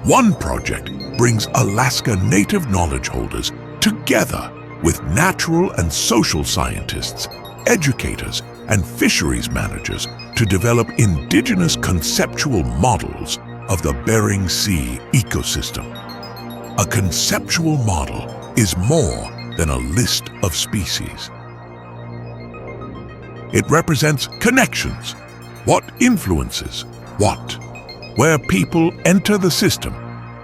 One project brings Alaska Native knowledge holders together with natural and social scientists, educators, and fisheries managers to develop indigenous conceptual models of the Bering Sea ecosystem. A conceptual model is more than a list of species. It represents connections, what influences what, where people enter the system,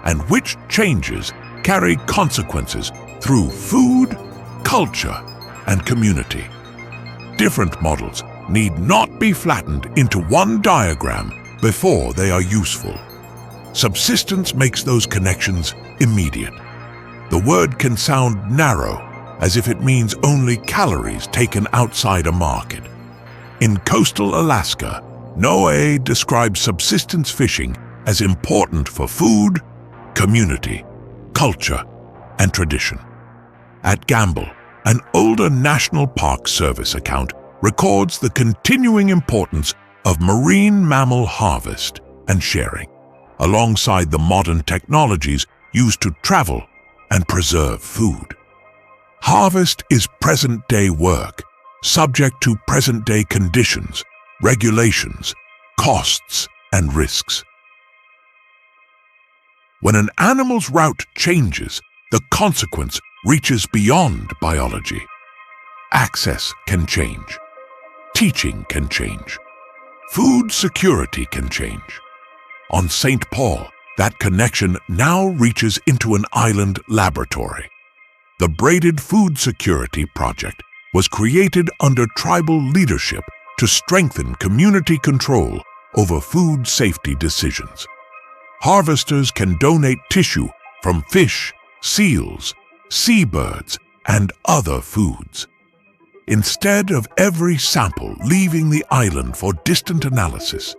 and which changes carry consequences through food, culture, and community. Different models need not be flattened into one diagram before they are useful. Subsistence makes those connections immediate. The word can sound narrow, as if it means only calories taken outside a market. In coastal Alaska, NOAA describes subsistence fishing as important for food, community, culture, and tradition. At Gamble, an older National Park Service account records the continuing importance of marine mammal harvest and sharing, alongside the modern technologies used to travel and preserve food. Harvest is present-day work, subject to present-day conditions, regulations, costs, and risks. When an animal's route changes, the consequence reaches beyond biology. Access can change. Teaching can change. Food security can change. On St. Paul, that connection now reaches into an island laboratory. The Braided Food Security Project was created under tribal leadership to strengthen community control over food safety decisions. Harvesters can donate tissue from fish, seals, seabirds, and other foods. Instead of every sample leaving the island for distant analysis,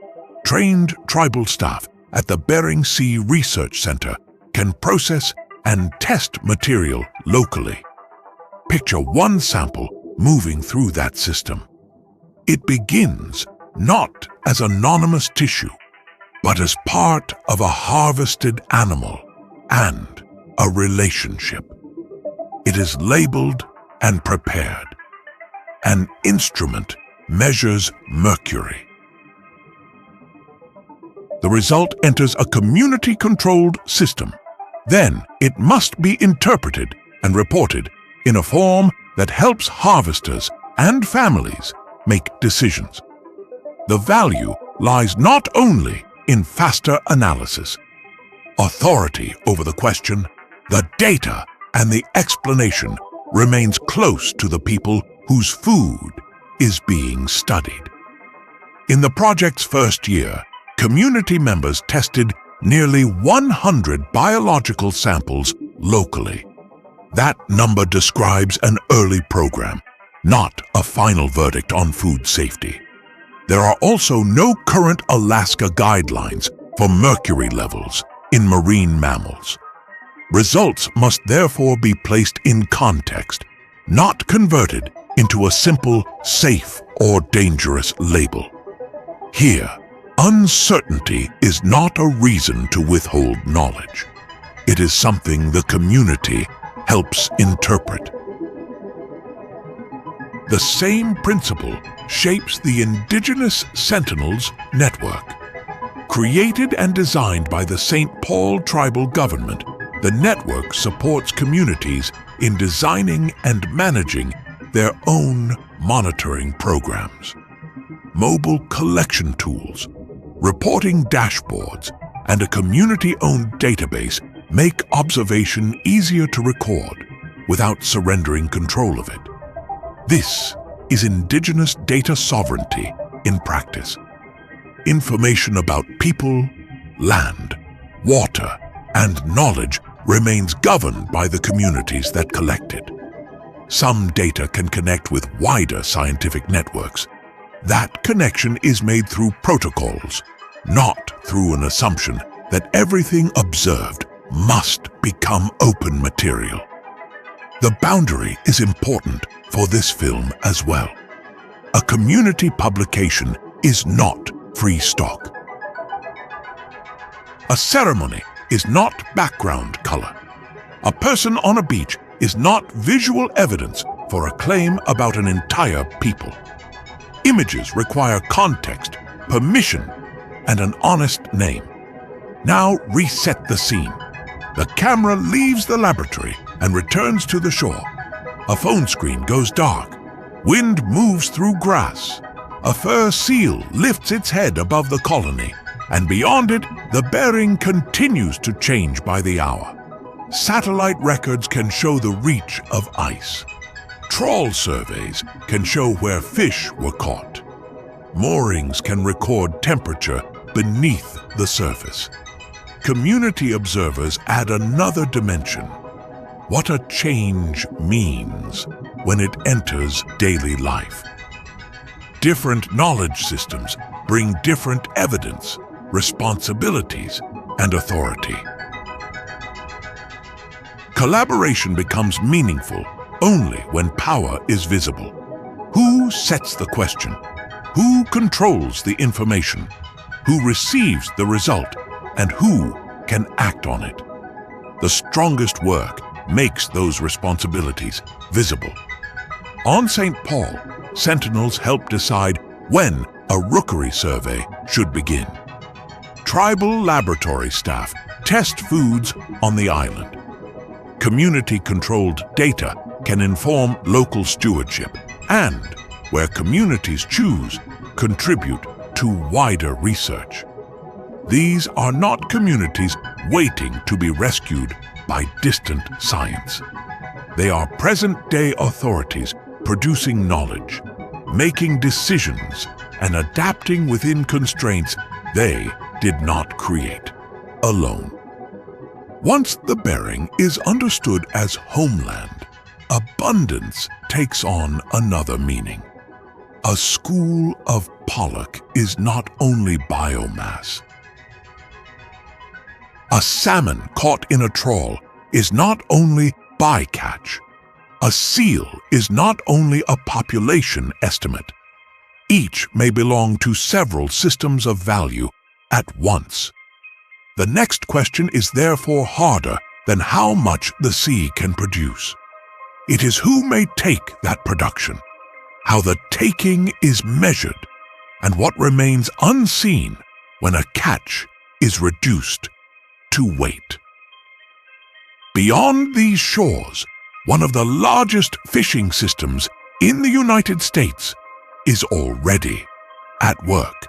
trained tribal staff at the Bering Sea Research Center can process and test material locally. Picture one sample moving through that system. It begins not as anonymous tissue, but as part of a harvested animal and a relationship. It is labeled and prepared. An instrument measures mercury. The result enters a community-controlled system. Then it must be interpreted and reported in a form that helps harvesters and families make decisions. The value lies not only in faster analysis, authority over the question, the data, and the explanation remains close to the people whose food is being studied. In the project's first year, community members tested nearly 100 biological samples locally. That number describes an early program, not a final verdict on food safety. There are also no current Alaska guidelines for mercury levels in marine mammals. Results must therefore be placed in context, not converted into a simple safe or dangerous label. Here, uncertainty is not a reason to withhold knowledge. It is something the community helps interpret. The same principle shapes the Indigenous Sentinels Network. Created and designed by the St. Paul Tribal Government, the network supports communities in designing and managing their own monitoring programs. Mobile collection tools, reporting dashboards, and a community-owned database make observation easier to record, without surrendering control of it. This is indigenous data sovereignty in practice. Information about people, land, water, and knowledge remains governed by the communities that collect it. Some data can connect with wider scientific networks. That connection is made through protocols, not through an assumption that everything observed must become open material. The boundary is important for this film as well. A community publication is not free stock. A ceremony is not background color. A person on a beach is not visual evidence for a claim about an entire people. Images require context, permission, and an honest name. Now reset the scene. The camera leaves the laboratory and returns to the shore. A phone screen goes dark. Wind moves through grass. A fur seal lifts its head above the colony, and beyond it, the Bering continues to change by the hour. Satellite records can show the reach of ice. Trawl surveys can show where fish were caught. Moorings can record temperature beneath the surface. Community observers add another dimension: what a change means when it enters daily life. Different knowledge systems bring different evidence, responsibilities, and authority. Collaboration becomes meaningful only when power is visible. Who sets the question? Who controls the information? Who receives the result? And who can act on it? The strongest work makes those responsibilities visible. On St. Paul, sentinels help decide when a rookery survey should begin. Tribal laboratory staff test foods on the island. Community-controlled data can inform local stewardship and, where communities choose, contribute to wider research. These are not communities waiting to be rescued by distant science. They are present-day authorities producing knowledge, making decisions, and adapting within constraints they did not create alone. Once the Bering is understood as homeland, abundance takes on another meaning. A school of pollock is not only biomass. A salmon caught in a trawl is not only bycatch. A seal is not only a population estimate. Each may belong to several systems of value at once. The next question is therefore harder than how much the sea can produce. It is who may take that production, how the taking is measured, and what remains unseen when a catch is reduced to weight. Beyond these shores, one of the largest fishing systems in the United States is already at work.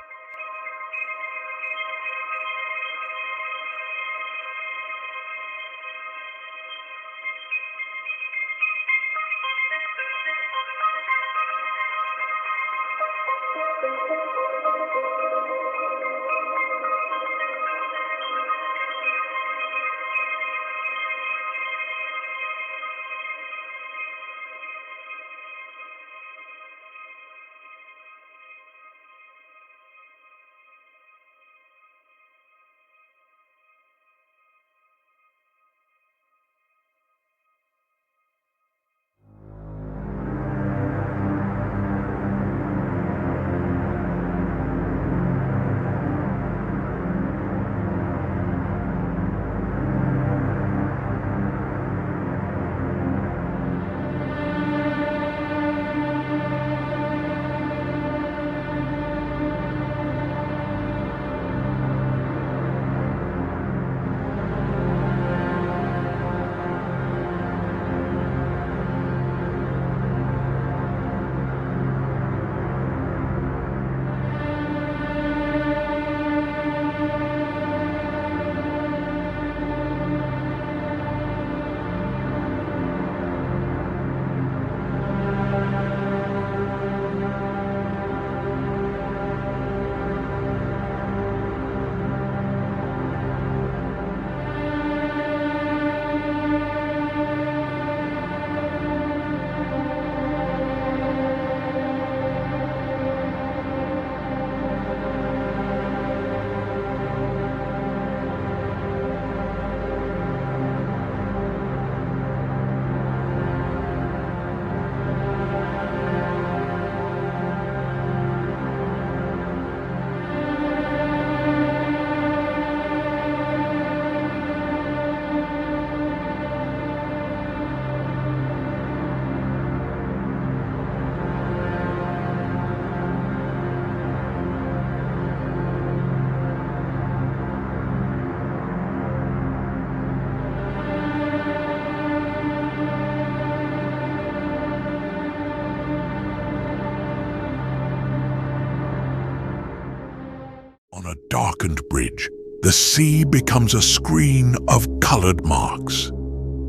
On a darkened bridge, the sea becomes a screen of colored marks.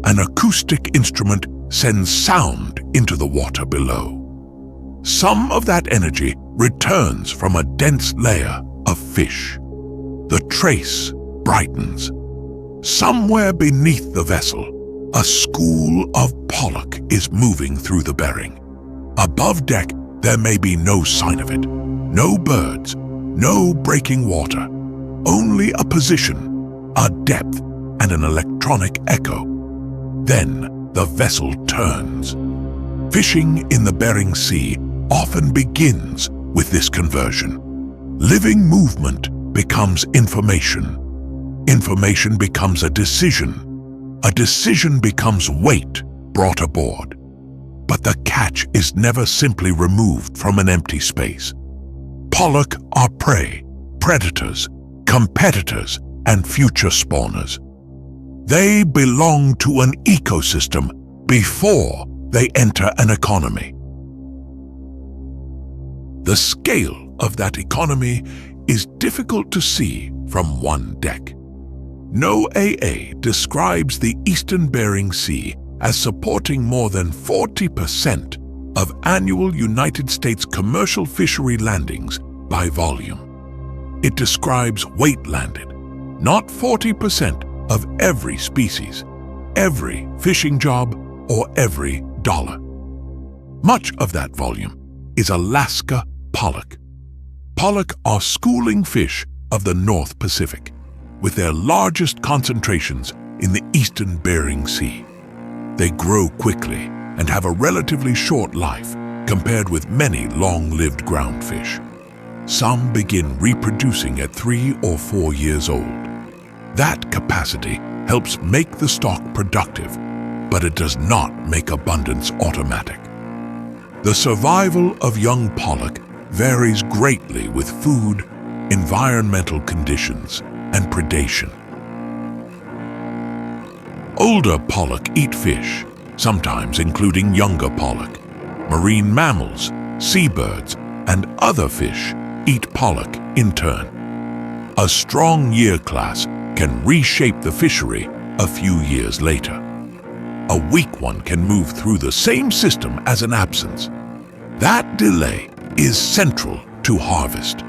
An acoustic instrument sends sound into the water below. Some of that energy returns from a dense layer of fish. The trace brightens. Somewhere beneath the vessel, a school of pollock is moving through the Bering. Above deck, there may be no sign of it. No birds, no breaking water. Only a position, a depth, and an electronic echo. Then the vessel turns. Fishing in the Bering Sea often begins with this conversion. Living movement becomes information. Information becomes a decision. A decision becomes weight brought aboard. But the catch is never simply removed from an empty space. Pollock are prey, predators, competitors, and future spawners. They belong to an ecosystem before they enter an economy. The scale of that economy is difficult to see from one deck. NOAA describes the eastern Bering Sea as supporting more than 40% of annual United States commercial fishery landings by volume. It describes weight landed, not 40% of every species, every fishing job, or every dollar. Much of that volume is Alaska pollock. Pollock are schooling fish of the North Pacific, with their largest concentrations in the eastern Bering Sea. They grow quickly and have a relatively short life compared with many long-lived groundfish. Some begin reproducing at 3 or 4 years old. That capacity helps make the stock productive, but it does not make abundance automatic. The survival of young pollock varies greatly with food, environmental conditions, and predation. Older pollock eat fish, sometimes including younger pollock. Marine mammals, seabirds, and other fish eat pollock in turn. A strong year class can reshape the fishery a few years later. A weak one can move through the same system as an absence. That delay is central to harvest.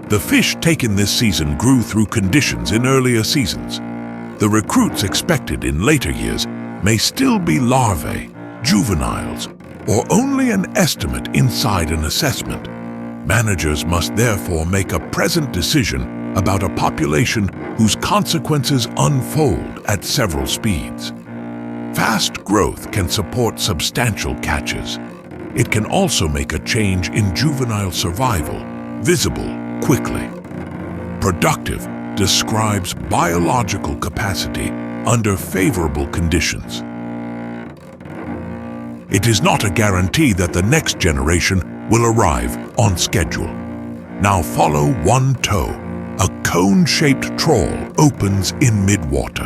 The fish taken this season grew through conditions in earlier seasons. The recruits expected in later years may still be larvae, juveniles, or only an estimate inside an assessment. Managers must therefore make a present decision about a population whose consequences unfold at several speeds. Fast growth can support substantial catches. It can also make a change in juvenile survival, visible quickly. Productive describes biological capacity under favorable conditions. It is not a guarantee that the next generation will arrive on schedule. Now follow one tow. A cone-shaped trawl opens in mid-water.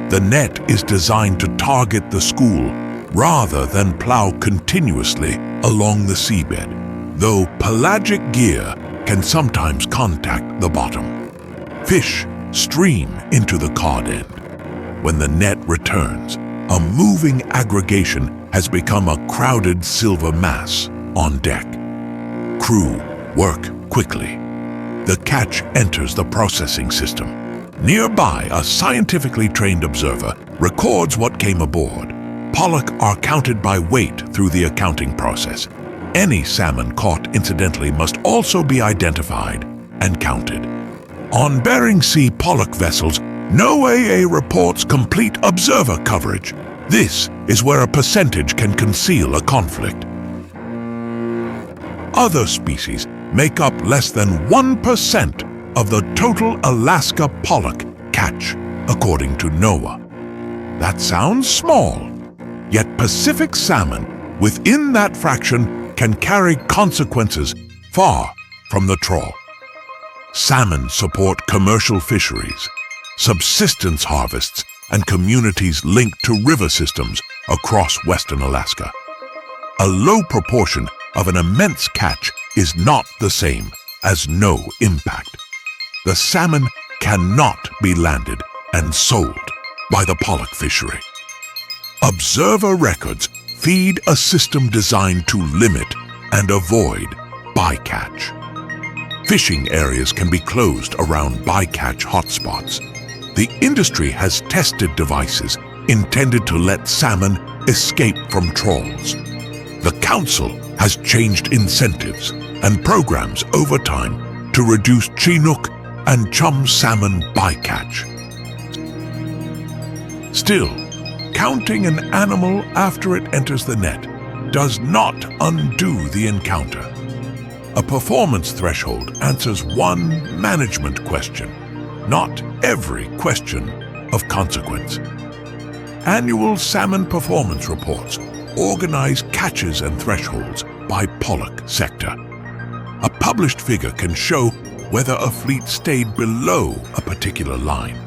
The net is designed to target the school rather than plow continuously along the seabed, though pelagic gear can sometimes contact the bottom. Fish stream into the cod end. When the net returns, a moving aggregation has become a crowded silver mass on deck. Crew work quickly. The catch enters the processing system. Nearby, a scientifically trained observer records what came aboard. Pollock are counted by weight through the accounting process. Any salmon caught incidentally must also be identified and counted. On Bering Sea pollock vessels, NOAA reports complete observer coverage. This is where a percentage can conceal a conflict. Other species make up less than 1% of the total Alaska pollock catch, according to NOAA. That sounds small, yet Pacific salmon within that fraction can carry consequences far from the trawl. Salmon support commercial fisheries, subsistence harvests, and communities linked to river systems across western Alaska. A low proportion of an immense catch is not the same as no impact. the salmon cannot be landed and sold by the pollock fishery. Observer records feed a system designed to limit and avoid bycatch. Fishing areas can be closed around bycatch hotspots. The industry has tested devices intended to let salmon escape from trawls. The Council has changed incentives and programs over time to reduce Chinook and chum salmon bycatch. Still, counting an animal after it enters the net does not undo the encounter. A performance threshold answers one management question, not every question of consequence. Annual salmon performance reports organize catches and thresholds by pollock sector. A published figure can show whether a fleet stayed below a particular line,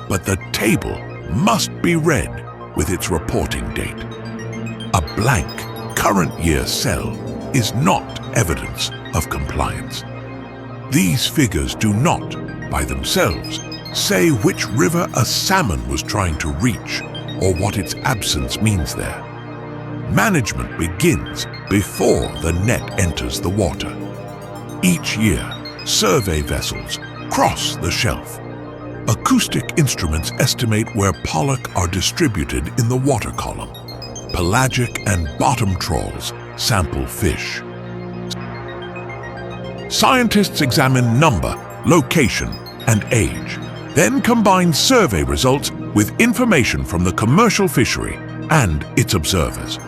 but the table must be read with its reporting date. A blank current year cell is not evidence of compliance. These figures do not, by themselves, say which river a salmon was trying to reach or what its absence means there. Management begins before the net enters the water. Each year, survey vessels cross the shelf. Acoustic instruments estimate where pollock are distributed in the water column. Pelagic and bottom trawls sample fish. Scientists examine number, location, and age, then combine survey results with information from the commercial fishery and its observers.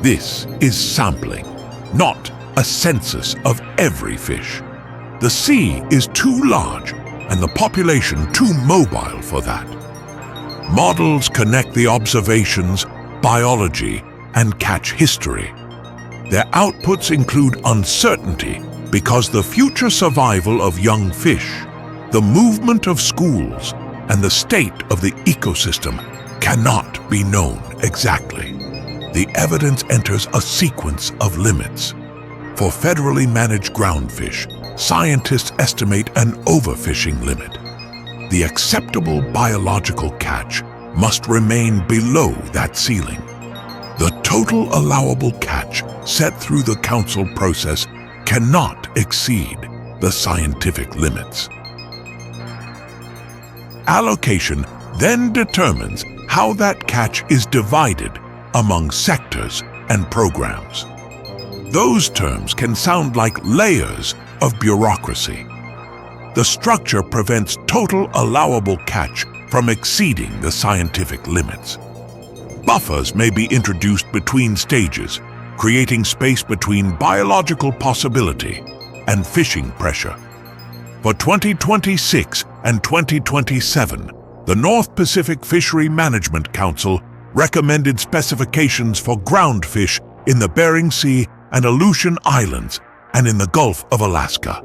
This is sampling, not a census of every fish. The sea is too large and the population too mobile for that. Models connect the observations, biology, and catch history. Their outputs include uncertainty because the future survival of young fish, the movement of schools, and the state of the ecosystem cannot be known exactly. The evidence enters a sequence of limits. For federally managed groundfish, scientists estimate an overfishing limit. The acceptable biological catch must remain below that ceiling. The total allowable catch set through the Council process cannot exceed the scientific limits. Allocation then determines how that catch is divided among sectors and programs. Those terms can sound like layers of bureaucracy. The structure prevents total allowable catch from exceeding the scientific limits. Buffers may be introduced between stages, creating space between biological possibility and fishing pressure. For 2026 and 2027, the North Pacific Fishery Management Council recommended specifications for groundfish in the Bering Sea and Aleutian Islands and in the Gulf of Alaska.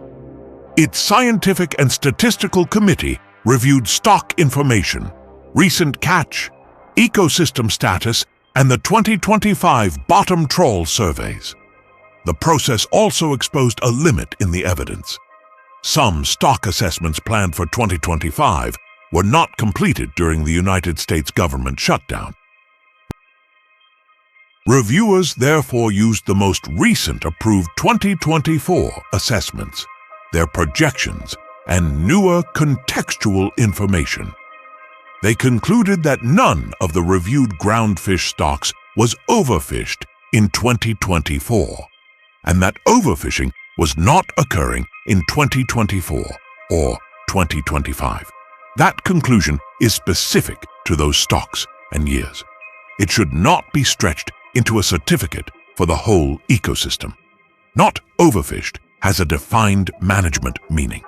Its Scientific and Statistical Committee reviewed stock information, recent catch, ecosystem status, and the 2025 bottom trawl surveys. The process also exposed a limit in the evidence. Some stock assessments planned for 2025 were not completed during the United States government shutdown. Reviewers therefore used the most recent approved 2024 assessments, their projections, and newer contextual information. They concluded that none of the reviewed groundfish stocks was overfished in 2024, and that overfishing was not occurring in 2024 or 2025. That conclusion is specific to those stocks and years. It should not be stretched into a certificate for the whole ecosystem. Not overfished has a defined management meaning.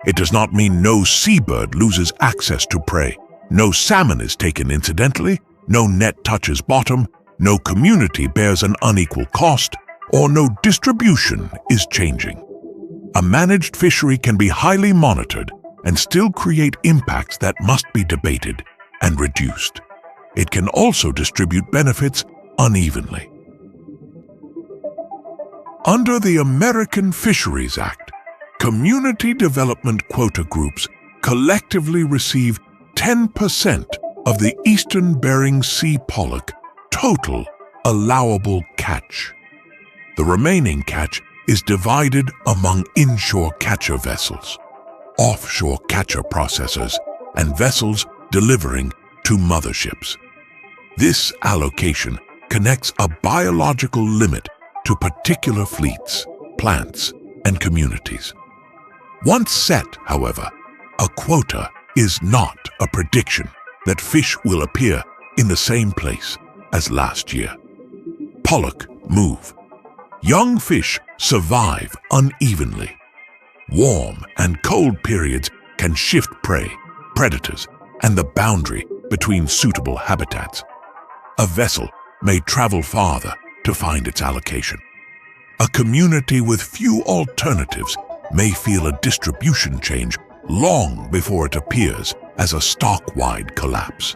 It does not mean no seabird loses access to prey, no salmon is taken incidentally, no net touches bottom, no community bears an unequal cost, or no distribution is changing. A managed fishery can be highly monitored and still create impacts that must be debated and reduced. It can also distribute benefits unevenly. Under the American Fisheries Act, Community development quota groups collectively receive 10% of the eastern Bering Sea pollock total allowable catch. The remaining catch is divided among inshore catcher vessels, offshore catcher processors, and vessels delivering to motherships. This allocation connects a biological limit to particular fleets, plants, and communities. Once set, however, a quota is not a prediction that fish will appear in the same place as last year. Pollock move. Young fish survive unevenly. Warm and cold periods can shift prey, predators, and the boundary between suitable habitats. A vessel may travel farther to find its allocation. A community with few alternatives may feel a distribution change long before it appears as a stock-wide collapse.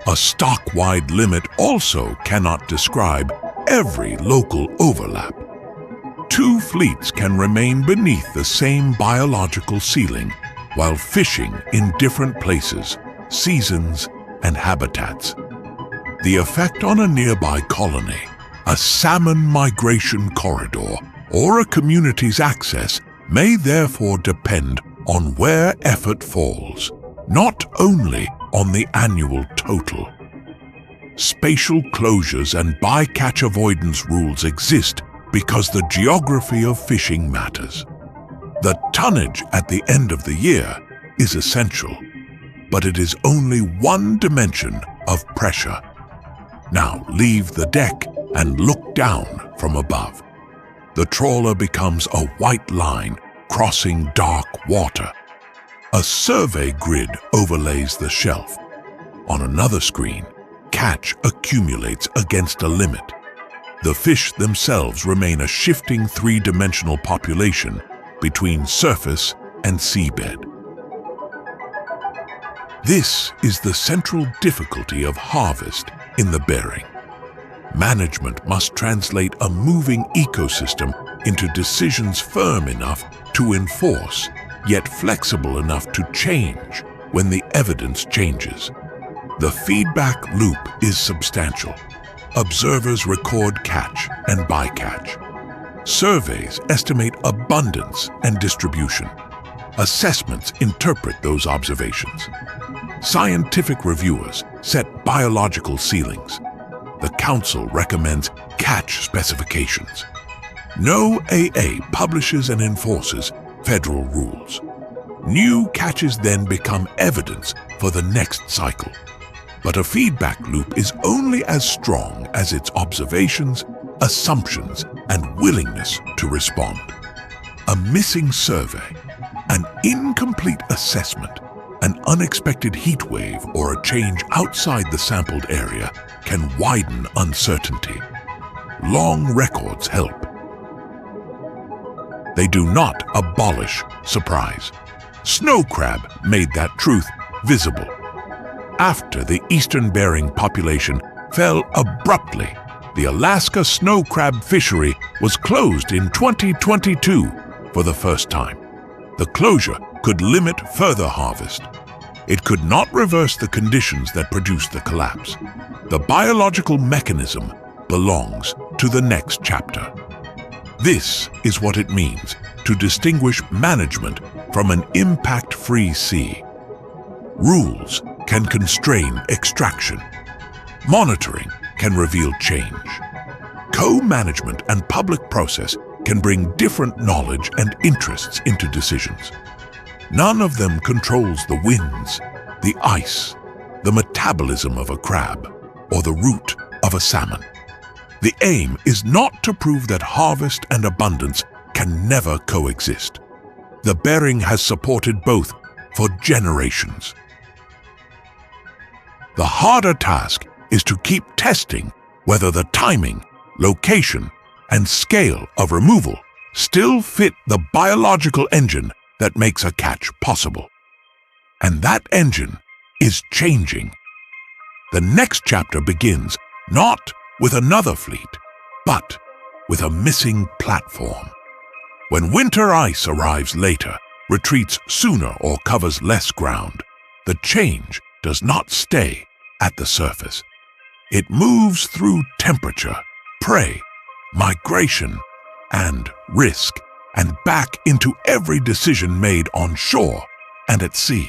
A stock-wide limit also cannot describe every local overlap. Two fleets can remain beneath the same biological ceiling while fishing in different places, seasons, and habitats. The effect on a nearby colony, a salmon migration corridor, or a community's access may therefore depend on where effort falls, not only on the annual total. Spatial closures and bycatch avoidance rules exist because the geography of fishing matters. The tonnage at the end of the year is essential, but it is only one dimension of pressure. Now leave the deck and look down from above. The trawler becomes a white line crossing dark water. A survey grid overlays the shelf. On another screen, catch accumulates against a limit. The fish themselves remain a shifting three-dimensional population between surface and seabed. This is the central difficulty of harvest in the Bering. Management must translate a moving ecosystem into decisions firm enough to enforce, yet flexible enough to change when the evidence changes. The feedback loop is substantial. Observers record catch and bycatch. Surveys estimate abundance and distribution. Assessments interpret those observations. Scientific reviewers set biological ceilings. The Council recommends catch specifications. NOAA publishes and enforces federal rules. New catches then become evidence for the next cycle. But a feedback loop is only as strong as its observations, assumptions, and willingness to respond. A missing survey, an incomplete assessment, an unexpected heat wave, or a change outside the sampled area can widen uncertainty. Long records help. They do not abolish surprise. Snow crab made that truth visible. After the eastern Bering population fell abruptly, the Alaska snow crab fishery was closed in 2022 for the first time. The closure could limit further harvest. It could not reverse the conditions that produced the collapse. The biological mechanism belongs to the next chapter. This is what it means to distinguish management from an impact-free sea. Rules can constrain extraction. Monitoring can reveal change. Co-management and public process can bring different knowledge and interests into decisions. None of them controls the winds, the ice, the metabolism of a crab, or the route of a salmon. The aim is not to prove that harvest and abundance can never coexist. The Bering has supported both for generations. The harder task is to keep testing whether the timing, location, and scale of removal still fit the biological engine that makes a catch possible. And that engine is changing. The next chapter begins not with another fleet, but with a missing platform. When winter ice arrives later, retreats sooner or covers less ground, the change does not stay at the surface. It moves through temperature, prey, migration, and risk, and back into every decision made on shore and at sea.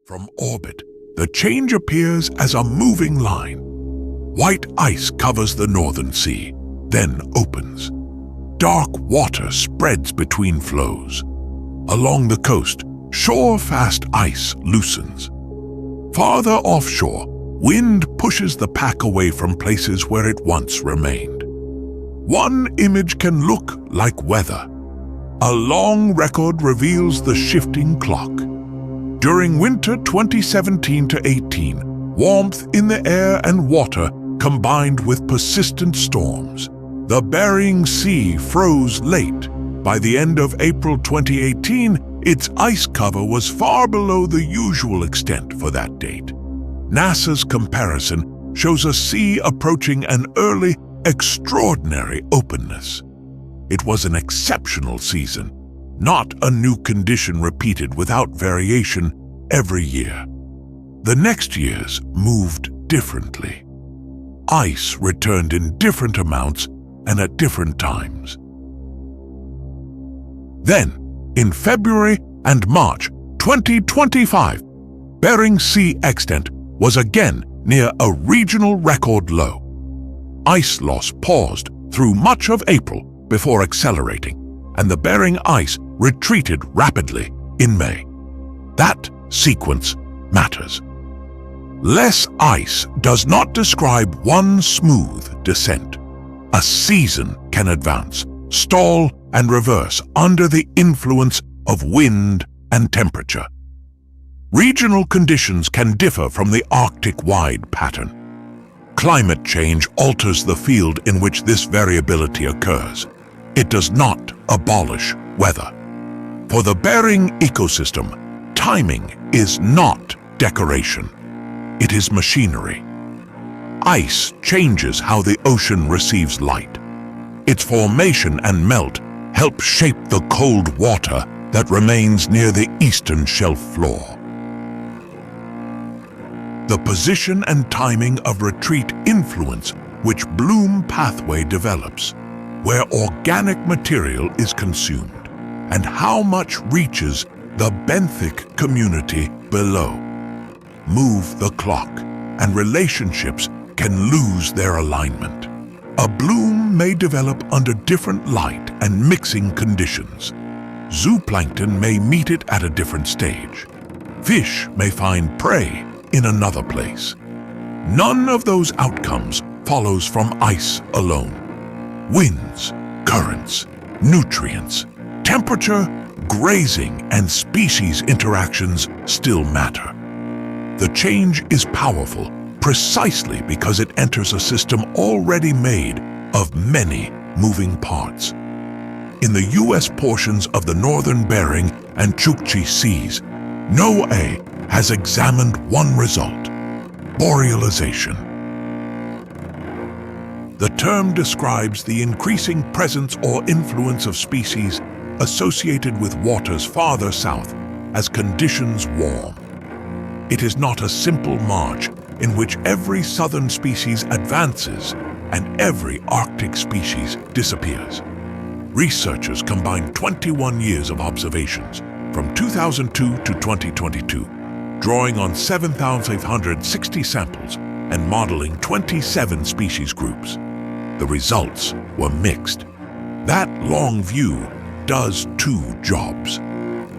From orbit, the change appears as a moving line. White ice covers the northern sea, then opens. Dark water spreads between flows. Along the coast, shore-fast ice loosens. Farther offshore, wind pushes the pack away from places where it once remained. One image can look like weather. A long record reveals the shifting clock. During winter 2017 to 18, warmth in the air and water combined with persistent storms. The Bering Sea froze late. By the end of April 2018, its ice cover was far below the usual extent for that date. NASA's comparison shows a sea approaching an early, extraordinary openness. It was an exceptional season, not a new condition repeated without variation every year. The next years moved differently. Ice returned in different amounts and at different times. Then, in February and March 2025, Bering Sea extent was again near a regional record low. Ice loss paused through much of April before accelerating, and the Bering ice retreated rapidly in May. That sequence matters. Less ice does not describe one smooth descent. A season can advance, stall, and reverse under the influence of wind and temperature. Regional conditions can differ from the Arctic-wide pattern. Climate change alters the field in which this variability occurs. It does not abolish weather. For the Bering ecosystem, timing is not decoration. It is machinery. Ice changes how the ocean receives light. Its formation and melt help shape the cold water that remains near the eastern shelf floor. The position and timing of retreat influence which bloom pathway develops, where organic material is consumed, and how much reaches the benthic community below. Move the clock, and relationships can lose their alignment. A bloom may develop under different light and mixing conditions. Zooplankton may meet it at a different stage. Fish may find prey in another place. None of those outcomes follows from ice alone. Winds, currents, nutrients, temperature, grazing, and species interactions still matter. The change is powerful precisely because it enters a system already made of many moving parts. In the U.S. portions of the northern Bering and Chukchi Seas, NOAA has examined one result: borealization. The term describes the increasing presence or influence of species associated with waters farther south as conditions warm. It is not a simple march in which every southern species advances and every Arctic species disappears. Researchers combined 21 years of observations from 2002 to 2022, drawing on 7,560 samples and modeling 27 species groups. The results were mixed. That long view does two jobs.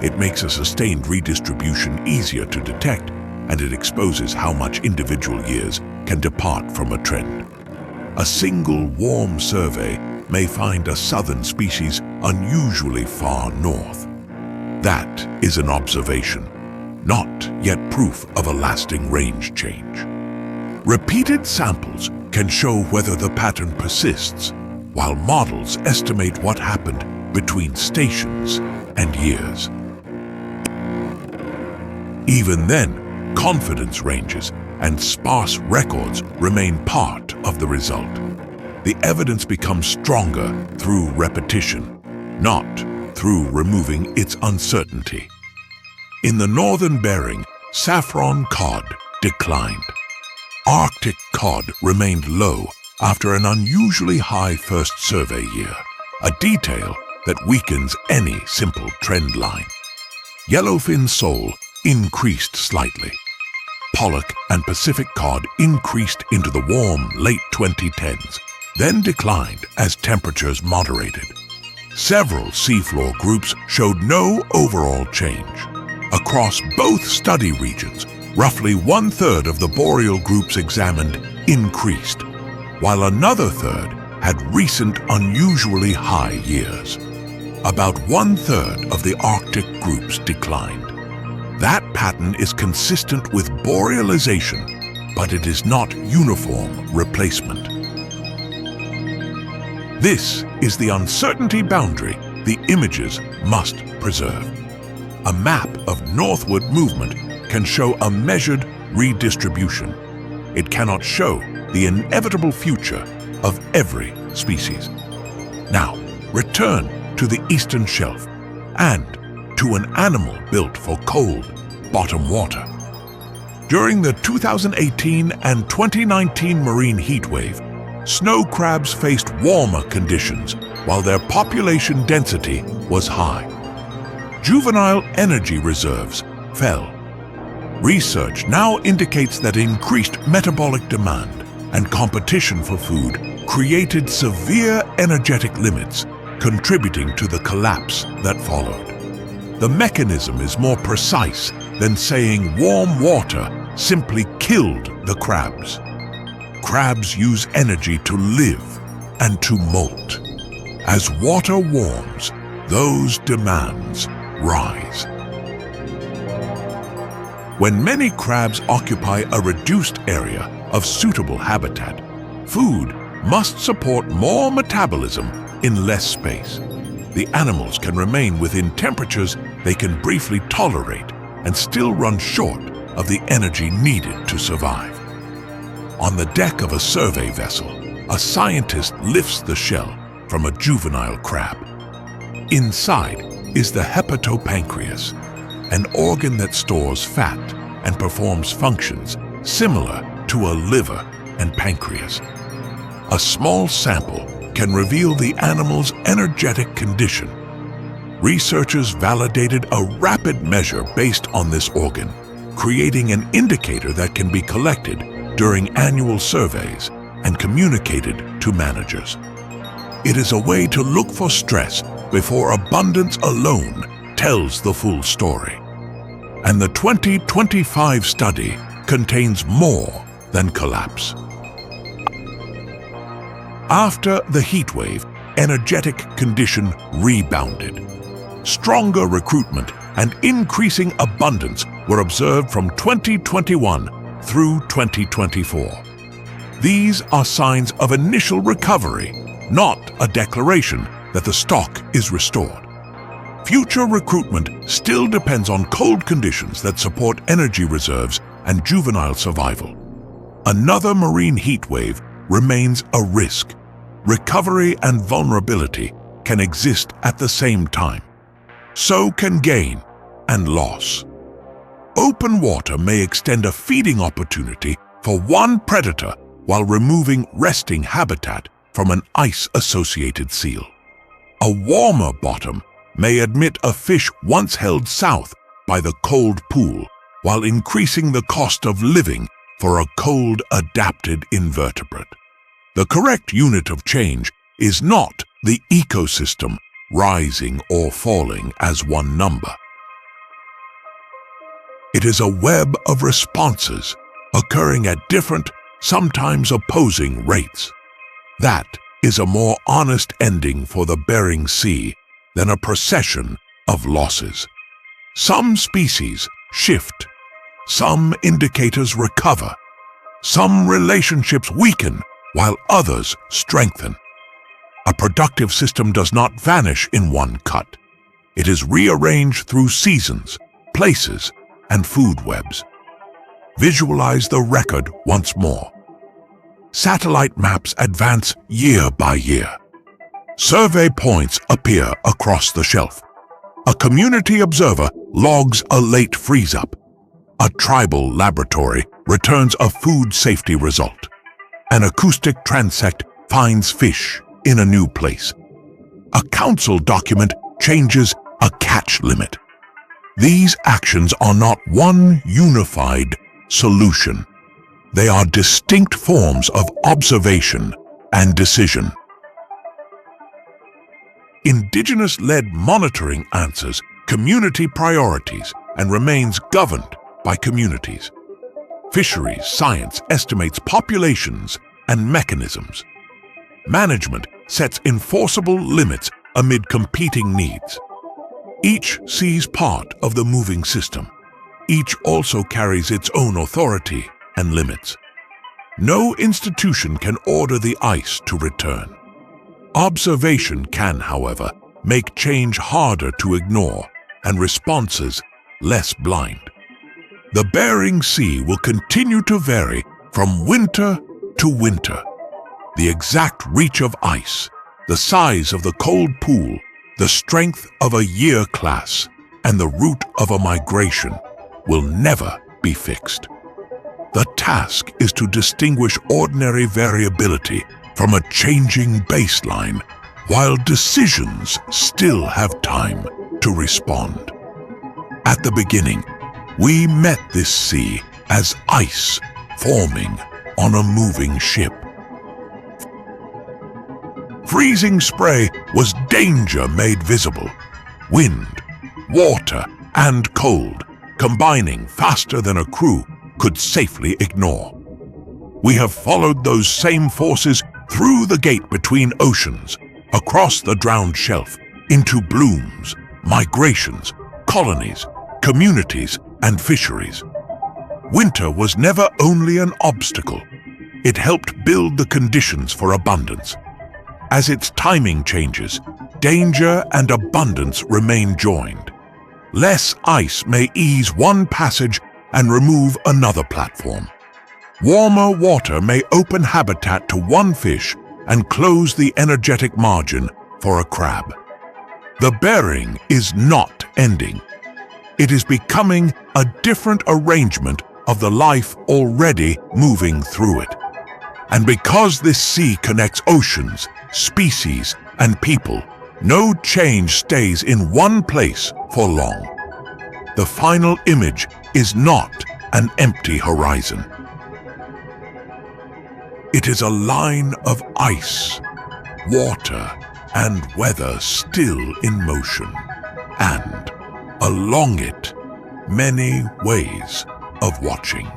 It makes a sustained redistribution easier to detect, and it exposes how much individual years can depart from a trend. A single warm survey may find a southern species unusually far north. That is an observation, not yet proof of a lasting range change. Repeated samples can show whether the pattern persists, while models estimate what happened between stations and years. Even then, confidence ranges and sparse records remain part of the result. The evidence becomes stronger through repetition, not through removing its uncertainty. In the northern Bering, saffron cod declined. Arctic cod remained low after an unusually high first survey year, a detail that weakens any simple trend line. Yellowfin sole increased slightly. Pollock and Pacific cod increased into the warm late 2010s, then declined as temperatures moderated. Several seafloor groups showed no overall change. Across both study regions, roughly 1/3 of the boreal groups examined increased, while another third had recent unusually high years. About 1/3 of the Arctic groups declined. That pattern is consistent with borealization, but it is not uniform replacement. This is the uncertainty boundary the images must preserve. A map of northward movement can show a measured redistribution. It cannot show the inevitable future of every species. Now, return to the eastern shelf and to an animal built for cold bottom water. During the 2018 and 2019 marine heatwave, snow crabs faced warmer conditions while their population density was high. Juvenile energy reserves fell. Research now indicates that increased metabolic demand and competition for food created severe energetic limits, contributing to the collapse that followed. The mechanism is more precise than saying warm water simply killed the crabs. Crabs use energy to live and to molt. As water warms, those demands rise. When many crabs occupy a reduced area of suitable habitat, food must support more metabolism in less space. The animals can remain within temperatures they can briefly tolerate and still run short of the energy needed to survive. On the deck of a survey vessel, a scientist lifts the shell from a juvenile crab. Inside is the hepatopancreas, an organ that stores fat and performs functions similar to a liver and pancreas. A small sample can reveal the animal's energetic condition. Researchers validated a rapid measure based on this organ, creating an indicator that can be collected during annual surveys and communicated to managers. It is a way to look for stress before abundance alone tells the full story. And the 2025 study contains more than collapse. After the heatwave, energetic condition rebounded. Stronger recruitment and increasing abundance were observed from 2021 through 2024. These are signs of initial recovery, not a declaration that the stock is restored. Future recruitment still depends on cold conditions that support energy reserves and juvenile survival. Another marine heatwave remains a risk. Recovery and vulnerability can exist at the same time. So can gain and loss. Open water may extend a feeding opportunity for one predator while removing resting habitat from an ice-associated seal. A warmer bottom may admit a fish once held south by the cold pool while increasing the cost of living for a cold-adapted invertebrate. The correct unit of change is not the ecosystem rising or falling as one number. It is a web of responses occurring at different, sometimes opposing rates. That is a more honest ending for the Bering Sea than a procession of losses. Some species shift, some indicators recover, some relationships weaken while others strengthen. A productive system does not vanish in one cut. It is rearranged through seasons, places, and food webs. Visualize the record once more. Satellite maps advance year by year. Survey points appear across the shelf. A community observer logs a late freeze-up. A tribal laboratory returns a food safety result. An acoustic transect finds fish in a new place. A council document changes a catch limit. These actions are not one unified solution. They are distinct forms of observation and decision. Indigenous-led monitoring answers community priorities and remains governed by communities. Fisheries science estimates populations and mechanisms. Management sets enforceable limits amid competing needs. Each sees part of the moving system. Each also carries its own authority and limits. No institution can order the ice to return. Observation can, however, make change harder to ignore and responses less blind. The Bering Sea will continue to vary from winter to winter. The exact reach of ice, the size of the cold pool, the strength of a year class, and the route of a migration will never be fixed. The task is to distinguish ordinary variability from a changing baseline, while decisions still have time to respond. At the beginning, we met this sea as ice forming on a moving ship. Freezing spray was danger made visible. Wind, water, and cold, combining faster than a crew could safely ignore. We have followed those same forces through the gate between oceans, across the drowned shelf, into blooms, migrations, colonies, communities, and fisheries. Winter was never only an obstacle. It helped build the conditions for abundance. As its timing changes, danger and abundance remain joined. Less ice may ease one passage and remove another platform. Warmer water may open habitat to one fish and close the energetic margin for a crab. The Bering is not ending. It is becoming a different arrangement of the life already moving through it. And because this sea connects oceans, species, and people, no change stays in one place for long. The final image is not an empty horizon. It is a line of ice, water, and weather still in motion, and along it, many ways of watching.